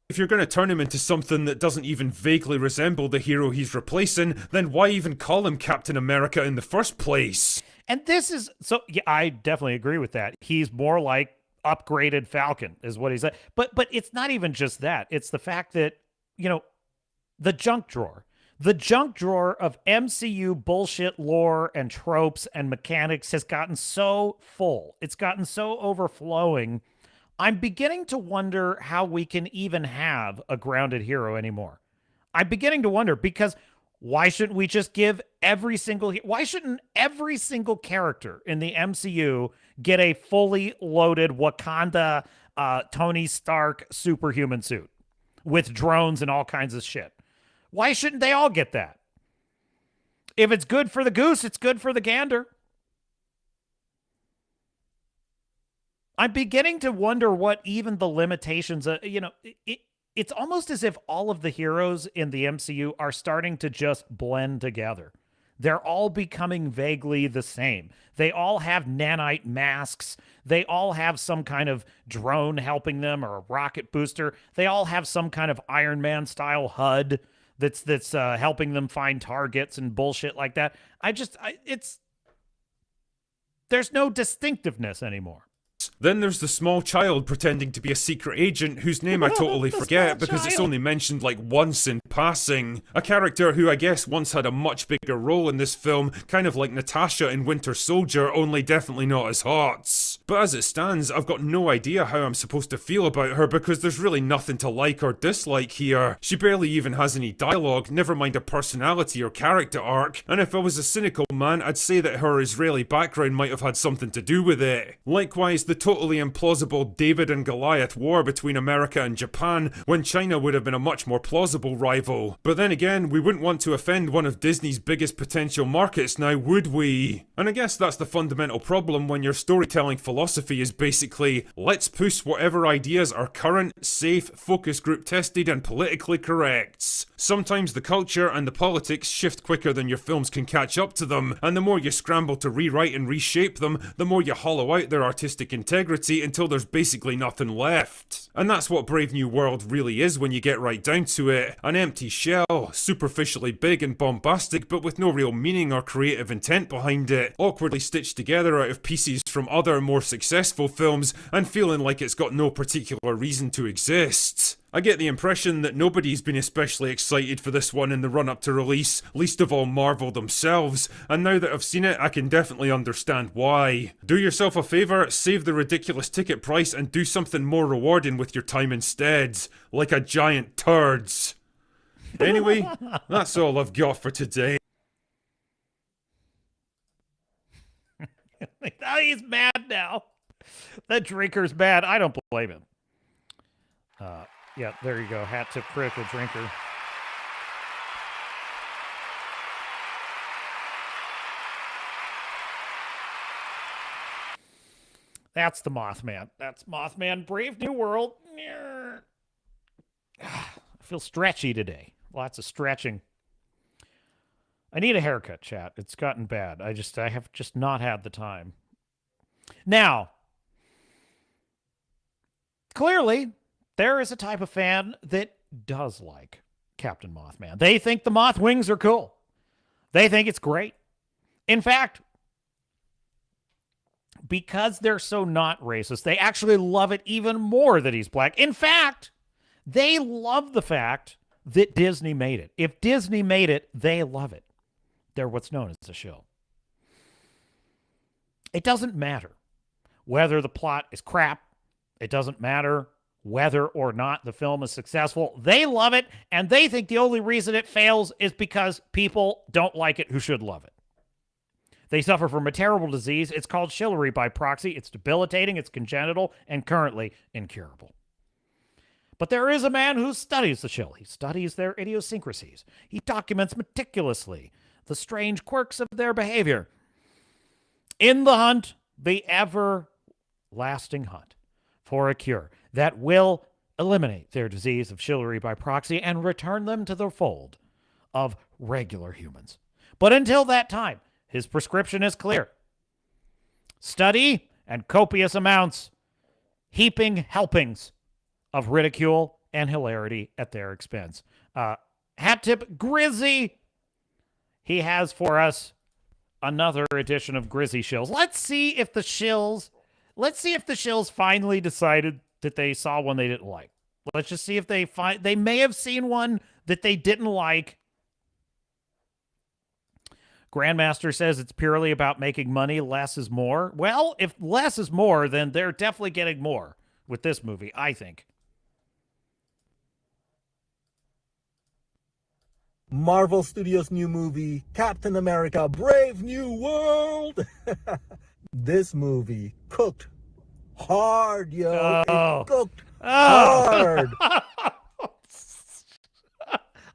If you're going to turn him into something that doesn't even vaguely resemble the hero he's replacing, then why even call him Captain America in the first place?
And this is, so yeah, I definitely agree with that. He's more like upgraded Falcon is what he said. But it's not even just that. It's the fact that, you know, the junk drawer. The junk drawer of MCU bullshit lore and tropes and mechanics has gotten so full. It's gotten so overflowing. I'm beginning to wonder how we can even have a grounded hero anymore. I'm beginning to wonder, because why shouldn't we just give why shouldn't every single character in the MCU get a fully loaded Wakanda Tony Stark superhuman suit with drones and all kinds of shit? Why shouldn't they all get that? If it's good for the goose, it's good for the gander. I'm beginning to wonder what even the limitations of, it's almost as if all of the heroes in the MCU are starting to just blend together. They're all becoming vaguely the same. They all have nanite masks. They all have some kind of drone helping them or a rocket booster. They all have some kind of Iron Man style HUD that's helping them find targets and bullshit like that. There's no distinctiveness anymore.
Then there's the small child pretending to be a secret agent whose name I totally forget because it's only mentioned like once in passing. A character who I guess once had a much bigger role in this film, kind of like Natasha in Winter Soldier, only definitely not as hot. But as it stands, I've got no idea how I'm supposed to feel about her because there's really nothing to like or dislike here. She barely even has any dialogue, never mind a personality or character arc, and if I was a cynical man, I'd say that her Israeli background might have had something to do with it. Likewise, the totally implausible David and Goliath war between America and Japan, when China would have been a much more plausible rival. But then again, we wouldn't want to offend one of Disney's biggest potential markets now, would we? And I guess that's the fundamental problem when your storytelling philosophy is basically, let's push whatever ideas are current, safe, focus group tested and politically correct. Sometimes the culture and the politics shift quicker than your films can catch up to them, and the more you scramble to rewrite and reshape them, the more you hollow out their artistic integrity until there's basically nothing left. And that's what Brave New World really is when you get right down to it. An empty shell, superficially big and bombastic but with no real meaning or creative intent behind it, awkwardly stitched together out of pieces from other more successful films and feeling like it's got no particular reason to exist. I get the impression that nobody's been especially excited for this one in the run-up to release, least of all Marvel themselves, and now that I've seen it, I can definitely understand why. Do yourself a favour, save the ridiculous ticket price and do something more rewarding with your time instead, like a giant turds. Anyway, that's all I've got for today.
Now he's mad now. The drinker's mad. I don't blame him. Yeah, there you go. Hat tip critical drinker. That's the Mothman. That's Mothman. Brave New World. I feel stretchy today. Lots of stretching. I need a haircut, chat. It's gotten bad. I have just not had the time. Now, clearly, there is a type of fan that does like Captain Mothman. They think the moth wings are cool. They think it's great. In fact, because they're so not racist, they actually love it even more that he's black. In fact, they love the fact that Disney made it. If Disney made it, they love it. They're what's known as a shill. It doesn't matter whether the plot is crap. It doesn't matter whether or not the film is successful. They love it, and they think the only reason it fails is because people don't like it who should love it. They suffer from a terrible disease. It's called shillery by proxy. It's debilitating, it's congenital, and currently incurable. But there is a man who studies the shill. He studies their idiosyncrasies. He documents meticulously the strange quirks of their behavior. In the hunt, the everlasting hunt for a cure that will eliminate their disease of shillery by proxy and return them to the fold of regular humans. But until that time, his prescription is clear. Study and copious amounts, heaping helpings of ridicule and hilarity at their expense. Hat tip Grizzy. He has for us another edition of Grizzy Shills. Let's see if the Shills finally decided that they saw one they didn't like. Let's just see if they may have seen one that they didn't like. Grandmaster says it's purely about making money. Less is more. Well, if less is more, then they're definitely getting more with this movie, I think.
Marvel Studios' new movie, Captain America, Brave New World. This movie cooked hard, yo.
Oh.
It cooked hard.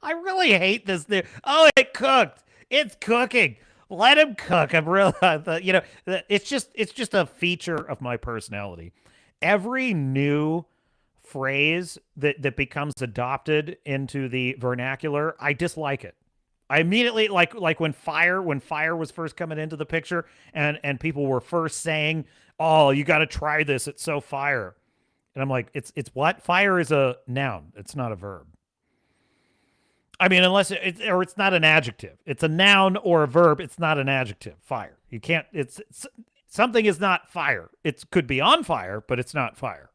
I really hate this thing. Oh, it cooked. It's cooking. Let him cook. I'm real. It's just a feature of my personality. Every new phrase that becomes adopted into the vernacular, I dislike it. I immediately like when fire was first coming into the picture and people were first saying, "Oh, you got to try this. It's so fire." And I'm like, "It's what? Fire is a noun. It's not a verb." I mean, unless it's not an adjective. It's a noun or a verb. It's not an adjective. Fire. You can't. It's something is not fire. It could be on fire, but it's not fire.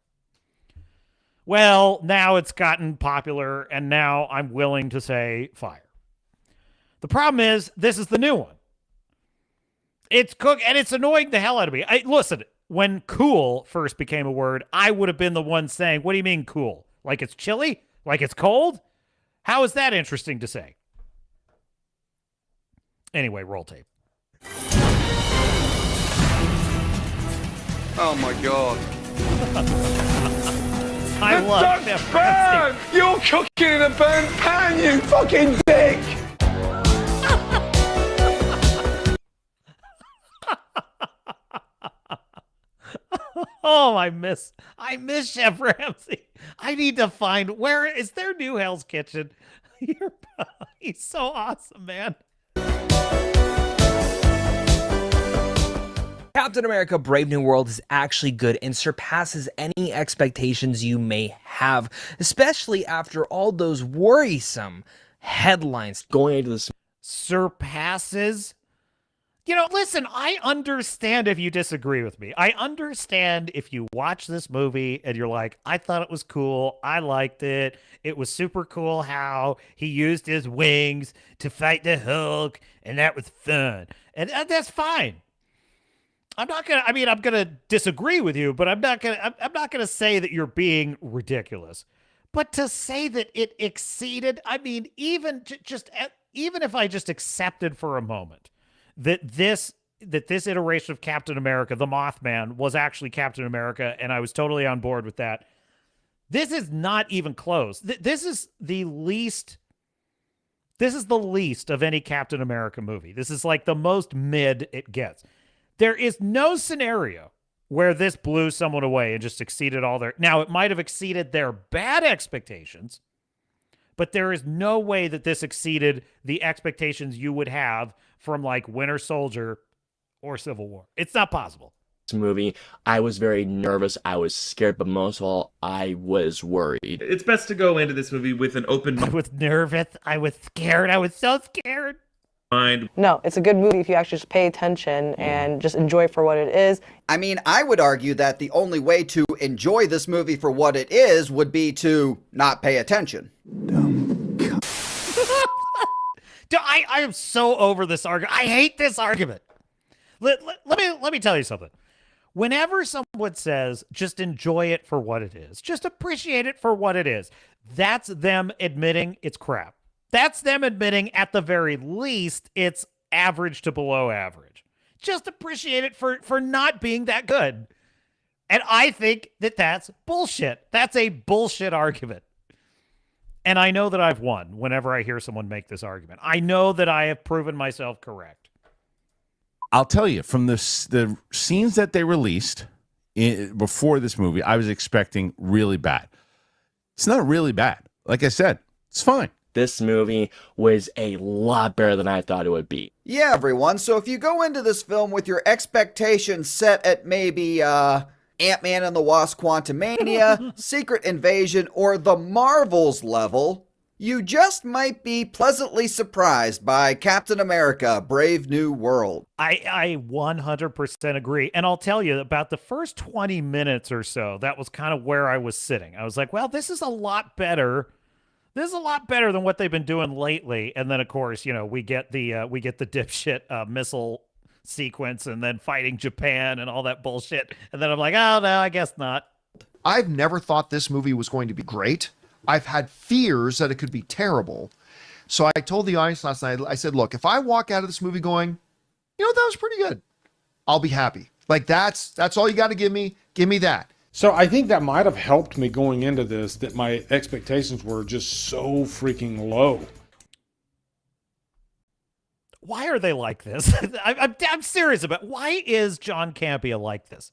Well, now it's gotten popular, and now I'm willing to say fire. The problem is, this is the new one. It's cook, and it's annoying the hell out of me. Listen, when cool first became a word, I would have been the one saying, "What do you mean cool? Like it's chilly? Like it's cold? How is that interesting to say?" Anyway, roll tape.
Oh my god.
I love Chef Ramsay.
You're cooking in a burnt pan, you fucking dick!
Oh, I miss Chef Ramsay. I need to find, where is their new Hell's Kitchen? He's so awesome, man.
Captain America Brave New World is actually good and surpasses any expectations you may have, especially after all those worrisome headlines going into this.
Surpasses? Listen, I understand if you disagree with me. I understand if you watch this movie and you're like, I thought it was cool. I liked it. It was super cool how he used his wings to fight the Hulk, and that was fun. And that's fine. I'm gonna disagree with you, but I'm not gonna say that you're being ridiculous. But to say that it exceeded, even if I just accepted for a moment that this iteration of Captain America, the Mothman, was actually Captain America, and I was totally on board with that. This is not even close. This is the least of any Captain America movie. This is like the most mid it gets. There is no scenario where this blew someone away and just exceeded all their... Now, it might have exceeded their bad expectations, But there is no way that this exceeded the expectations you would have from like Winter Soldier or Civil War. It's not possible.
This movie, I was very nervous, I was scared, but most of all, I was worried.
It's best to go into this movie with an open
I was nervous. I was scared. I was so scared.
mind.
No, it's a good movie if you actually just pay attention and just enjoy it for what it is.
I mean, I would argue that the only way to enjoy this movie for what it is would be to not pay attention.
I am so over this argument. I hate this argument. Let me tell you something. Whenever someone says, just enjoy it for what it is, just appreciate it for what it is, that's them admitting it's crap. That's them admitting, at the very least, it's average to below average. Just appreciate it for not being that good. And I think that that's bullshit. That's a bullshit argument. And I know that I've won whenever I hear someone make this argument. I know that I have proven myself correct.
I'll tell you, from the scenes that they released before this movie, I was expecting really bad. It's not really bad. Like I said, it's fine.
This movie was a lot better than I thought it would be.
Yeah, everyone, so if you go into this film with your expectations set at maybe, Ant-Man and the Wasp Quantumania, Secret Invasion, or the Marvels level, you just might be pleasantly surprised by Captain America, Brave New World.
I 100% agree. And I'll tell you, about the first 20 minutes or so, that was kind of where I was sitting. I was like, well, this is a lot better. This is a lot better than what they've been doing lately. And then, of course, we get the dipshit missile sequence and then fighting Japan and all that bullshit. And then I'm like, oh, no, I guess not.
I've never thought this movie was going to be great. I've had fears that it could be terrible. So I told the audience last night, I said, look, if I walk out of this movie going, that was pretty good, I'll be happy. Like, that's all you got to give me. Give me that.
So I think that might have helped me going into this, that my expectations were just so freaking low.
Why are they like this? I'm serious about why is John Campea like this?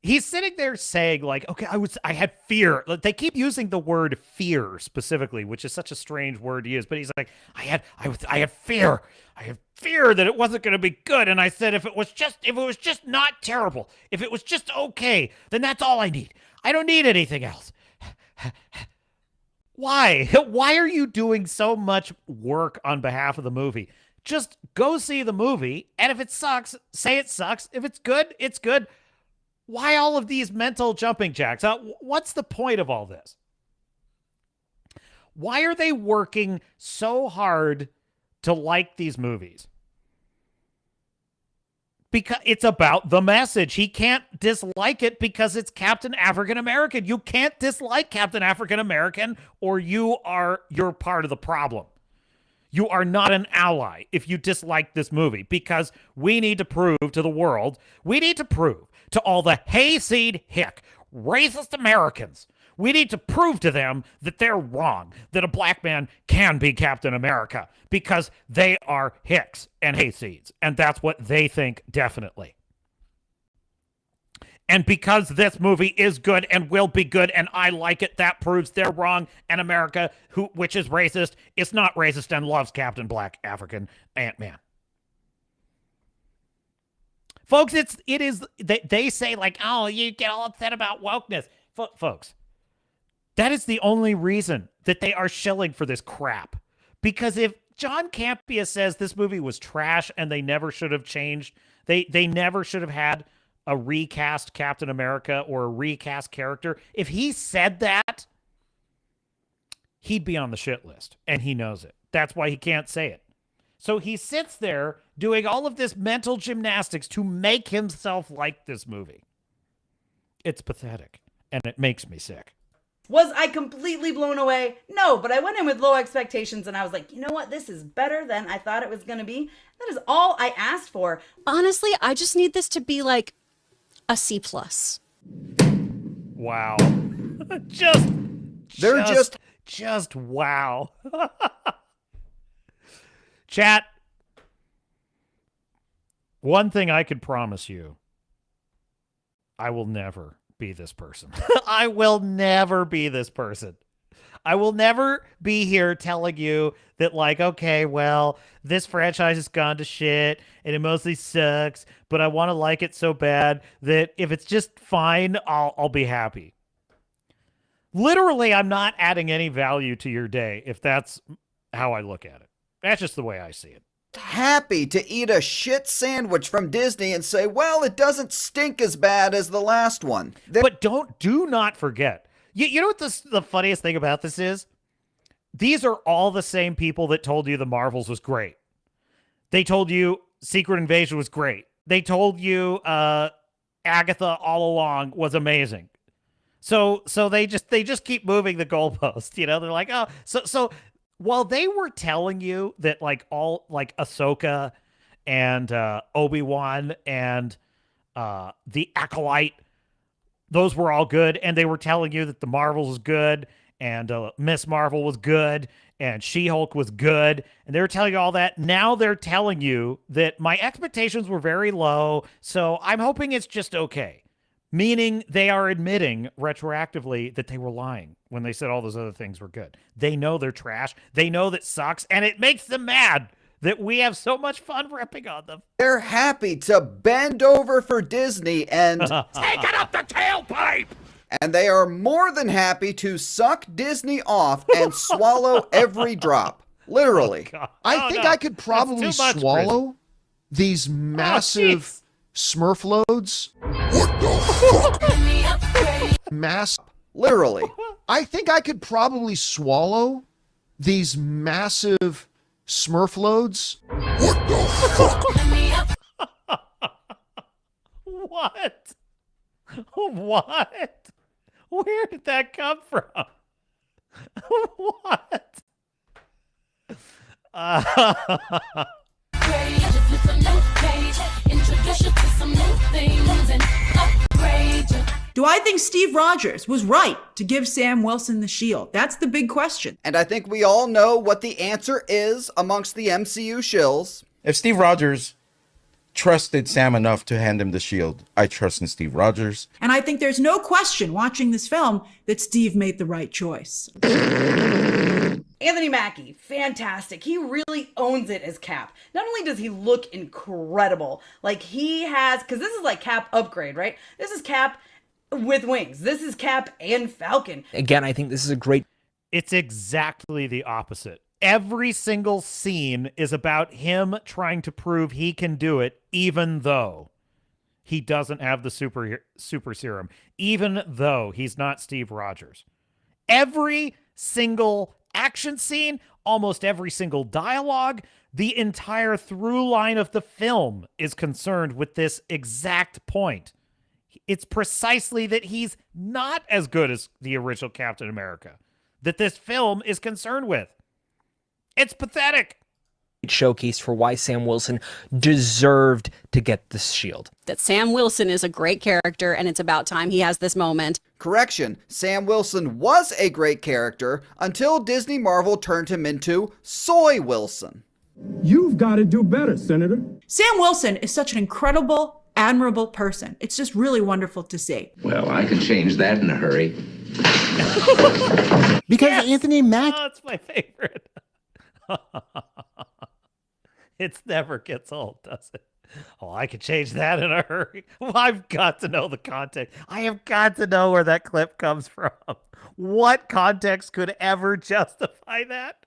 He's sitting there saying, like, okay, I had fear. They keep using the word fear specifically, which is such a strange word to use. But he's like, I had fear. I had fear that it wasn't going to be good. And I said, if it was just not terrible, if it was just okay, then that's all I need. I don't need anything else. Why? Why are you doing so much work on behalf of the movie? Just go see the movie, and if it sucks, say it sucks. If it's good, it's good. Why all of these mental jumping jacks? What's the point of all this? Why are they working so hard to like these movies? Because it's about the message. He can't dislike it because it's Captain African American. You can't dislike Captain African American, or you're part of the problem. You are not an ally if you dislike this movie, because we need to prove to the world, we need to prove to all the hayseed hick racist Americans, we need to prove to them that they're wrong, that a black man can be Captain America, because they are hicks and hayseeds, and that's what they think definitely. And because this movie is good and will be good and I like it, that proves they're wrong. And America, which is racist, is not racist and loves Captain Black African Ant-Man. Folks, they say like, oh, you get all upset about wokeness. Folks, that is the only reason that they are shilling for this crap. Because if John Campea says this movie was trash and they never should have changed, they never should have had a recast Captain America or a recast character, if he said that, he'd be on the shit list, and he knows it. That's why he can't say it. So he sits there doing all of this mental gymnastics to make himself like this movie. It's pathetic, and it makes me sick.
Was I completely blown away? No, but I went in with low expectations, and I was like, you know what? This is better than I thought it was going to be. That is all I asked for.
Honestly, I just need this to be like a C+.
Wow. just wow. Chat, one thing I could promise you, I will never be this person. I will never be this person. I will never be here telling you that, like, okay, well, this franchise has gone to shit and it mostly sucks, but I want to like it so bad that if it's just fine, I'll be happy. Literally, I'm not adding any value to your day if that's how I look at it. That's just the way I see it.
Happy to eat a shit sandwich from Disney and say, well, it doesn't stink as bad as the last one.
But do not forget. You know what the funniest thing about this is? These are all the same people that told you the Marvels was great. They told you Secret Invasion was great. They told you Agatha all along was amazing. So they just keep moving the goalpost. You know, they're like, oh, so while they were telling you that like all like Ahsoka and Obi-Wan and the Acolyte, those were all good, and they were telling you that the Marvels was good, and Miss Marvel was good, and She-Hulk was good, and they were telling you all that. Now they're telling you that my expectations were very low, so I'm hoping it's just okay. Meaning they are admitting retroactively that they were lying when they said all those other things were good. They know they're trash. They know that sucks, and it makes them mad that we have so much fun ripping on them.
They're happy to bend over for Disney and
take it up the tailpipe.
And they are more than happy to suck Disney off and swallow every drop. Literally.
Oh, I think I could probably swallow these massive Smurf loads. What the fuck?
Literally.
I think I could probably swallow these massive Smurf loads. What the fuck?
What? What? Where did that come from? What?
Do I think Steve Rogers was right to give Sam Wilson the shield? That's the big question.
And I think we all know what the answer is amongst the MCU shills.
If Steve Rogers trusted Sam enough to hand him the shield, I trust in Steve Rogers.
And I think there's no question watching this film that Steve made the right choice.
Anthony Mackie, fantastic. He really owns it as Cap. Not only does he look incredible, like he has, because this is like Cap upgrade, right? This is Cap with wings. This is Cap and Falcon.
Again, I think this is a great...
It's exactly the opposite. Every single scene is about him trying to prove he can do it, even though he doesn't have the super serum, even though he's not Steve Rogers. Every single action scene, almost every single dialogue, the entire through line of the film is concerned with this exact point. It's precisely that he's not as good as the original Captain America that this film is concerned with. It's pathetic.
Showcase for why Sam Wilson deserved to get the shield.
That Sam Wilson is a great character, and it's about time he has this moment.
Correction, Sam Wilson was a great character until Disney Marvel turned him into Soy Wilson.
You've got to do better, Senator. Sam Wilson is such an incredible, admirable person. It's just really wonderful to see.
Well, I can change that in a hurry.
Because Anthony Mackie...
Oh, it's my favorite. It never gets old, does it? Oh, I could change that in a hurry. Well, I've got to know the context. I have got to know where that clip comes from. What context could ever justify that?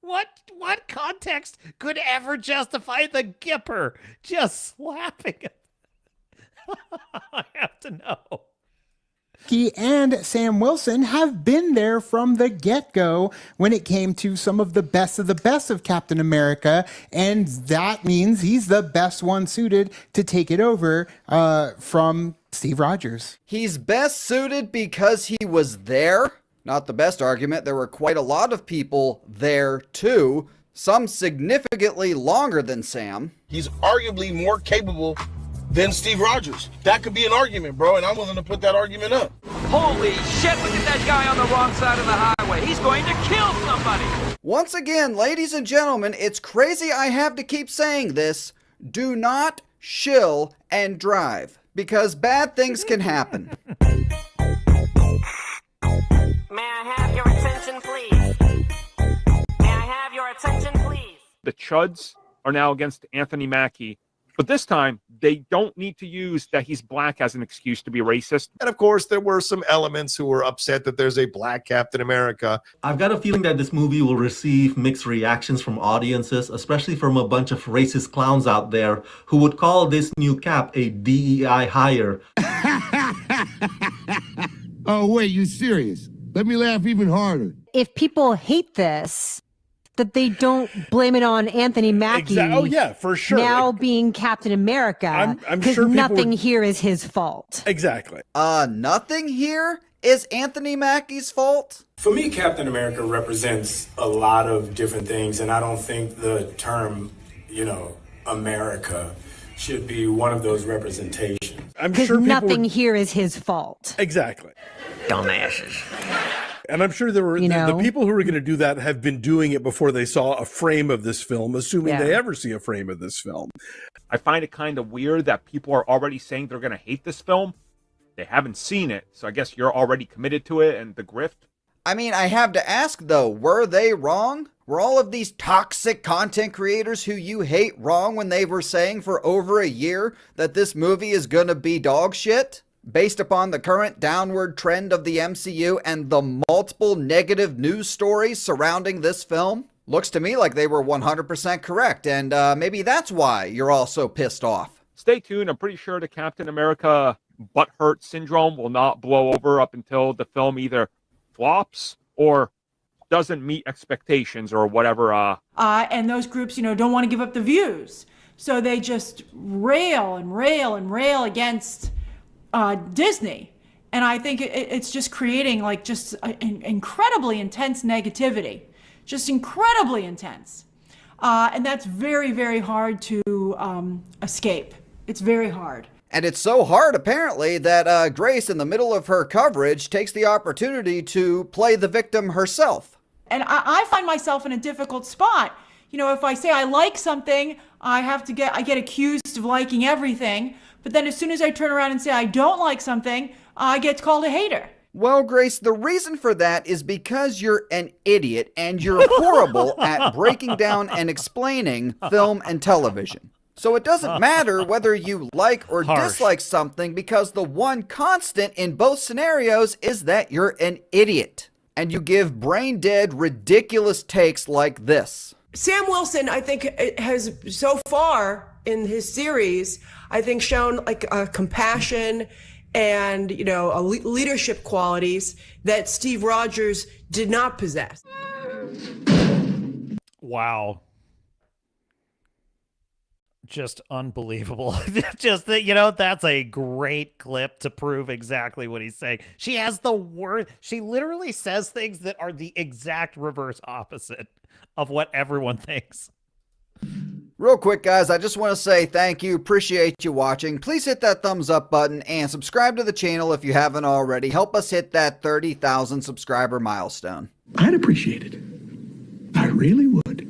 What context could ever justify the Gipper just slapping him? I have to know.
He and Sam Wilson have been there from the get-go when it came to some of the best of Captain America, and that means he's the best one suited to take it over from Steve Rogers.
He's best suited because he was there. Not the best argument. There were quite a lot of people there too, some significantly longer than Sam.
He's arguably more capable than Steve Rogers. That could be an argument, bro, and I'm willing to put that argument up.
Holy shit, look at that guy on the wrong side of the highway. He's going to kill somebody.
Once again, ladies and gentlemen, it's crazy I have to keep saying this. Do not shill and drive, because bad things can happen.
May I have your attention, please? May I have your attention, please?
The Chuds are now against Anthony Mackie, but this time they don't need to use that he's black as an excuse to be racist.
And of course, there were some elements who were upset that there's a black Captain America.
I've got a feeling that this movie will receive mixed reactions from audiences, especially from a bunch of racist clowns out there who would call this new Cap a DEI hire.
Oh, wait, you serious? Let me laugh even harder.
If people hate this, that they don't blame it on Anthony Mackie.
Oh, yeah, for sure.
Now being Captain America.
I'm
because
sure
nothing here is his fault.
Exactly.
Nothing here is Anthony Mackie's fault?
For me, Captain America represents a lot of different things, and I don't think the term, America should be one of those representations.
I'm
Because
sure
nothing here is his fault.
Exactly.
Dumbasses.
And I'm sure there were the people who were going to do that have been doing it before they saw a frame of this film, assuming they ever see a frame of this film.
I find it kind of weird that people are already saying they're going to hate this film. They haven't seen it, so I guess you're already committed to it and the grift.
I mean, I have to ask though, were they wrong? Were all of these toxic content creators who you hate wrong when they were saying for over a year that this movie is gonna be dog shit? Based upon the current downward trend of the MCU and the multiple negative news stories surrounding this film? Looks to me like they were 100% correct, and maybe that's why you're all so pissed off.
Stay tuned. I'm pretty sure the Captain America butthurt syndrome will not blow over up until the film either flops or doesn't meet expectations or whatever.
And those groups, don't want to give up the views. So they just rail and rail and rail against Disney. And I think it's just creating just an incredibly intense negativity. Just incredibly intense. And that's very, very hard to escape. It's very hard.
And it's so hard, apparently, that Grace, in the middle of her coverage, takes the opportunity to play the victim herself.
And I find myself in a difficult spot. If I say I like something, I get accused of liking everything. But then as soon as I turn around and say I don't like something, I get called a hater.
Well, Grace, the reason for that is because you're an idiot and you're horrible at breaking down and explaining film and television. So it doesn't matter whether you like or dislike something, because the one constant in both scenarios is that you're an idiot. And you give brain-dead, ridiculous takes like this.
Sam Wilson, I think, has so far in his series, I think, shown compassion and, leadership qualities that Steve Rogers did not possess.
Wow. Just unbelievable. Just that, that's a great clip to prove exactly what he's saying. She has the word. She literally says things that are the exact reverse opposite of what everyone thinks.
Real quick, guys, I just want to say thank you. Appreciate you watching. Please hit that thumbs up button and subscribe to the channel if you haven't already. Help us hit that 30,000 subscriber milestone.
I'd appreciate it. I really would.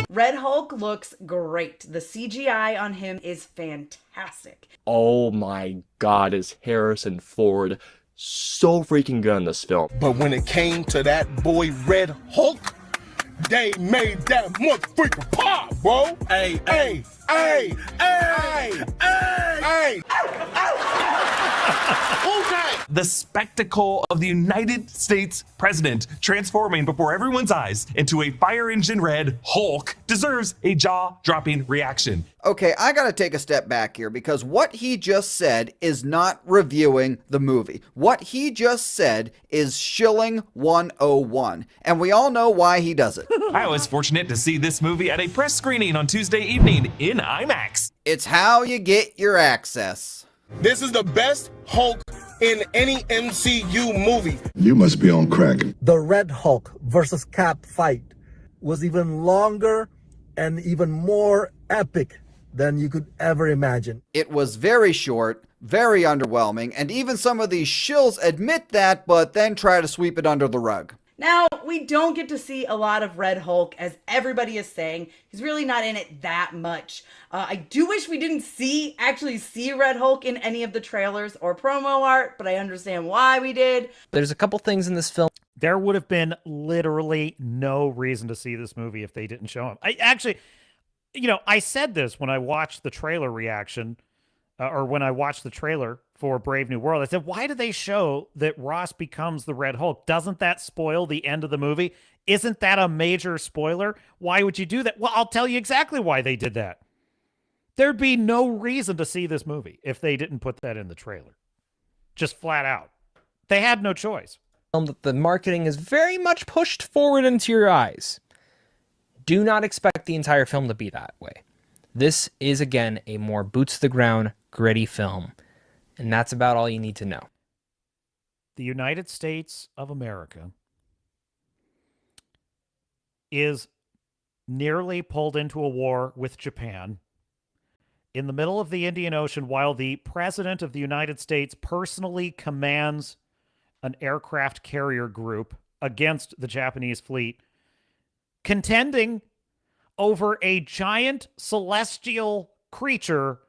Red Hulk looks great. The CGI on him is fantastic.
Oh my God, is Harrison Ford so freaking good in this film.
But when it came to that boy Red Hulk, they made that motherfucker pop, bro. Hey.
Okay. The spectacle of the United States president transforming before everyone's eyes into a fire engine red Hulk deserves a jaw-dropping reaction.
Okay, I gotta take a step back here, because what he just said is not reviewing the movie. What he just said is shilling 101, and we all know why he does it.
I was fortunate to see this movie at a press screening on Tuesday evening in IMAX.
It's how you get your access.
This is the best Hulk in any MCU movie.
You must be on crack.
The Red Hulk versus Cap fight was even longer and even more epic than you could ever imagine.
It was very short, very underwhelming, and even some of these shills admit that, but then try to sweep it under the rug.
Now, we don't get to see a lot of Red Hulk, as everybody is saying. He's really not in it that much. I do wish we didn't actually see Red Hulk in any of the trailers or promo art, but I understand why we did.
There's a couple things in this film.
There would have been literally no reason to see this movie if they didn't show him. I actually, I said this when I watched the trailer reaction, or when I watched the trailer for Brave New World. I said, why do they show that Ross becomes the Red Hulk? Doesn't that spoil the end of the movie? Isn't that a major spoiler? Why would you do that? Well, I'll tell you exactly why they did that. There'd be no reason to see this movie if they didn't put that in the trailer. Just flat out. They had no choice.
That the marketing is very much pushed forward into your eyes. Do not expect the entire film to be that way. This is, again, a more boots-to-the-ground, gritty film. And that's about all you need to know.
The United States of America is nearly pulled into a war with Japan in the middle of the Indian Ocean while the President of the United States personally commands an aircraft carrier group against the Japanese fleet, contending over a giant celestial creature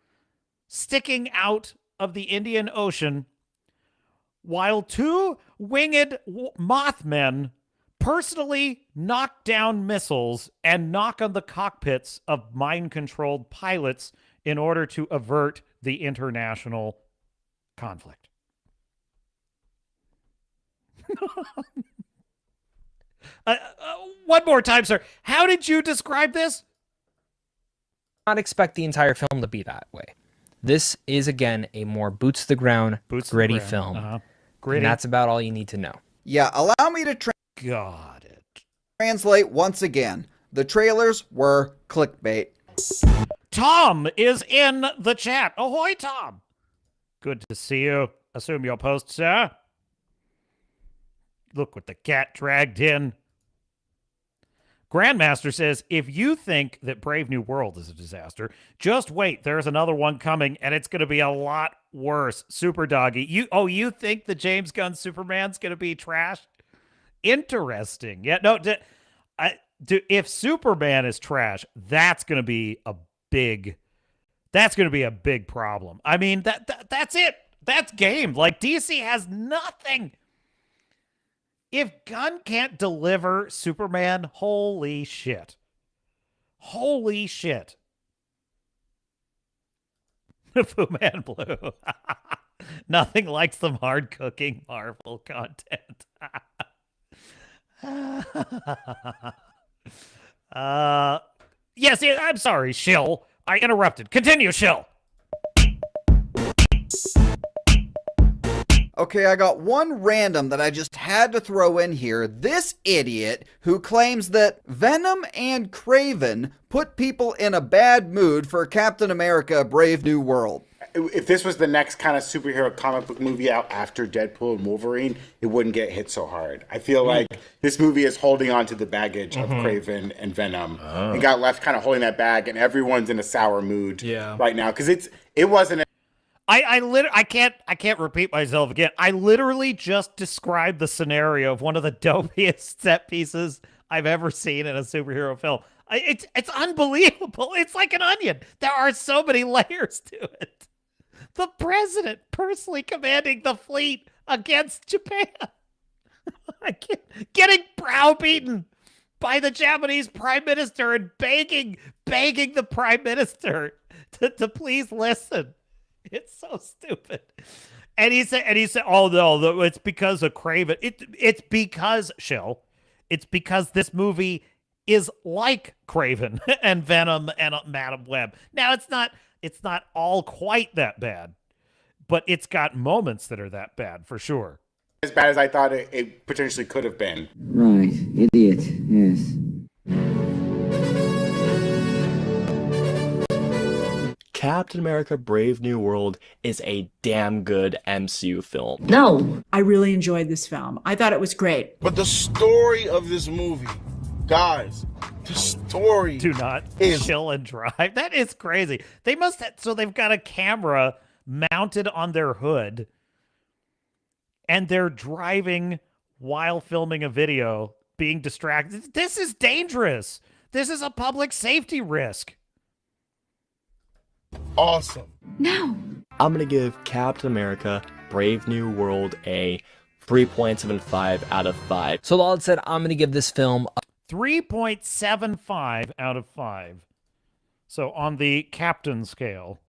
sticking out of the Indian Ocean, while two winged Mothmen personally knock down missiles and knock on the cockpits of mind-controlled pilots in order to avert the international conflict. One more time, sir. How did you describe this?
Not expect the entire film to be that way. This is, again, a more boots-to-the-ground, gritty film.
Gritty.
And that's about all you need to know.
Yeah, allow me to
Got it.
Translate once again. The trailers were clickbait.
Tom is in the chat. Ahoy, Tom. Good to see you. Assume your post, sir. Look what the cat dragged in. Grandmaster says, if you think that Brave New World is a disaster, just wait. There's another one coming, and it's going to be a lot worse. Super Doggy. You think the James Gunn Superman's going to be trash? Interesting. Yeah, no, if Superman is trash, that's going to be a big problem. I mean, that's it. That's game. Like, DC has nothing. If Gunn can't deliver Superman, holy shit. Holy shit. Fu Man Blue. Nothing like some hard cooking Marvel content. Yes, I'm sorry, Shill. I interrupted. Continue, Shill.
Okay, I got one random that I just had to throw in here. This idiot who claims that Venom and Craven put people in a bad mood for Captain America: Brave New World.
If this was the next kind of superhero comic book movie out after Deadpool and Wolverine, it wouldn't get hit so hard. I feel like this movie is holding on to the baggage of Craven and Venom and got left kind of holding that bag, and everyone's in a sour mood right now because it wasn't.
I can't repeat myself again. I literally just described the scenario of one of the dopiest set pieces I've ever seen in a superhero film. It's unbelievable. It's like an onion. There are so many layers to it. The president personally commanding the fleet against Japan. Getting browbeaten by the Japanese prime minister and begging the prime minister to please listen. It's so stupid. And he said, oh no, it's because of Craven. It's because, Shill, it's because this movie is like Craven and Venom and Madam Web. Now it's not all quite that bad, but it's got moments that are that bad for sure.
As bad as I thought it potentially could have been.
Right, idiot, yes.
Captain America: Brave New World is a damn good MCU film.
No! I really enjoyed this film. I thought it was great.
But the story of this movie, guys, the story.
Do not chill and drive. That is crazy. They must have, so they've got a camera mounted on their hood and they're driving while filming a video, being distracted. This is dangerous. This is a public safety risk.
Awesome.
No. I'm going to give Captain America Brave New World a 3.75 out of 5.
So Lald said, I'm going to give this film a
3.75 out of 5. So on the captain scale,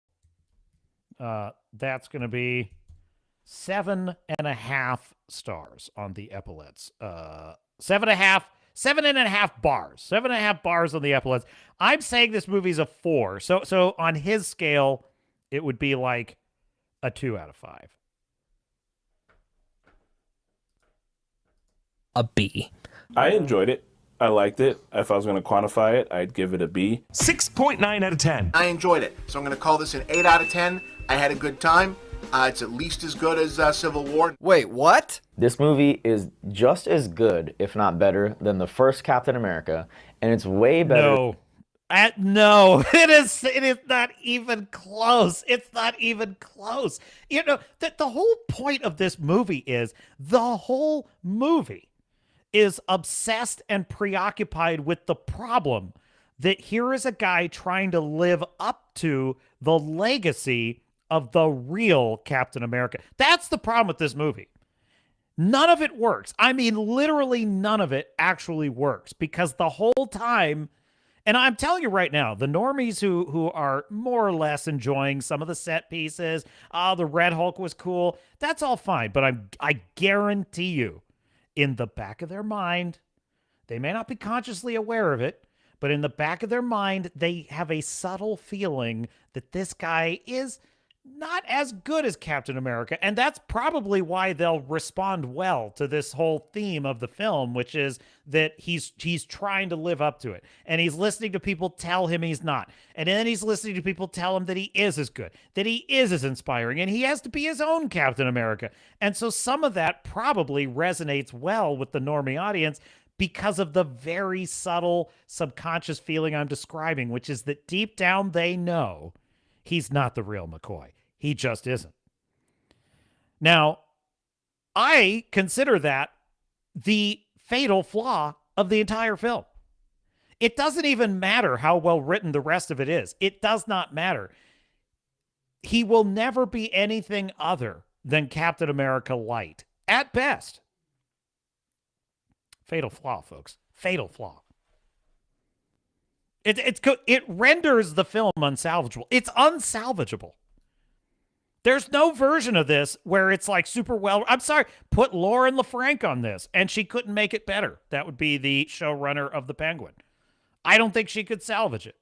that's going to be 7.5 stars on the epaulets. 7.5 bars. 7.5 bars on the epaulets. I'm saying this movie's a 4. So on his scale, it would be like a 2 out of 5.
A B.
I enjoyed it. I liked it. If I was going to quantify it, I'd give it a B.
6.9 out of 10.
I enjoyed it, so I'm going to call this an 8 out of 10. I had a good time. It's at least as good as Civil War.
Wait, what?
This movie is just as good, if not better, than the first Captain America, and it's way better.
No, it is not even close. It's not even close. You know, the whole point of this movie is obsessed and preoccupied with the problem that here is a guy trying to live up to the legacy of the real Captain America. That's the problem with this movie. None of it works. I mean, literally none of it actually works, because the whole time, and I'm telling you right now, the normies who are more or less enjoying some of the set pieces, the Red Hulk was cool, that's all fine. But I guarantee you, in the back of their mind, they may not be consciously aware of it, but in the back of their mind, they have a subtle feeling that this guy is not as good as Captain America. And that's probably why they'll respond well to this whole theme of the film, which is that he's trying to live up to it. And he's listening to people tell him he's not. And then he's listening to people tell him that he is as good, that he is as inspiring, and he has to be his own Captain America. And so some of that probably resonates well with the normie audience because of the very subtle subconscious feeling I'm describing, which is that deep down they know he's not the real McCoy. He just isn't. Now, I consider that the fatal flaw of the entire film. It doesn't even matter how well written the rest of it is. It does not matter. He will never be anything other than Captain America light, at best. Fatal flaw, folks. Fatal flaw. It renders the film unsalvageable. It's unsalvageable. There's no version of this where it's like super well. I'm sorry, put Lauren LaFranc on this, and she couldn't make it better. That would be the showrunner of The Penguin. I don't think she could salvage it.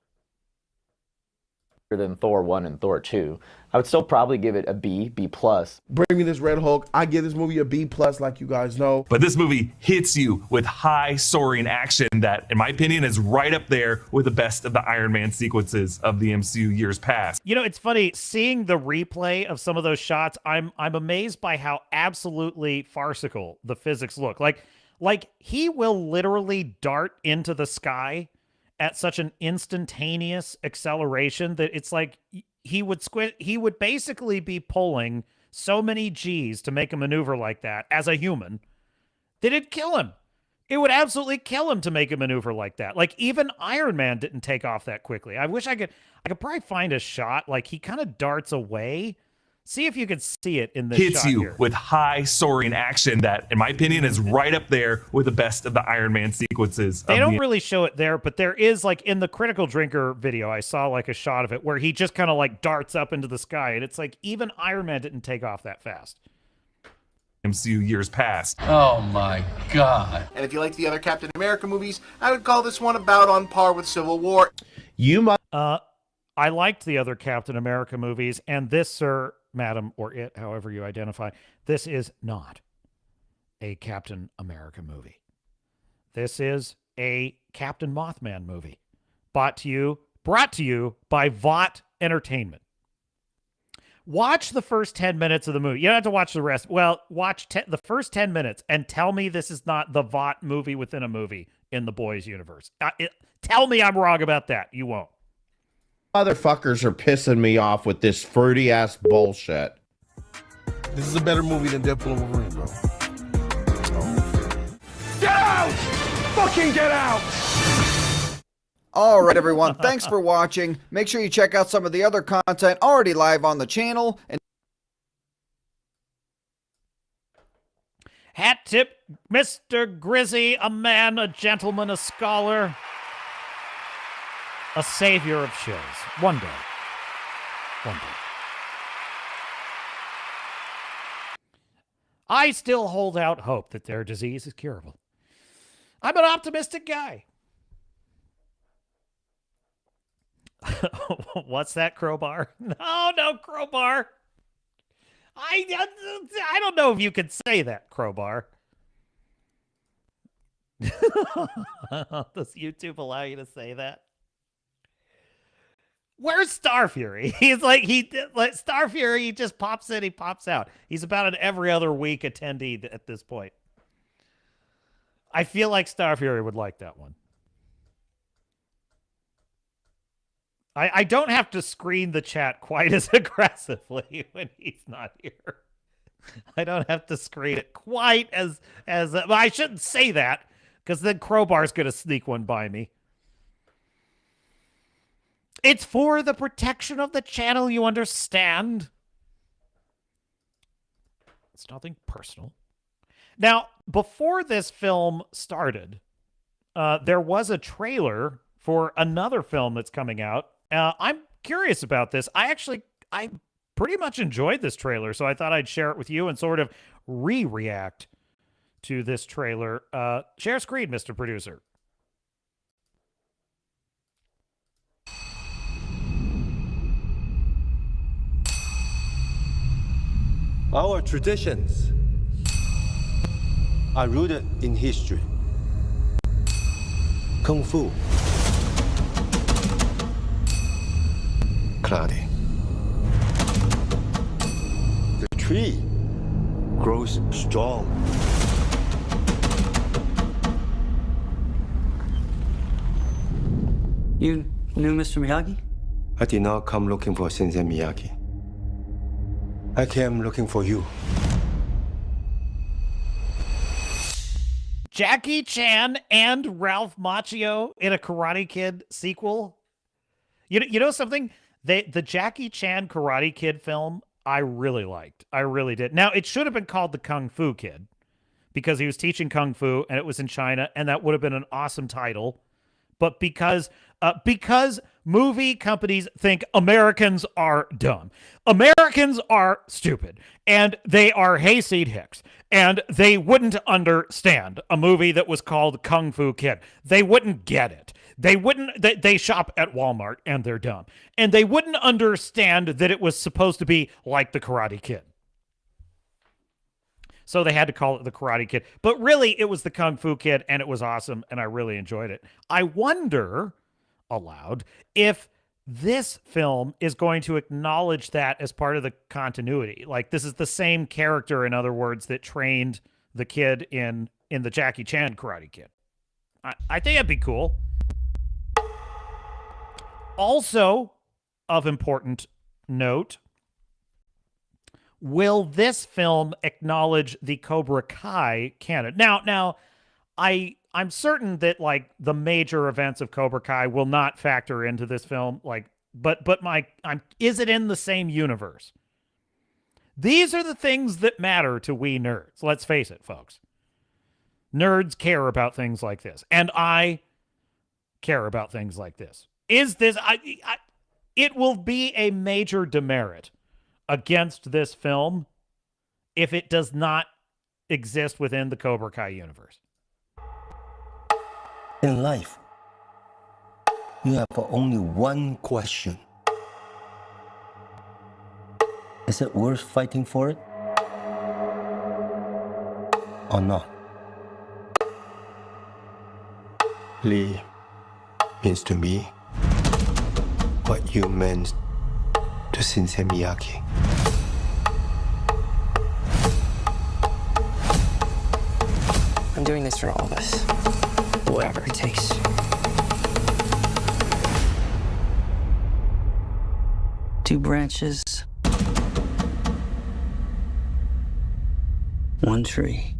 Than Thor 1 and Thor 2. I would still probably give it a B, B+.
Bring me this Red Hulk. I give this movie a B+, like you guys know.
But this movie hits you with high soaring action that, in my opinion, is right up there with the best of the Iron Man sequences of the MCU years past.
You know, it's funny seeing the replay of some of those shots. I'm amazed by how absolutely farcical the physics look. Like he will literally dart into the sky at such an instantaneous acceleration that it's like he would basically be pulling so many G's to make a maneuver like that as a human that it'd kill him. It would absolutely kill him to make a maneuver like that. Like even Iron Man didn't take off that quickly. I wish I could probably find a shot like he kind of darts away. See if you can see it in this
hits
shot
you
here.
with high soaring action that, in my opinion, is right up there with the best of the Iron Man sequences.
They don't really show it there, but there is, like, in the Critical Drinker video, I saw, like, a shot of it where he just kind of, like, darts up into the sky, and it's like, even Iron Man didn't take off that fast.
MCU years past.
Oh my God. And if you like the other Captain America movies, I would call this one about on par with Civil War.
I liked the other Captain America movies, and this, sir, madam, or it, however you identify, this is not a Captain America movie. This is a Captain Mothman movie, brought to you by Vought Entertainment. Watch the first 10 minutes of the movie. You don't have to watch the rest. Well, watch the first 10 minutes and tell me this is not the Vought movie within a movie in the Boys universe. Tell me I'm wrong about that. You won't.
Motherfuckers are pissing me off with this fruity ass bullshit.
This is a better movie than Deadpool and Wolverine, bro.
fucking get out!
All right, everyone. Thanks for watching. Make sure you check out some of the other content already live on the channel. And
Hat tip, Mr. Grizzy, a man, a gentleman, a scholar, a savior of Shills. One day. One day. I still hold out hope that their disease is curable. I'm an optimistic guy. What's that, Crowbar? No, Crowbar. I don't know if you could say that, Crowbar. Does YouTube allow you to say that? Where's Star Fury? He's like Star Fury. He just pops in, he pops out. He's about an every other week attendee at this point. I feel like Star Fury would like that one. I don't have to screen the chat quite as aggressively when he's not here. I don't have to screen it quite as well, I shouldn't say that, because then Crowbar's going to sneak one by me. It's for the protection of the channel, you understand? It's nothing personal. Now, before this film started, there was a trailer for another film that's coming out. I'm curious about this. I pretty much enjoyed this trailer, so I thought I'd share it with you and sort of react to this trailer. Share screen, Mr. Producer.
Our traditions are rooted in history. Kung Fu, karate. The tree grows strong.
You knew Mr. Miyagi?
I did not come looking for Sensei Miyagi. I came looking for you.
Jackie Chan and Ralph Macchio in a Karate Kid sequel. You know something? The Jackie Chan Karate Kid film, I really liked. I really did. Now, it should have been called The Kung Fu Kid because he was teaching Kung Fu and it was in China, and that would have been an awesome title. But because movie companies think Americans are dumb, Americans are stupid, and they are hayseed hicks, and they wouldn't understand a movie that was called Kung Fu Kid. They wouldn't get it. They shop at Walmart and they're dumb. And they wouldn't understand that it was supposed to be like The Karate Kid. So they had to call it The Karate Kid. But really, it was The Kung Fu Kid, and it was awesome, and I really enjoyed it. I wonder, aloud, if this film is going to acknowledge that as part of the continuity. Like, this is the same character, in other words, that trained the kid in the Jackie Chan Karate Kid. I think that'd be cool. Also, of important note, will this film acknowledge the Cobra Kai canon? Now, I'm certain that like the major events of Cobra Kai will not factor into this film. Like, but is it in the same universe? These are the things that matter to we nerds. Let's face it, folks. Nerds care about things like this, and I care about things like this. Is this? It will be a major demerit against this film if it does not exist within the Cobra Kai universe.
In life, you have only one question. Is it worth fighting for it? Or not? Lee means to me what you meant to Sensei Miyagi.
I'm doing this for all of us. Whatever it takes. Two branches. One tree.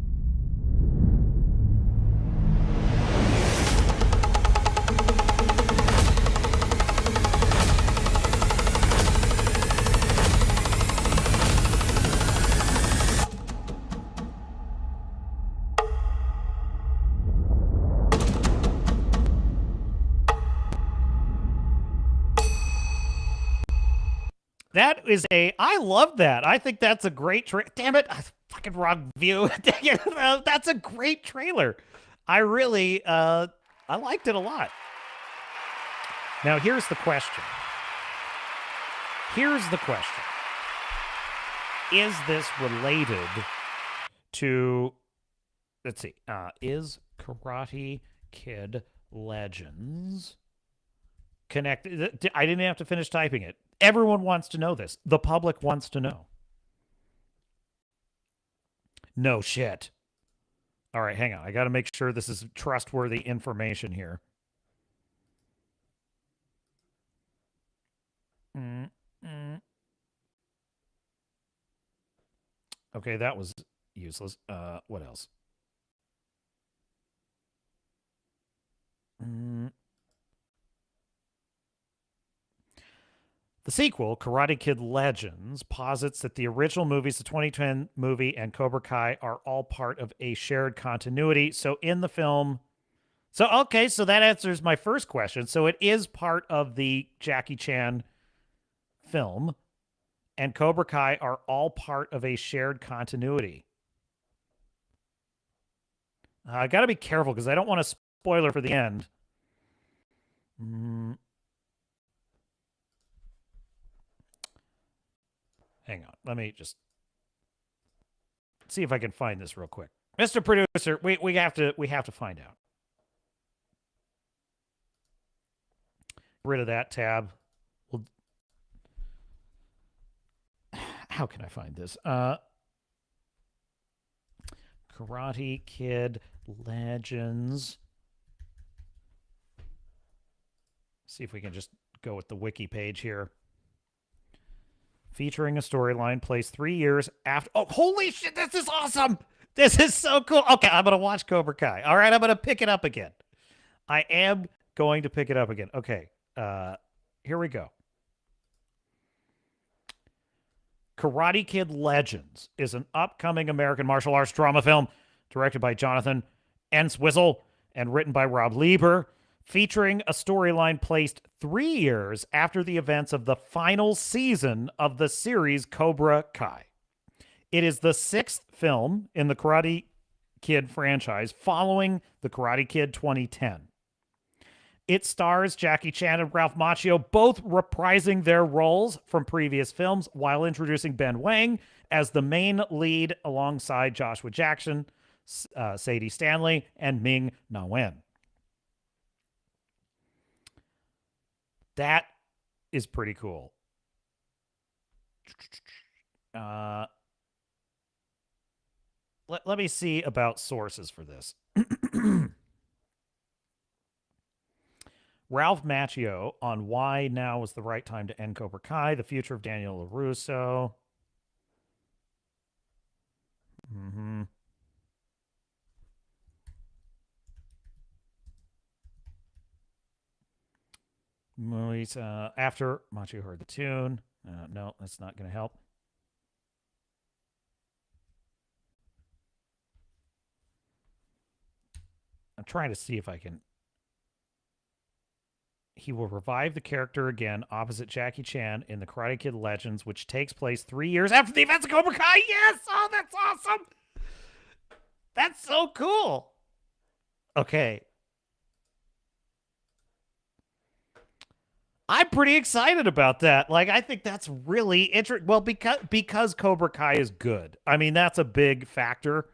That is I love that. I think that's a great damn it, fucking wrong view. Dang it. That's a great trailer. I really, I liked it a lot. Now, here's the question. Is this related to, let's see, is Karate Kid Legends connected? I didn't have to finish typing it. Everyone wants to know this. The public wants to know. No shit. All right, hang on. I got to make sure this is trustworthy information here. Okay, that was useless. What else? The sequel, Karate Kid Legends, posits that the original movies, the 2010 movie, and Cobra Kai are all part of a shared continuity. So in the film... So, okay, so that answers my first question. So it is part of the Jackie Chan film, and Cobra Kai are all part of a shared continuity. I got to be careful because I don't want to spoiler for the end. Hang on. Let me just see if I can find this real quick. Mr. Producer, we have to find out. Get rid of that tab. How can I find this? Karate Kid Legends. See if we can just go with the wiki page here. Featuring a storyline placed 3 years after... Oh, holy shit, this is awesome! This is so cool. Okay, I'm going to watch Cobra Kai. All right, I'm going to pick it up again. I am going to pick it up again. Okay, here we go. Karate Kid Legends is an upcoming American martial arts drama film directed by Jonathan Enswizzle and written by Rob Lieber, featuring a storyline placed 3 years after the events of the final season of the series Cobra Kai. It is the 6th film in the Karate Kid franchise following the Karate Kid 2010. It stars Jackie Chan and Ralph Macchio, both reprising their roles from previous films while introducing Ben Wang as the main lead alongside Joshua Jackson, Sadie Stanley, and Ming Na Wen. That is pretty cool. Let me see about sources for this. Ralph Macchio on why now was the right time to end Cobra Kai, the future of Daniel LaRusso. Movies after Macchio heard the tune. No, that's not going to help. I'm trying to see if I can... He will revive the character again opposite Jackie Chan in the Karate Kid Legends, which takes place 3 years after the events of Cobra Kai. Yes! Oh, that's awesome! That's so cool! Okay. I'm pretty excited about that. Like, I think that's really interesting. Well, because Cobra Kai is good. I mean, that's a big factor.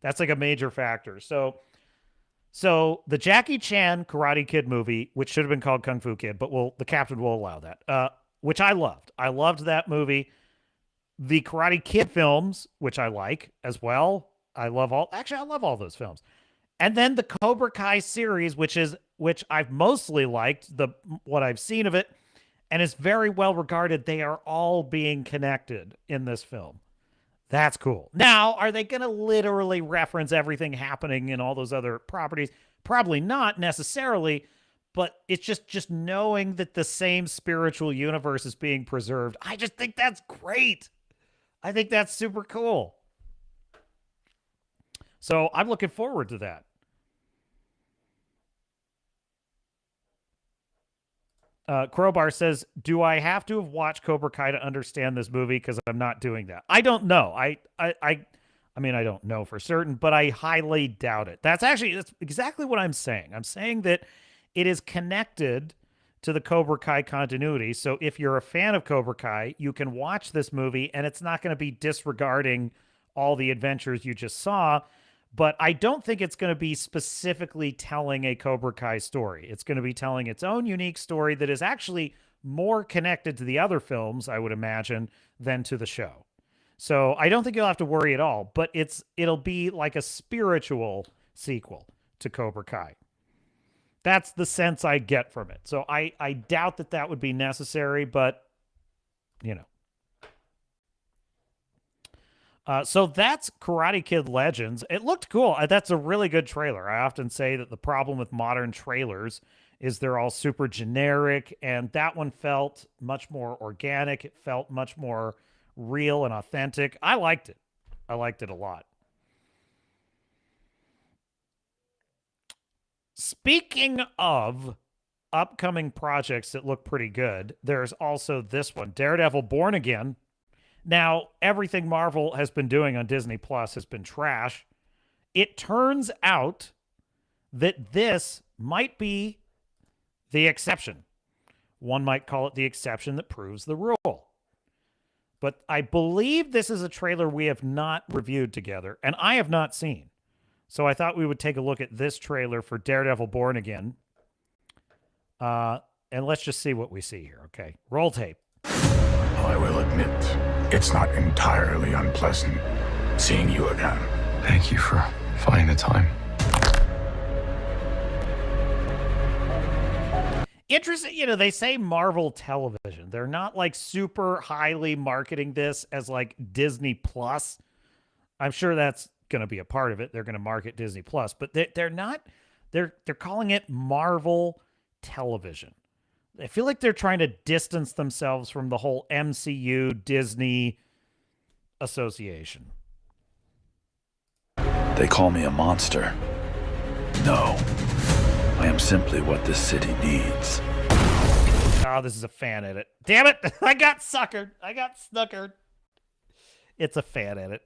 That's like a major factor. So the Jackie Chan Karate Kid movie, which should have been called Kung Fu Kid, but the captain will allow that, which I loved. I loved that movie. The Karate Kid films, which I like as well. I love all those films. And then the Cobra Kai series, which I've mostly liked, what I've seen of it, and is very well regarded. They are all being connected in this film. That's cool. Now, are they going to literally reference everything happening in all those other properties? Probably not necessarily, but it's just knowing that the same spiritual universe is being preserved. I just think that's great. I think that's super cool. So I'm looking forward to that. Crowbar says, do I have to have watched Cobra Kai to understand this movie? Because I'm not doing that. I don't know. I mean, I don't know for certain, but I highly doubt it. That's exactly what I'm saying. I'm saying that it is connected to the Cobra Kai continuity. So if you're a fan of Cobra Kai, you can watch this movie and it's not going to be disregarding all the adventures you just saw. But I don't think it's going to be specifically telling a Cobra Kai story. It's going to be telling its own unique story that is actually more connected to the other films, I would imagine, than to the show. So I don't think you'll have to worry at all, but it'll be like a spiritual sequel to Cobra Kai. That's the sense I get from it. So I doubt that would be necessary, but, you know. So that's Karate Kid Legends. It looked cool. That's a really good trailer. I often say that the problem with modern trailers is they're all super generic, and that one felt much more organic. It felt much more real and authentic. I liked it. I liked it a lot. Speaking of upcoming projects that look pretty good, there's also this one, Daredevil Born Again. Now, everything Marvel has been doing on Disney Plus has been trash. It turns out that this might be the exception. One might call it the exception that proves the rule. But I believe this is a trailer we have not reviewed together, and I have not seen. So I thought we would take a look at this trailer for Daredevil Born Again. And let's just see what we see here, okay? Roll tape.
I will admit, it's not entirely unpleasant seeing you again. Thank you for finding the time.
Interesting, you know, they say Marvel Television. They're not like super highly marketing this as like Disney Plus. I'm sure that's going to be a part of it. They're going to market Disney Plus, but they're not. They're calling it Marvel Television. I feel like they're trying to distance themselves from the whole MCU Disney association.
They call me a monster. No, I am simply what this city needs.
Oh, this is a fan edit. Damn it! I got suckered. I got snookered. It's a fan edit.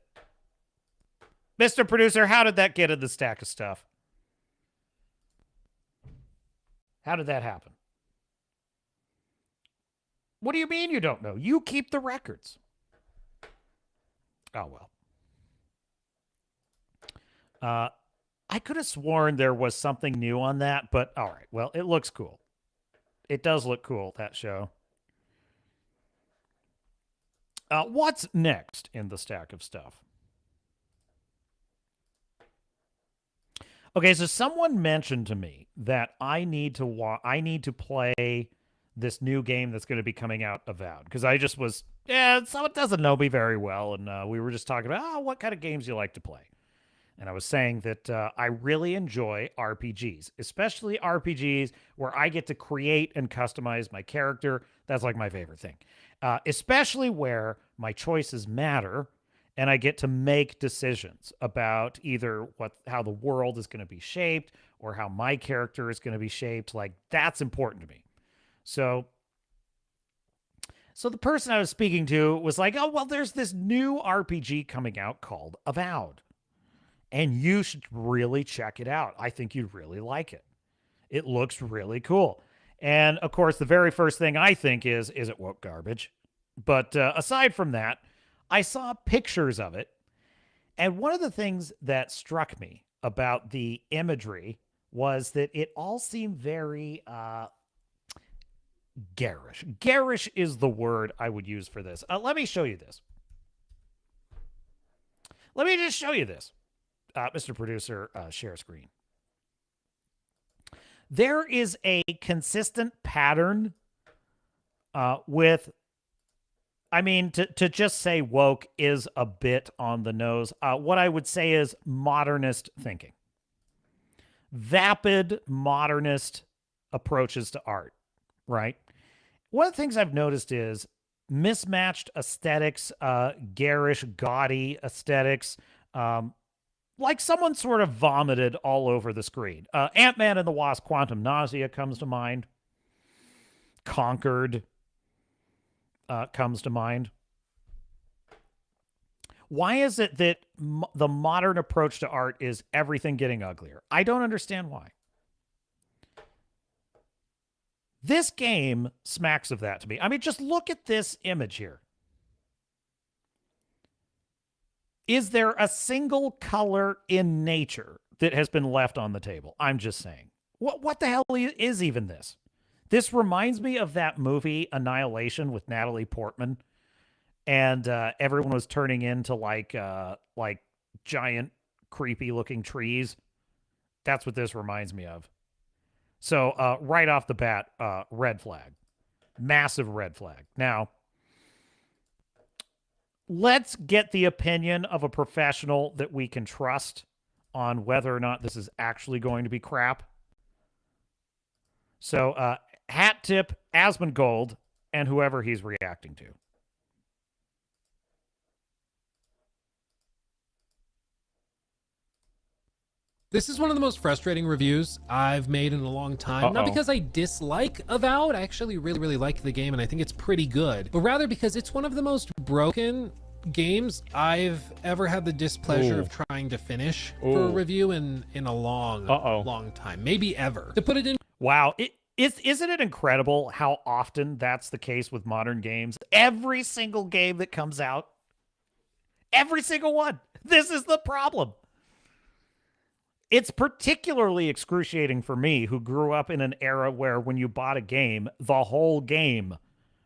Mr. Producer, how did that get in the stack of stuff? How did that happen? What do you mean you don't know? You keep the records. Oh, well. I could have sworn there was something new on that, but all right. Well, it looks cool. It does look cool, that show. What's next in the stack of stuff? Okay, so someone mentioned to me that I need to play this new game that's going to be coming out, Avowed, because I just was, someone doesn't know me very well, and we were just talking about, what kind of games you like to play. And I was saying that I really enjoy RPGs, especially RPGs where I get to create and customize my character. That's like my favorite thing, especially where my choices matter and I get to make decisions about either how the world is going to be shaped or how my character is going to be shaped. Like, that's important to me. So the person I was speaking to was like, oh, well, there's this new RPG coming out called Avowed. And you should really check it out. I think you'd really like it. It looks really cool. And, of course, the very first thing I think is it woke garbage? But aside from that, I saw pictures of it. And one of the things that struck me about the imagery was that it all seemed very garish. Garish is the word I would use for this. Let me show you this. Let me just show you this. Mr. Producer, share screen. There is a consistent pattern with, I mean, to just say woke is a bit on the nose. What I would say is modernist thinking. Vapid modernist approaches to art, right? One of the things I've noticed is mismatched aesthetics, garish, gaudy aesthetics, like someone sort of vomited all over the screen. Ant-Man and the Wasp: Quantum Nausea comes to mind. Conquered comes to mind. Why is it that the modern approach to art is everything getting uglier? I don't understand why. This game smacks of that to me. I mean, just look at this image here. Is there a single color in nature that has been left on the table? I'm just saying. What the hell is even this? This reminds me of that movie Annihilation with Natalie Portman, and everyone was turning into like giant creepy looking trees. That's what this reminds me of. So right off the bat, red flag, massive red flag. Now, let's get the opinion of a professional that we can trust on whether or not this is actually going to be crap. So, hat tip, Asmongold, and whoever he's reacting to.
This is one of the most frustrating reviews I've made in a long time. Not because I dislike Avowed. I actually really like the game, and I think it's pretty good. But rather because it's one of the most broken games I've ever had the displeasure of trying to finish for a review in a long time. Maybe ever. To put it in...
Wow. Isn't it incredible how often that's the case with modern games? Every single game that comes out, every single one. This is the problem. It's particularly excruciating for me, who grew up in an era where when you bought a game, the whole game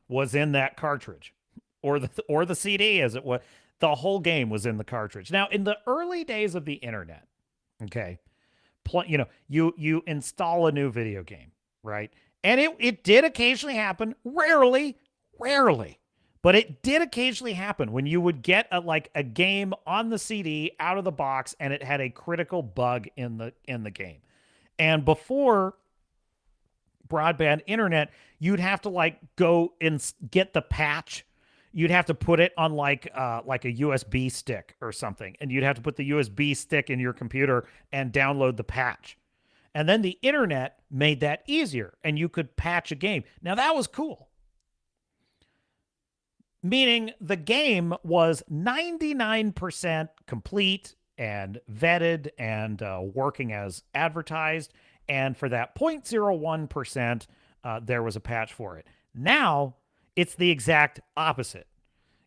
was in that cartridge, or the CD, as it was. The whole game was in the cartridge. Now, in the early days of the internet, okay, you install a new video game, right? And it did occasionally happen, rarely, but it did occasionally happen when you would get a game on the CD out of the box and it had a critical bug in the game. And before broadband internet, you'd have to go and get the patch. You'd have to put it on like a USB stick or something, and you'd have to put the USB stick in your computer and download the patch. And then the internet made that easier, and you could patch a game. Now, that was cool. Meaning the game was 99% complete and vetted and working as advertised. And for that 0.01%, there was a patch for it. Now, it's the exact opposite.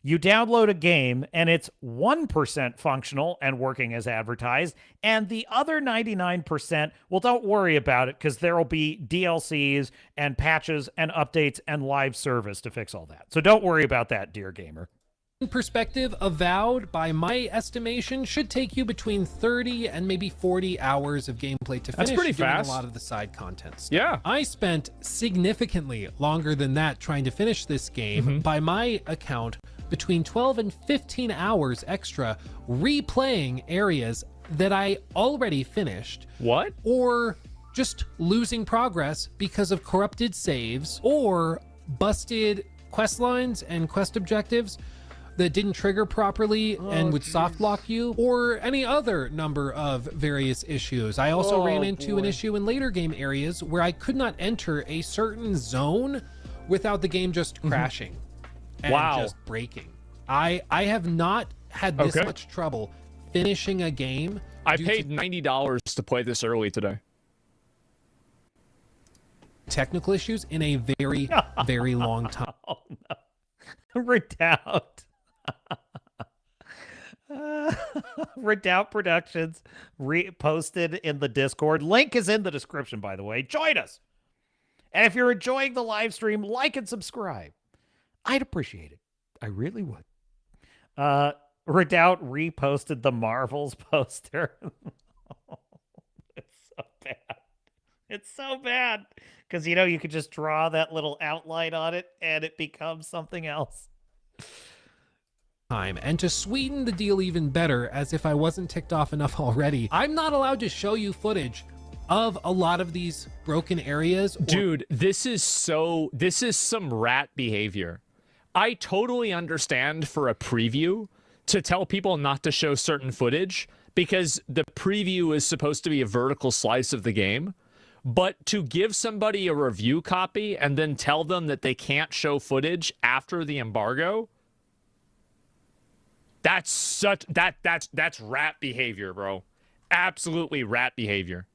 You download a game and it's 1% functional and working as advertised, and the other 99%, well, don't worry about it because there will be DLCs and patches and updates and live service to fix all that. So don't worry about that, dear gamer.
Perspective, Avowed, by my estimation, should take you between 30 and maybe 40 hours of gameplay to finish.
That's pretty
doing
fast.
A lot of the side content.
Yeah.
I spent significantly longer than that trying to finish this game. By my account, between 12 and 15 hours extra replaying areas that I already finished.
What?
Or just losing progress because of corrupted saves or busted quest lines and quest objectives that didn't trigger properly and would soft lock you, or any other number of various issues. I also ran into an issue in later game areas where I could not enter a certain zone without the game just crashing and just breaking. I have not had this much trouble finishing a game.
I paid $90 to play this early today.
Technical issues in a very, very long time.
Oh, no. Redoubt. Redoubt Productions posted in the Discord. Link is in the description, by the way. Join us. And if you're enjoying the live stream, like and subscribe. I'd appreciate it. I really would. Redoubt reposted the Marvels poster. It's so bad. It's so bad. Because, you could just draw that little outline on it and it becomes something else.
And to sweeten the deal even better, as if I wasn't ticked off enough already, I'm not allowed to show you footage of a lot of these broken areas.
Dude, this is some rat behavior. I totally understand for a preview to tell people not to show certain footage because the preview is supposed to be a vertical slice of the game. But to give somebody a review copy and then tell them that they can't show footage after the embargo, that's rat behavior, bro. Absolutely rat behavior.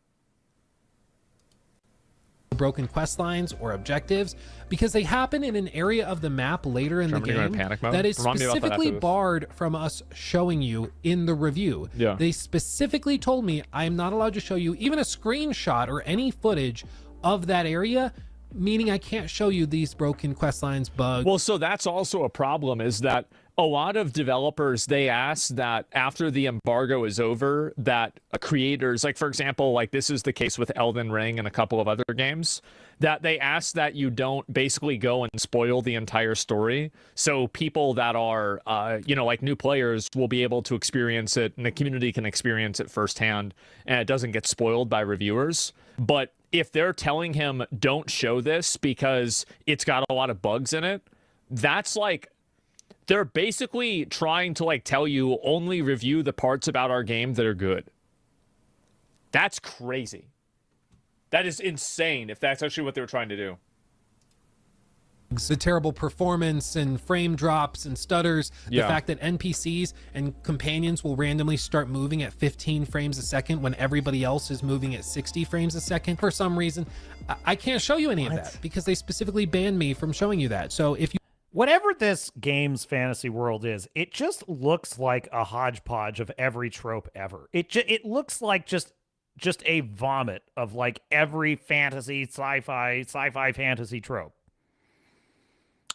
Broken quest lines or objectives because they happen in an area of the map later in the game that is specifically barred from us showing you in the review.
Yeah.
They specifically told me I am not allowed to show you even a screenshot or any footage of that area, meaning I can't show you these broken quest lines, bugs.
Well, so that's also a problem, is that a lot of developers, they ask that after the embargo is over, that creators, like for example, like this is the case with Elden Ring and a couple of other games, that they ask that you don't basically go and spoil the entire story. So people that are, like new players will be able to experience it and the community can experience it firsthand and it doesn't get spoiled by reviewers. But if they're telling him don't show this because it's got a lot of bugs in it, that's like, they're basically trying to like tell you only review the parts about our game that are good. That's crazy. That is insane if that's actually what they were trying to do.
The terrible performance and frame drops and stutters, the fact that NPCs and companions will randomly start moving at 15 frames a second when everybody else is moving at 60 frames a second. For some reason, I can't show you any of that because they specifically banned me from showing you that. So if you
whatever this game's fantasy world is, it just looks like a hodgepodge of every trope ever. It looks like just a vomit of like every fantasy, sci-fi fantasy trope.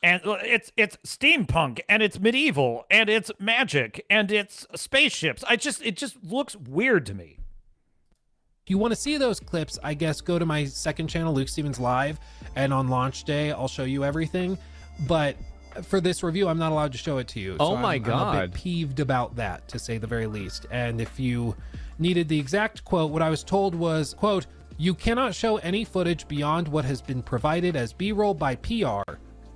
And it's steampunk and it's medieval and it's magic and it's spaceships. It just looks weird to me.
If you want to see those clips, I guess go to my second channel, Luke Stevens Live, and on launch day, I'll show you everything. But for this review, I'm not allowed to show it to you.
Oh my God.
I'm a bit peeved about that, to say the very least. And if you needed the exact quote, what I was told was, quote, "You cannot show any footage beyond what has been provided as B-roll by PR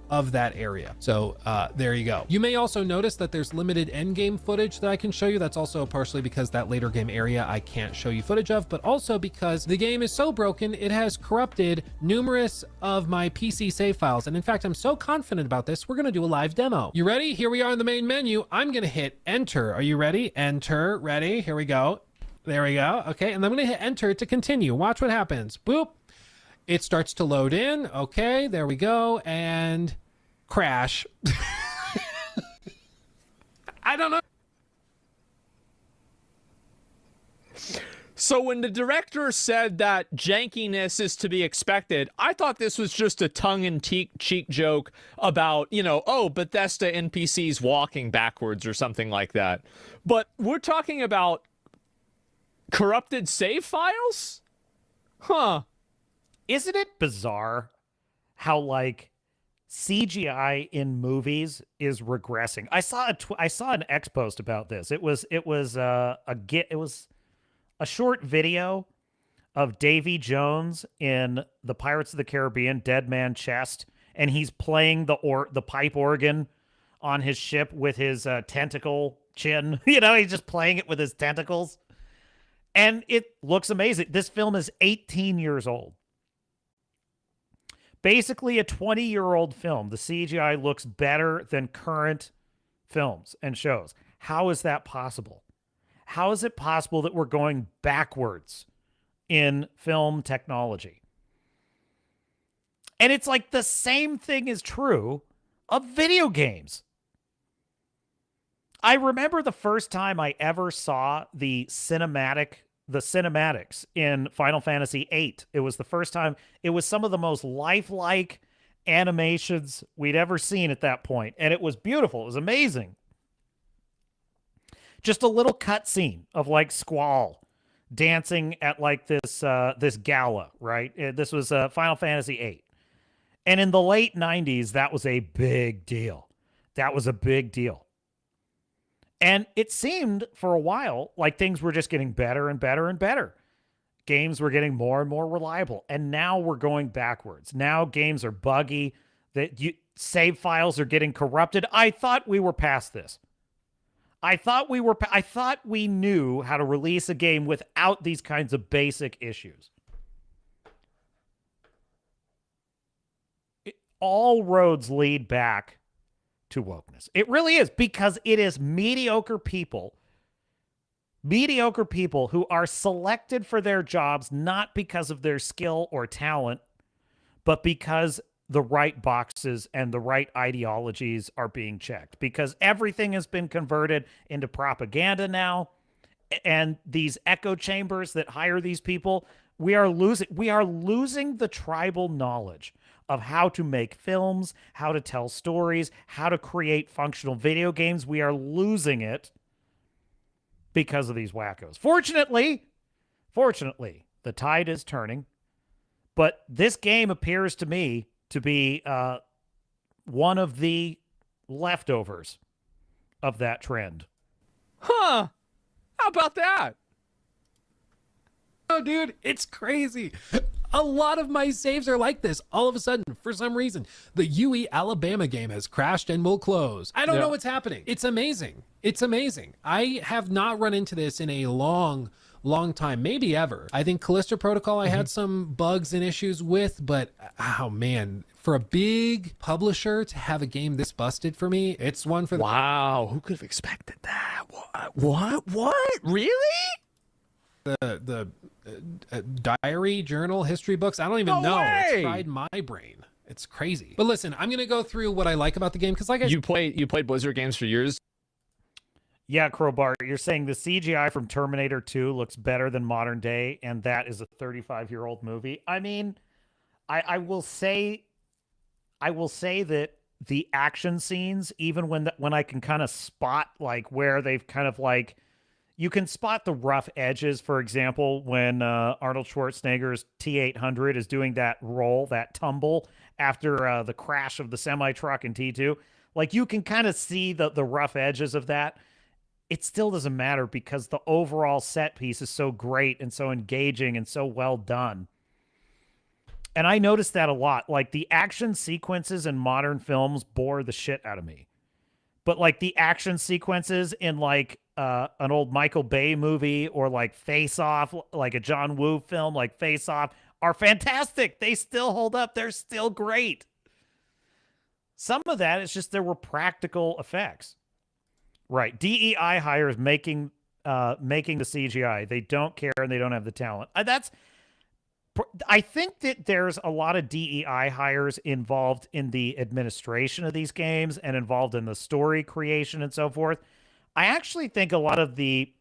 of that area." So there you go. You may also notice that there's limited end game footage that I can show you. That's also partially because that later game area I can't show you footage of, but also because the game is so broken, it has corrupted numerous of my PC save files. And in fact, I'm so confident about this, we're gonna do a live demo. You ready? Here we are in the main menu. I'm gonna hit enter. Are you ready? Enter, ready? Here we go. There we go. Okay, and I'm gonna hit enter to continue. Watch what happens. Boop. It starts to load in. Okay, there we go. And crash. I don't know.
So when the director said that jankiness is to be expected, I thought this was just a tongue-in-cheek joke about, Bethesda NPCs walking backwards or something like that. But we're talking about corrupted save files? Huh.
Isn't it bizarre how like CGI in movies is regressing? I saw an X post about this. It was a short video of Davy Jones in the Pirates of the Caribbean Dead Man Chest, and he's playing the pipe organ on his ship with his tentacle chin. He's just playing it with his tentacles. And it looks amazing. This film is 18 years old. Basically a 20-year-old film. The CGI looks better than current films and shows. How is that possible? How is it possible that we're going backwards in film technology? And it's like the same thing is true of video games. I remember the first time I ever saw the cinematics in Final Fantasy VIII. It was the first time. It was some of the most lifelike animations we'd ever seen at that point, and it was beautiful. It was amazing. Just a little cutscene of like Squall dancing at like this gala, right? This was Final Fantasy VIII, and in the late 90s, that was a big deal. That was a big deal. And it seemed for a while like things were just getting better and better and better. Games were getting more and more reliable. And now we're going backwards. Now games are buggy. Save files are getting corrupted. I thought we were past this. I thought we knew how to release a game without these kinds of basic issues. all roads lead back to wokeness. It really is, because it is mediocre people who are selected for their jobs not because of their skill or talent, but because the right boxes and the right ideologies are being checked, because everything has been converted into propaganda now. And these echo chambers that hire these people, we are losing the tribal knowledge of how to make films, how to tell stories, how to create functional video games. We are losing it because of these wackos. Fortunately, the tide is turning, but this game appears to me to be one of the leftovers of that trend.
Huh. How about that?
Oh, dude, it's crazy. A lot of my saves are like this. All of a sudden, for some reason, the UE Alabama game has crashed and will close. I don't know what's happening. It's amazing. It's amazing. I have not run into this in a long time, maybe ever. I think Callisto Protocol I had some bugs and issues with, but oh man, for a big publisher to have a game this busted for me, it's one for the...
Wow, who could have expected that? What? Really?
The diary, journal, history books, I don't even know. It's fried my brain. It's crazy. But listen, I'm going to go through what I like about the game, because like
you played Blizzard games for years.
Yeah, Crowbar, you're saying the CGI from Terminator 2 looks better than modern day, and that is a 35-year-old movie. I mean, I will say that the action scenes, even when I can kind of spot like where they've kind of like, you can spot the rough edges. For example, when Arnold Schwarzenegger's T-800 is doing that roll, that tumble after the crash of the semi-truck in T2, like you can kind of see the rough edges of that. It still doesn't matter because the overall set piece is so great and so engaging and so well done. And I noticed that a lot. Like the action sequences in modern films bore the shit out of me. But like the action sequences in like an old Michael Bay movie or like Face Off, like a John Woo film like Face Off, are fantastic. They still hold up. They're still great. Some of that is just there were practical effects. Right. DEI hires making the CGI. They don't care and they don't have the talent. I think that there's a lot of DEI hires involved in the administration of these games and involved in the story creation and so forth. I actually think a lot of the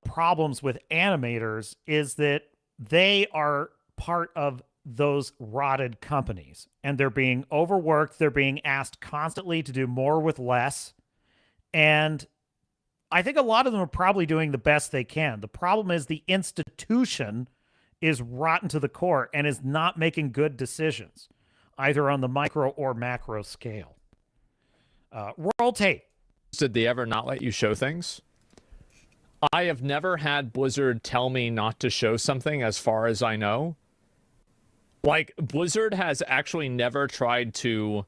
problems with animators is that they are part of those rotted companies and they're being overworked. They're being asked constantly to do more with less. And I think a lot of them are probably doing the best they can. The problem is the institution is rotten to the core and is not making good decisions, either on the micro or macro scale. Roll tape.
Did they ever not let you show things? I have never had Blizzard tell me not to show something as far as I know. Like, Blizzard has actually never tried to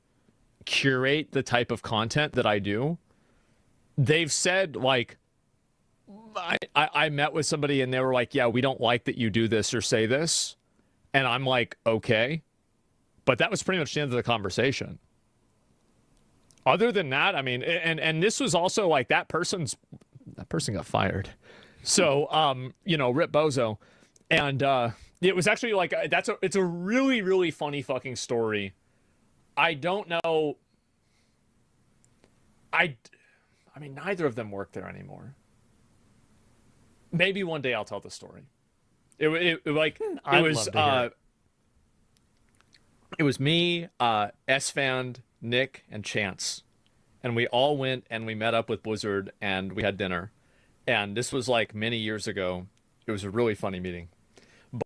curate the type of content that I do. They've said, like, I met with somebody and they were like, yeah, we don't like that you do this or say this. And I'm like, okay. But that was pretty much the end of the conversation. Other than that, I mean, and this was also like that person got fired. So, you know, Rip Bozo. And it was actually like, it's a really, really funny fucking story. I don't know. I mean, neither of them work there anymore. Maybe one day I'll tell the story. It was me, S-Fand, Nick, and Chance. And we all went and we met up with Blizzard and we had dinner. And this was like many years ago. It was a really funny meeting.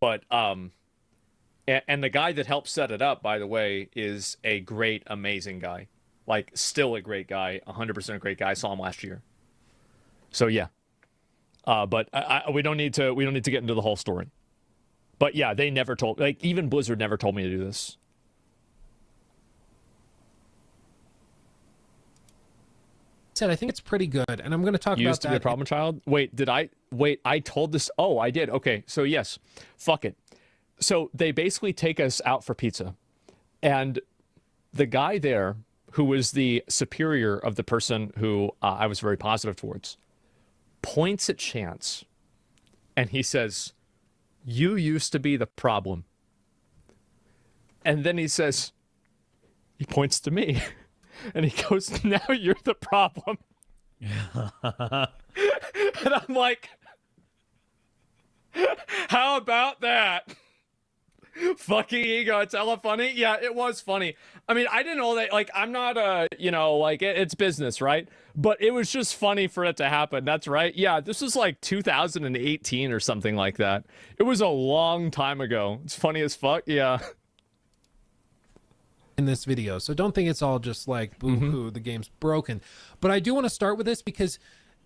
But, and the guy that helped set it up, by the way, is a great, amazing guy. Like, still a great guy, 100% a great guy. I saw him last year. So, yeah. But we don't need to get into the whole story. But, yeah, they never told, like, even Blizzard never told me to do this.
I think it's pretty good, and I'm going to talk about that.
Used to be a problem child? I told this. Oh, I did. Okay, so yes, fuck it. So they basically take us out for pizza. And the guy there, who was the superior of the person who I was very positive towards, points at Chance and he says, "You used to be the problem." And then he says, he points to me and he goes, "Now you're the problem." And I'm like, how about that? Fucking ego. It's hella funny. Yeah, it was funny. I mean, I didn't know that, like, I'm not you know, like, it's business, right? But it was just funny for it to happen. That's right. Yeah, this was like 2018 or something like that. It was a long time ago. It's funny as fuck. Yeah.
In this video, so don't think it's all just like boo-hoo, the game's broken. But I do want to start with this because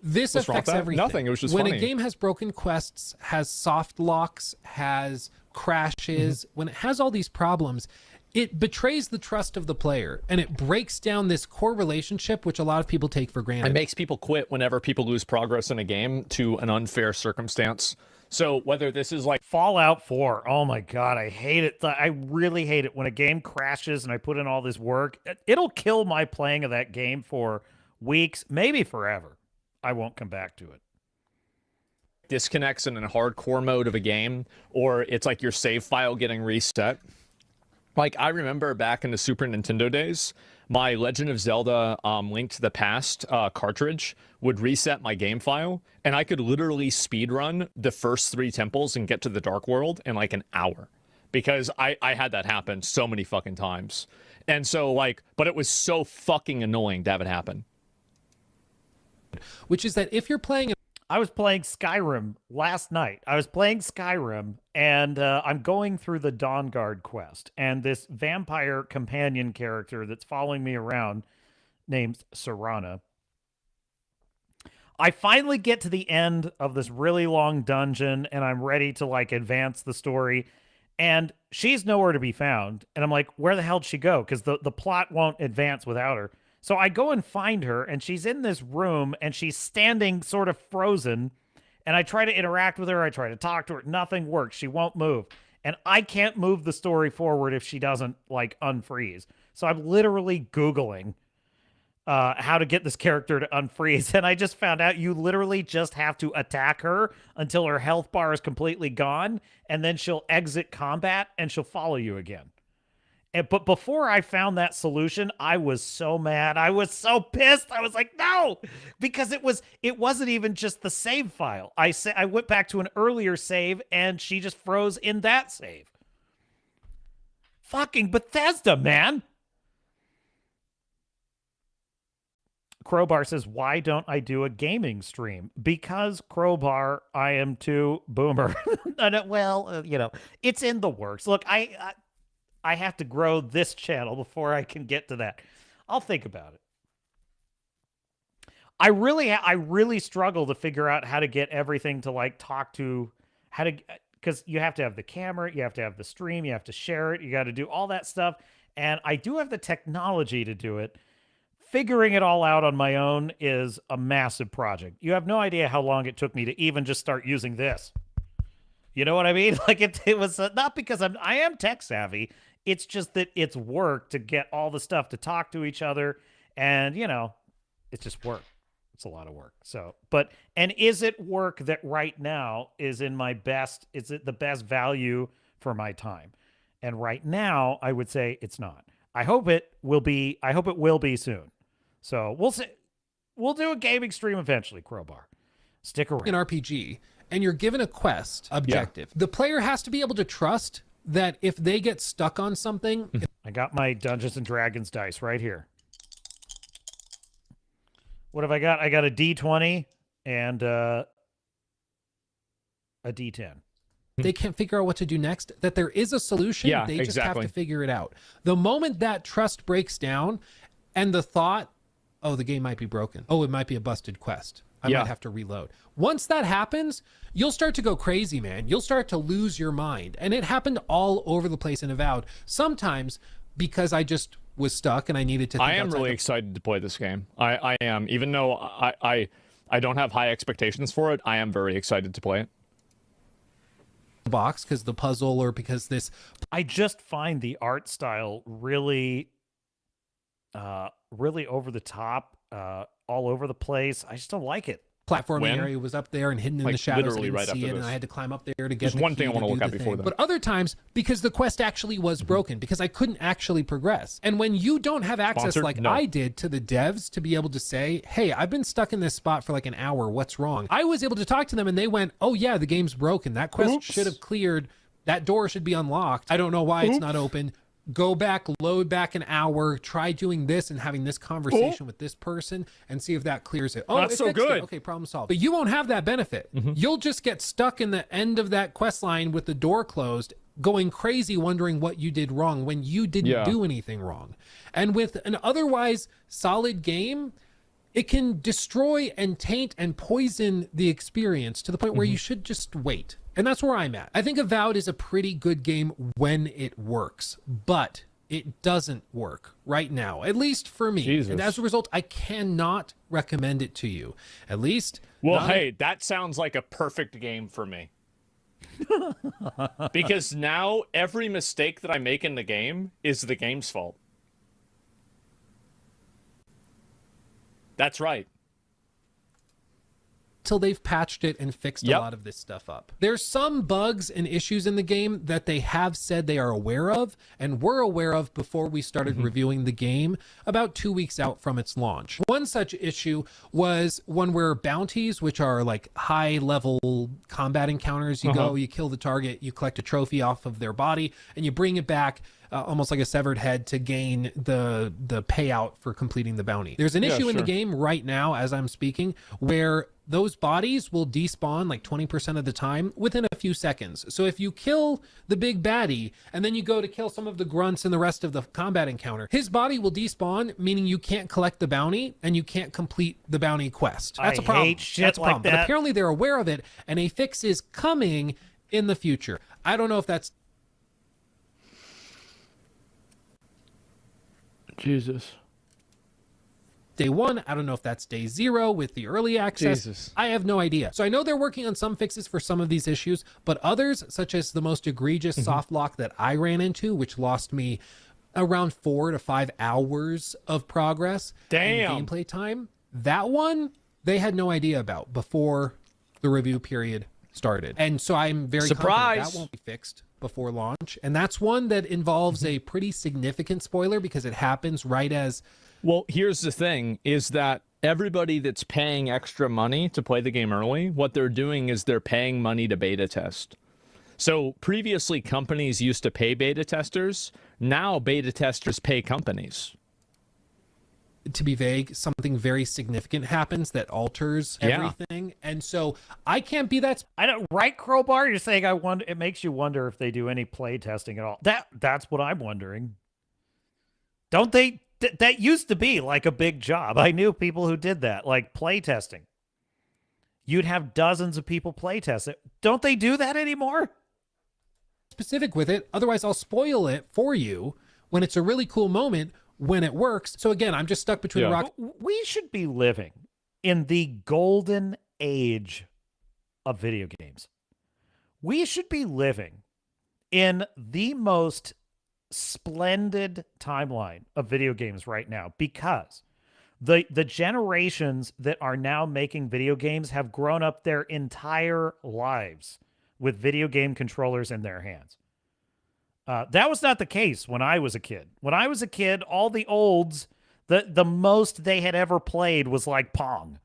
this
What's wrong with
affects
that?
everything.
Nothing. It was just
when
funny.
a game has broken quests, has soft locks, has crashes, when it has all these problems, it betrays the trust of the player and it breaks down this core relationship, which a lot of people take for granted.
It makes people quit whenever people lose progress in a game to an unfair circumstance. So whether this is like
Fallout 4, oh my god, I hate it. I really hate it when a game crashes and I put in all this work. It'll kill my playing of that game for weeks, maybe forever. I won't come back to it.
Disconnects in a hardcore mode of a game, or it's like your save file getting reset. Like, I remember back in the Super Nintendo days, my Legend of Zelda Link to the Past cartridge would reset my game file, and I could literally speedrun the first 3 temples and get to the Dark World in like an hour. Because I had that happen so many fucking times. And so, like, but it was so fucking annoying to have it happen.
Which is that if you're playing...
I was playing Skyrim last night. I was playing Skyrim, and I'm going through the Dawnguard quest, and this vampire companion character that's following me around, named Serana. I finally get to the end of this really long dungeon, and I'm ready to, like, advance the story, and she's nowhere to be found. And I'm like, where the hell did she go? Because the plot won't advance without her. So I go and find her, and she's in this room, and she's standing sort of frozen, and I try to interact with her. I try to talk to her. Nothing works. She won't move. And I can't move the story forward if she doesn't, like, unfreeze. So I'm literally Googling how to get this character to unfreeze, and I just found out you literally just have to attack her until her health bar is completely gone, and then she'll exit combat, and she'll follow you again. But before I found that solution, I was so mad. I was so pissed. I was like, no, because it wasn't even just the save file. I went back to an earlier save and she just froze in that save. Fucking Bethesda, man. Crowbar says, why don't I do a gaming stream? Because, Crowbar, I am too boomer. Well, you know, it's in the works. Look, I have to grow this channel before I can get to that. I'll think about it. I really struggle to figure out how to get everything to, like, talk to, how to, because you have to have the camera, you have to have the stream, you have to share it, you got to do all that stuff. And I do have the technology to do it. Figuring it all out on my own is a massive project. You have no idea how long it took me to even just start using this. You know what I mean? Like, it was not because I am tech savvy. It's just that it's work to get all the stuff to talk to each other. And, you know, it's just work. It's a lot of work. So, and is it work that right now is it the best value for my time? And right now, I would say it's not. I hope it will be soon. So we'll see. We'll do a gaming stream eventually, Crowbar. Stick around.
An RPG, and you're given a quest objective. Yeah. The player has to be able to trust that if they get stuck on something...
I got my Dungeons & Dragons dice right here. What have I got? I got a D20 and a D10.
They can't figure out what to do next, that there is a solution.
Yeah,
they just have to figure it out. The moment that trust breaks down and the thought, oh, the game might be broken. Oh, it might be a busted quest. I might have to reload. Once that happens, you'll start to go crazy, man. You'll start to lose your mind. And it happened all over the place in Avowed. Sometimes because I just was stuck and I needed to think
I am really excited to play this game. I am. Even though I don't have high expectations for it, I am very excited to play it.
box because the puzzle or because this.
I just find the art style really, really over the top, all over the place. I just don't like it.
Platforming area was up there and hidden in the shadows.
Literally
I didn't
right
see
after
it,
this.
and I had to climb up there to get
There's
the
one
key
thing I
to
want to
do
look
the
at before
thing.
that.
But other times, because the quest actually was broken, because I couldn't actually progress. And when you don't have access
Sponsored?
like
No.
I did to the devs to be able to say, hey, I've been stuck in this spot for like an hour, what's wrong? I was able to talk to them and they went, oh yeah, the game's broken. That quest should have cleared. That door should be unlocked. I don't know why it's not open. Go back, load back an hour, try doing this and having this conversation with this person and see if that clears it. Oh,
That's
it
so
fixed it.
good.
Okay, problem solved. But you won't have that benefit. You'll just get stuck in the end of that quest line with the door closed, going crazy, wondering what you did wrong when you didn't do anything wrong. And with an otherwise solid game, it can destroy and taint and poison the experience to the point where you should just wait. And that's where I'm at. I think Avowed is a pretty good game when it works, but it doesn't work right now, at least for me.
Jesus.
And as a result, I cannot recommend it to you. At least.
Well,
not-
hey, that sounds like a perfect game for me. Because now every mistake that I make in the game is the game's fault. That's right.
Till they've patched it and fixed a lot of this stuff up. There's some bugs and issues in the game that they have said they are aware of and were aware of before we started reviewing the game about 2 weeks out from its launch. One such issue was one where bounties, which are like high level combat encounters, you go, you kill the target, you collect a trophy off of their body, and you bring it back almost like a severed head to gain the payout for completing the bounty. There's an issue in the game right now as I'm speaking where those bodies will despawn like 20% of the time within a few seconds. So if you kill the big baddie and then you go to kill some of the grunts and the rest of the combat encounter, his body will despawn, meaning you can't collect the bounty and you can't complete the bounty quest. That's a problem.
hate shit
That's a problem.
like
But
that.
apparently they're aware of it and a fix is coming in the future. I don't know if that's
Jesus.
day one. I don't know if that's day zero with the early access.
Jesus.
I have no idea. So I know they're working on some fixes for some of these issues, but others, such as the most egregious soft lock that I ran into, which lost me around 4 to 5 hours of progress and gameplay time, that one they had no idea about before the review period started. And so I'm very confident that won't be fixed before launch. And that's one that involves a pretty significant spoiler because it happens right as...
Well, here's the thing, is that everybody that's paying extra money to play the game early, what they're doing is they're paying money to beta test. So previously, companies used to pay beta testers. Now beta testers pay companies.
To be vague, something very significant happens that alters everything. And so I can't be that...
I don't, right, Crowbar? You're saying I wonder, it makes you wonder if they do any play testing at all. That's what I'm wondering. Don't they... that used to be like a big job. I knew people who did that, like play testing. You'd have dozens of people play test it. Don't they do that anymore?
Specific with it. Otherwise, I'll spoil it for you when it's a really cool moment when it works. So again, I'm just stuck between a rock.
We should be living in the golden age of video games. We should be living in the most splendid timeline of video games right now because the generations that are now making video games have grown up their entire lives with video game controllers in their hands. That was not the case when I was a kid. When I was a kid, all the olds, the most they had ever played was like Pong.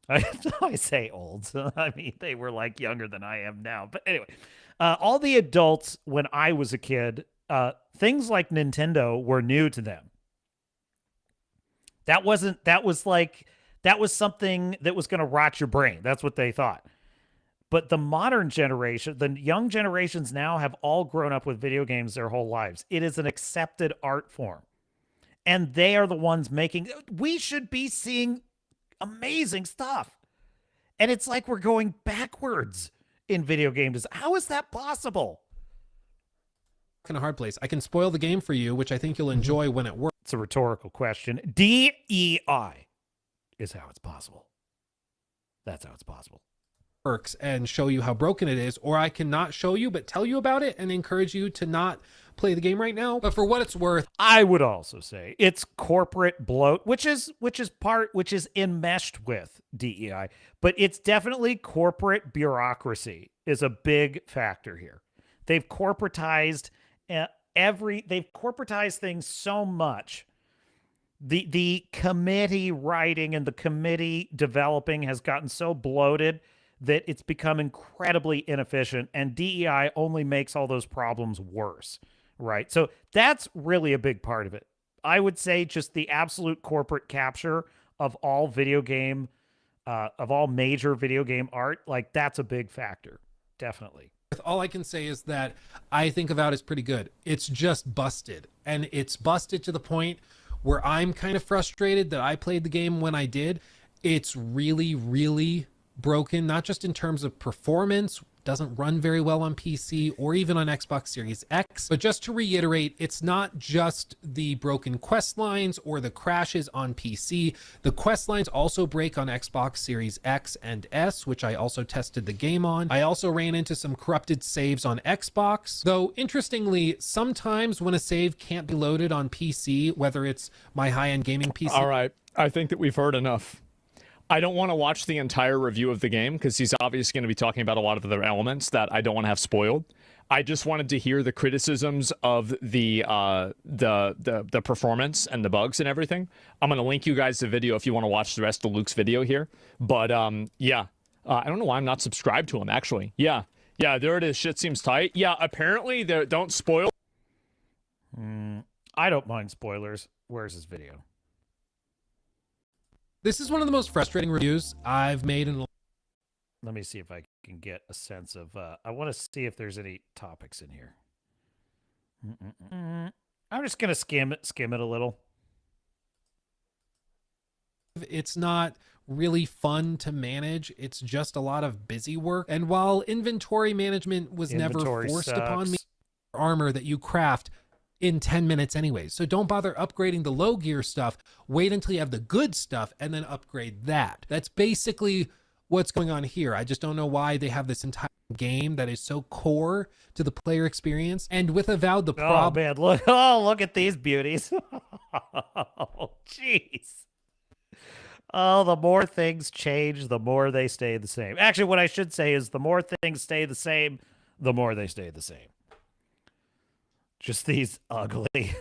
I say olds. I mean, they were like younger than I am now. But anyway, all the adults when I was a kid, things like Nintendo were new to them. That was something that was going to rot your brain. That's what they thought. But the modern generation, the young generations now have all grown up with video games their whole lives. It is an accepted art form. And they are the ones making, we should be seeing amazing stuff. And it's like we're going backwards in video games. How is that possible?
In a hard place. I can spoil the game for you, which I think you'll enjoy when it works.
It's a rhetorical question. DEI is how it's possible. That's how it's possible.
works and show you how broken it is, or I can not show you but tell you about it and encourage you to not play the game right now. But for what it's worth,
I would also say it's corporate bloat, which is enmeshed with DEI, but it's definitely corporate bureaucracy is a big factor here. They've corporatized they've corporatized things so much. The committee writing and the committee developing has gotten so bloated that it's become incredibly inefficient, and DEI only makes all those problems worse, right? So that's really a big part of it. I would say just the absolute corporate capture of all major video game art, like that's a big factor, definitely.
All I can say is that I think Avowed is pretty good. It's just busted, and it's busted to the point where I'm kind of frustrated that I played the game when I did. It's really, really broken, not just in terms of performance, doesn't run very well on PC or even on Xbox Series X. But just to reiterate, it's not just the broken quest lines or the crashes on PC. The quest lines also break on Xbox Series X and S, which I also tested the game on. I also ran into some corrupted saves on Xbox, though interestingly, sometimes when a save can't be loaded on PC, whether it's my high-end gaming PC.
All right, I think that we've heard enough. I don't want to watch the entire review of the game because he's obviously going to be talking about a lot of other elements that I don't want to have spoiled. I just wanted to hear the criticisms of the performance and the bugs and everything. I'm going to link you guys the video if you want to watch the rest of Luke's video here. But yeah, I don't know why I'm not subscribed to him actually. Yeah, there it is. Shit seems tight. Yeah, apparently don't spoil.
I don't mind spoilers. Where's his video?
This is one of the most frustrating reviews I've made in.
Let me see if I can get a sense of. I want to see if there's any topics in here. I'm just gonna skim it a little.
It's not really fun to manage. It's just a lot of busy work. And while inventory management was never forced upon me, armor that you craft in 10 minutes anyways. So don't bother upgrading the low gear stuff. Wait until you have the good stuff and then upgrade that. That's basically what's going on here. I just don't know why they have this entire game that is so core to the player experience. And with Avowed, the problem...
Oh, man, look at these beauties. Oh, jeez. Oh, the more things change, the more they stay the same. Actually, what I should say is the more things stay the same, the more they stay the same. Just these ugly,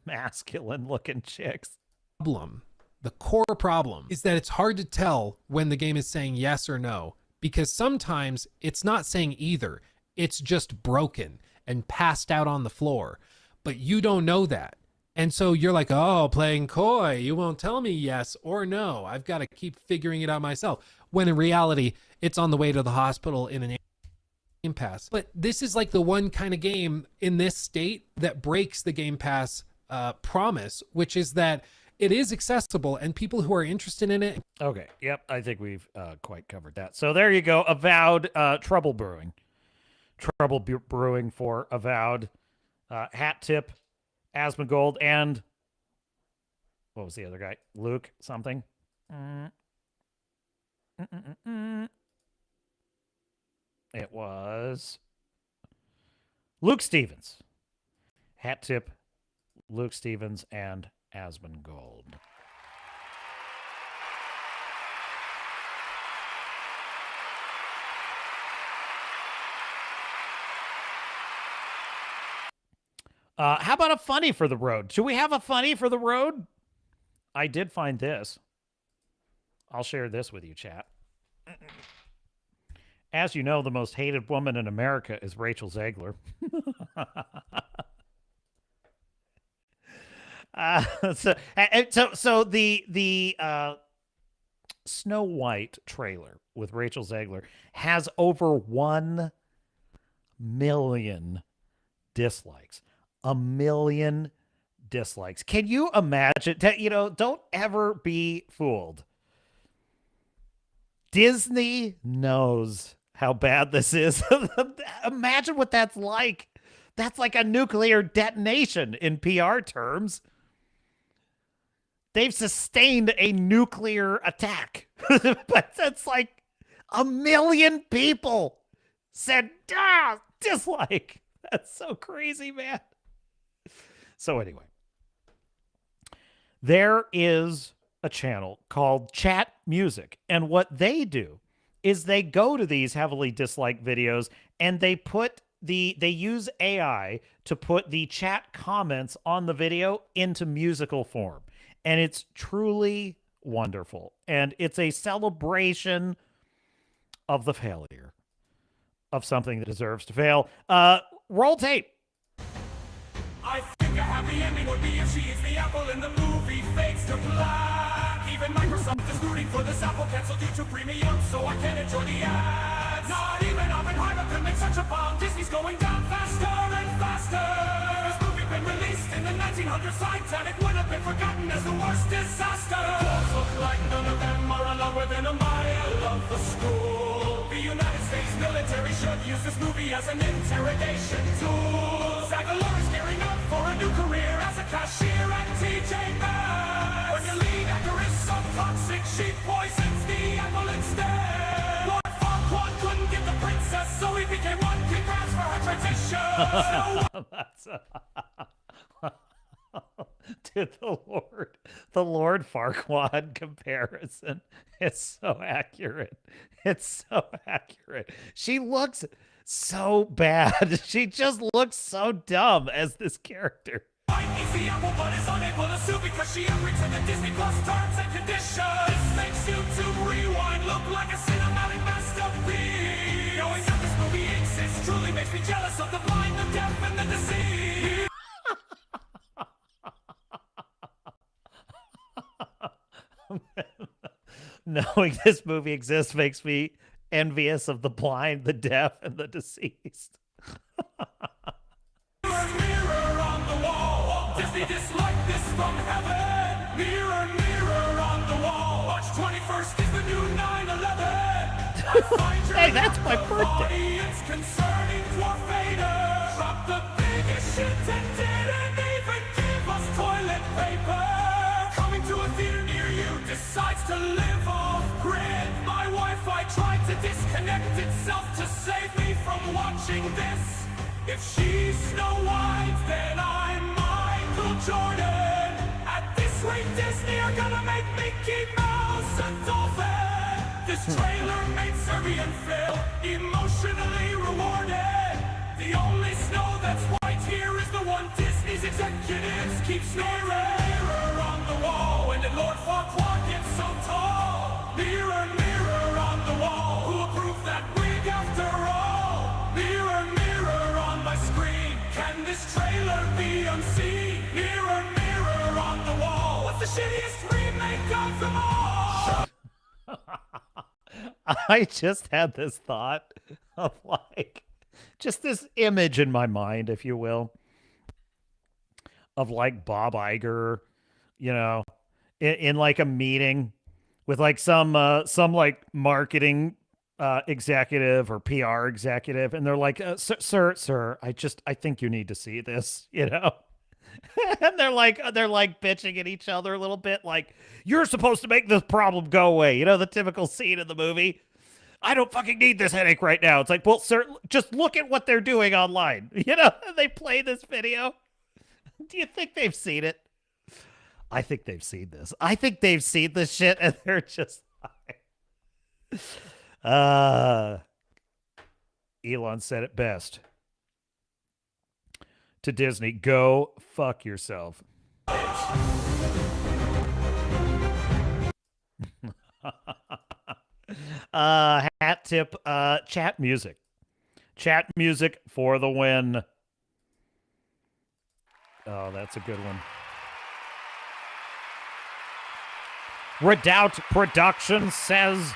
masculine-looking chicks.
The core problem is that it's hard to tell when the game is saying yes or no, because sometimes it's not saying either. It's just broken and passed out on the floor, but you don't know that. And so you're like, oh, playing coy. You won't tell me yes or no. I've got to keep figuring it out myself. When in reality, it's on the way to the hospital in an Game Pass. But this is like the one kind of game in this state that breaks the Game Pass promise, which is that it is accessible and people who are interested in it.
Okay. Yep. I think we've quite covered that. So there you go. Avowed, trouble brewing. Trouble brewing for Avowed. Hat Tip, Asmongold, and what was the other guy? Luke something. It was Luke Stevens. Hat Tip, Luke Stevens, and Asmongold. How about a funny for the road? Should we have a funny for the road? I did find this. I'll share this with you, chat. As you know, the most hated woman in America is Rachel Zegler. So the Snow White trailer with Rachel Zegler has over 1 million dislikes. 1 million dislikes. Can you imagine? Don't ever be fooled. Disney knows how bad this is. Imagine what that's like. That's like a nuclear detonation in PR terms. They've sustained a nuclear attack. But that's like 1 million people said, dislike. That's so crazy, man. So anyway, there is a channel called Chat Music. And what they do is they go to these heavily disliked videos and they use AI to put the chat comments on the video into musical form. And it's truly wonderful. And it's a celebration of the failure of something that deserves to fail. Roll tape.
I think a happy ending would be if she is the apple in the movie fades to black. Even Microsoft is rooting for this Apple cancel due to premium, so I can enjoy the ads. Not even Oppenheimer could make such a bomb. Disney's going down faster and faster. This movie been released in the 1900s, Titanic would have been forgotten as the worst disaster. Walls look like none of them are allowed within a mile of the school. The United States military should use this movie as an interrogation tool. Saga is gearing up for a new career as a cashier at TJ Maxx. When your lead actor is so toxic, she poisons the apple instead. Lord Farquaad couldn't get the princess, so he became one. Congrats for her transition.
Dude, the Lord Farquaad comparison is so accurate. It's so accurate. She looks so bad. She just looks so dumb as this character.
Eats the apple but is unable to sue because she agreed to the Disney Plus terms and conditions. This makes YouTube Rewind look like a cinematic masterpiece. Knowing that this movie exists truly makes me jealous of the blind, the deaf, and the deceased.
Knowing this movie exists makes me envious of the blind, the deaf, and the deceased.
Mirror on the wall. Disney disliked this from heaven. Mirror, mirror on the wall. March 21st is the new 9/11.
Hey, that's my birthday.
It's concerning Dwarf Vader. Dropped the biggest shit and didn't even give us toilet paper. Coming to a theater near you decides to live off grid. My Wi-Fi tried to disconnect itself to save me from watching this. If she's Snow White, then I'm Michael Jordan. At this rate, Disney are gonna make Mickey Mouse a dolphin. This trailer made Serbian Phil emotionally rewarded. The only snow that's white here is the one Disney's executives keep sneering. Mirror on the wall, when did Lord Farquaad get so tall? Mirror, mirror on the wall, who approved that wig after all? Mirror, mirror on my screen, can this trailer be unseen? Mirror, mirror on the wall, what's the shittiest remake of them all?
I just had this thought of like, just this image in my mind, if you will, of like Bob Iger, you know, in like a meeting with like some like marketing executive or PR executive, and they're like, sir, I think you need to see this, you know. And they're like bitching at each other a little bit, like, you're supposed to make this problem go away, you know, the typical scene in the movie. I don't fucking need this headache right now. It's like, well, sir, just look at what they're doing online, you know. They play this video. Do you think they've seen it? I think they've seen this. I think they've seen this shit, and they're just like, Elon said it best to Disney, go fuck yourself. Hat tip, chat music. Chat music for the win. Oh, that's a good one. Redoubt Productions says,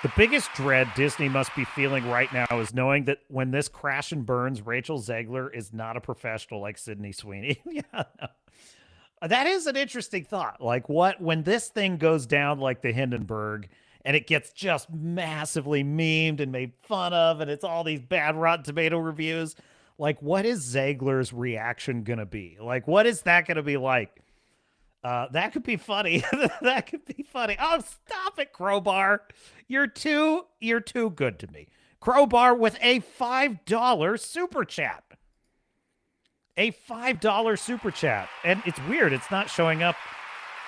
the biggest dread Disney must be feeling right now is knowing that when this crash and burns, Rachel Zegler is not a professional like Sydney Sweeney. Yeah, no. That is an interesting thought. Like, what when this thing goes down like the Hindenburg and it gets just massively memed and made fun of, and it's all these bad Rotten Tomato reviews, like, what is Zegler's reaction gonna be? Like, what is that gonna be like? That could be funny. That could be funny. Oh, stop it, Crowbar. You're too good to me. Crowbar with a $5 super chat. A $5 super chat. And it's weird. It's not showing up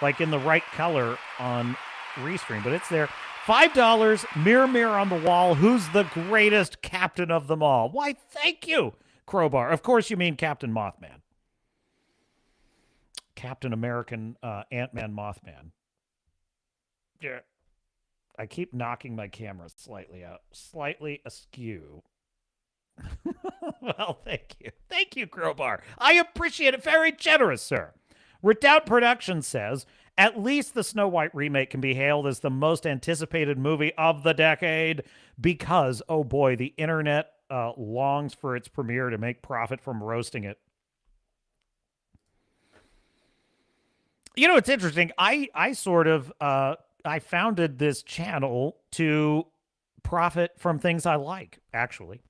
like in the right color on Restream, but it's there. $5, mirror, mirror on the wall. Who's the greatest captain of them all? Why, thank you, Crowbar. Of course you mean Captain Mothman. Captain American Ant-Man Mothman. Yeah. I keep knocking my camera slightly askew. Well, thank you. Thank you, Crowbar. I appreciate it. Very generous, sir. Redoubt Productions says, at least the Snow White remake can be hailed as the most anticipated movie of the decade because, oh boy, the internet longs for its premiere to make profit from roasting it. You know, it's interesting. I sort of I founded this channel to profit from things I like, actually.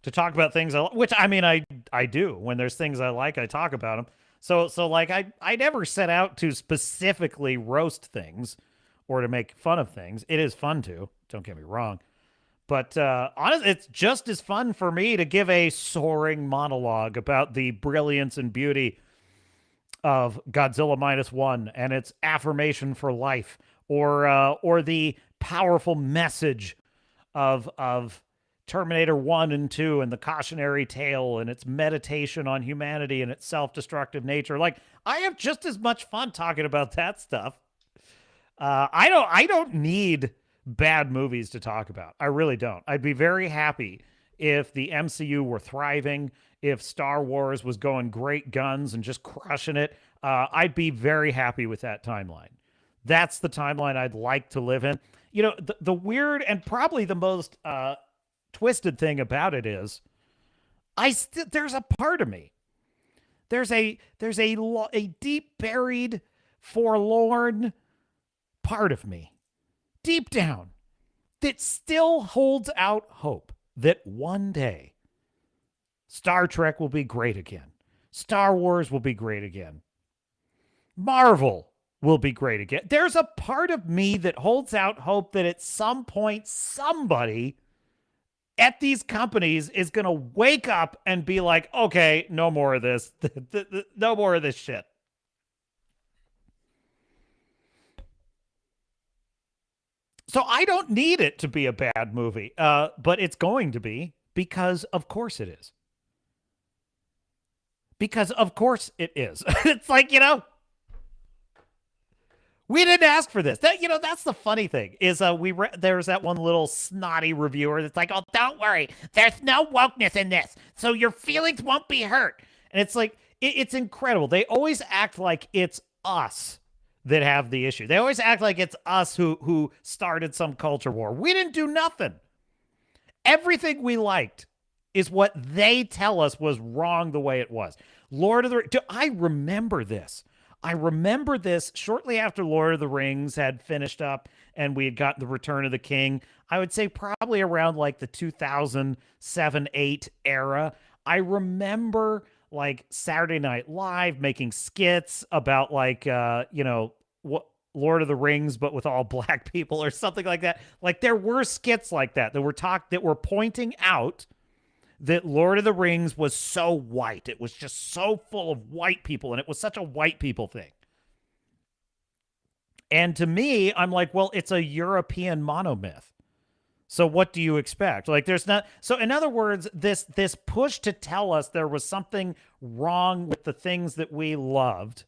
To talk about things I like, which I mean I do. When there's things I like, I talk about them. So like I never set out to specifically roast things or to make fun of things. It is fun to, don't get me wrong. But honestly, it's just as fun for me to give a soaring monologue about the brilliance and beauty of Godzilla -1 and its affirmation for life, or the powerful message of Terminator 1 and 2 and the cautionary tale and its meditation on humanity and its self-destructive nature. Like, I have just as much fun talking about that stuff. I don't need bad movies to talk about. I really don't. I'd be very happy if the MCU were thriving, if Star Wars was going great guns and just crushing it. I'd be very happy with that timeline. That's the timeline I'd like to live in. You know, the weird and probably the most twisted thing about it is there's a part of me. There's a deep buried, forlorn part of me, deep down, that still holds out hope that one day Star Trek will be great again. Star Wars will be great again. Marvel will be great again. There's a part of me that holds out hope that at some point somebody at these companies is going to wake up and be like, okay, no more of this. No more of this shit. So I don't need it to be a bad movie, but it's going to be because of course it is. Because of course it is. It's like, you know, we didn't ask for this. That's the funny thing is there's that one little snotty reviewer that's like, oh, don't worry. There's no wokeness in this. So your feelings won't be hurt. And it's like, it's incredible. They always act like it's us that have the issue. They always act like it's us who started some culture war. We didn't do nothing. Everything we liked is what they tell us was wrong the way it was. Lord of the Rings. I remember this. I remember this shortly after Lord of the Rings had finished up and we had gotten the Return of the King. I would say probably around like the 2007-8 era. I remember like Saturday Night Live making skits about like, what Lord of the Rings, but with all black people or something like that. Like there were skits like that that were pointing out that Lord of the Rings was so white. It was just so full of white people, and it was such a white people thing. And to me, I'm like, well, it's a European monomyth. So what do you expect? Like there's not. So in other words, this push to tell us there was something wrong with the things that we loved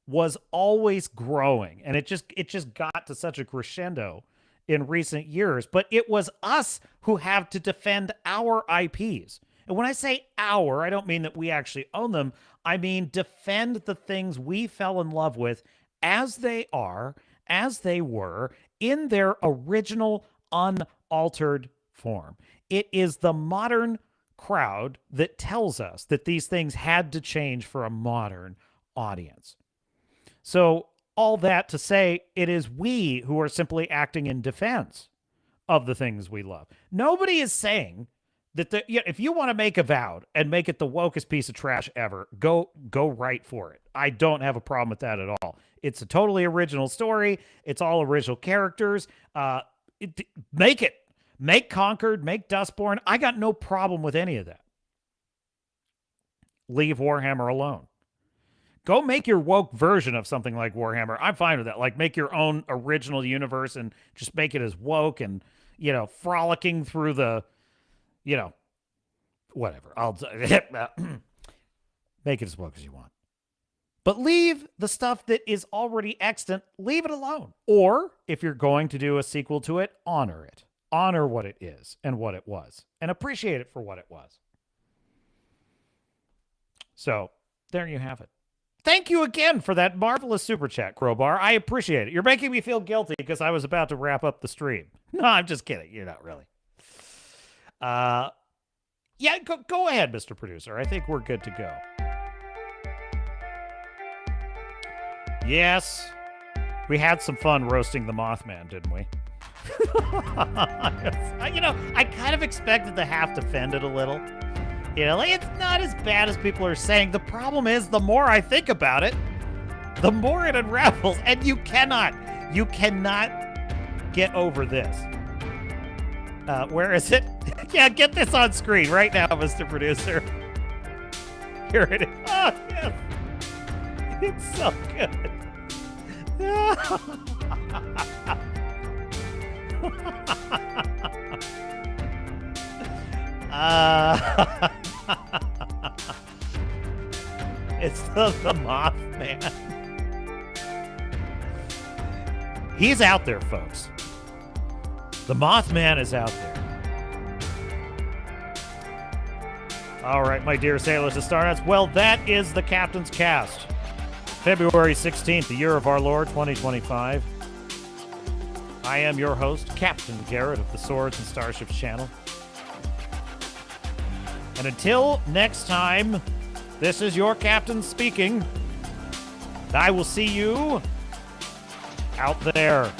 was always growing. And it just got to such a crescendo in recent years, but it was us who have to defend our IPs. And when I say our, I don't mean that we actually own them. I mean defend the things we fell in love with as they are, as they were, in their original unaltered form. It is the modern crowd that tells us that these things had to change for a modern audience. So all that to say, it is we who are simply acting in defense of the things we love. Nobody is saying If you want to make Avowed and make it the wokest piece of trash ever, go right for it. I don't have a problem with that at all. It's a totally original story. It's all original characters. Make it. Make Conquered, make Dustborn. I got no problem with any of that. Leave Warhammer alone. Go make your woke version of something like Warhammer. I'm fine with that. Like, make your own original universe and just make it as woke and, frolicking through the, whatever. I'll make it as woke as you want. But leave the stuff that is already extant, leave it alone. Or, if you're going to do a sequel to it, honor it. Honor what it is and what it was. And appreciate it for what it was. So, there you have it. Thank you again for that marvelous super chat, Crowbar. I appreciate it. You're making me feel guilty because I was about to wrap up the stream. No, I'm just kidding. You're not really. Yeah, go ahead, Mr. Producer. I think we're good to go. Yes, we had some fun roasting the Mothman, didn't we? I kind of expected to have to fend it a little. It's not as bad as people are saying. The problem is, the more I think about it, the more it unravels, and you cannot get over this. Where is it? Yeah, get this on screen right now, Mr. Producer. Here it is. Oh, yes. It's so good. It's the Mothman. He's out there, folks. The Mothman is out there. All right, my dear sailors and starnuts. Well, that is the Captain's Cast. February 16th, the year of our Lord, 2025. I am your host, Captain Garrett of the Swords and Starships channel. And until next time, this is your captain speaking. I will see you out there.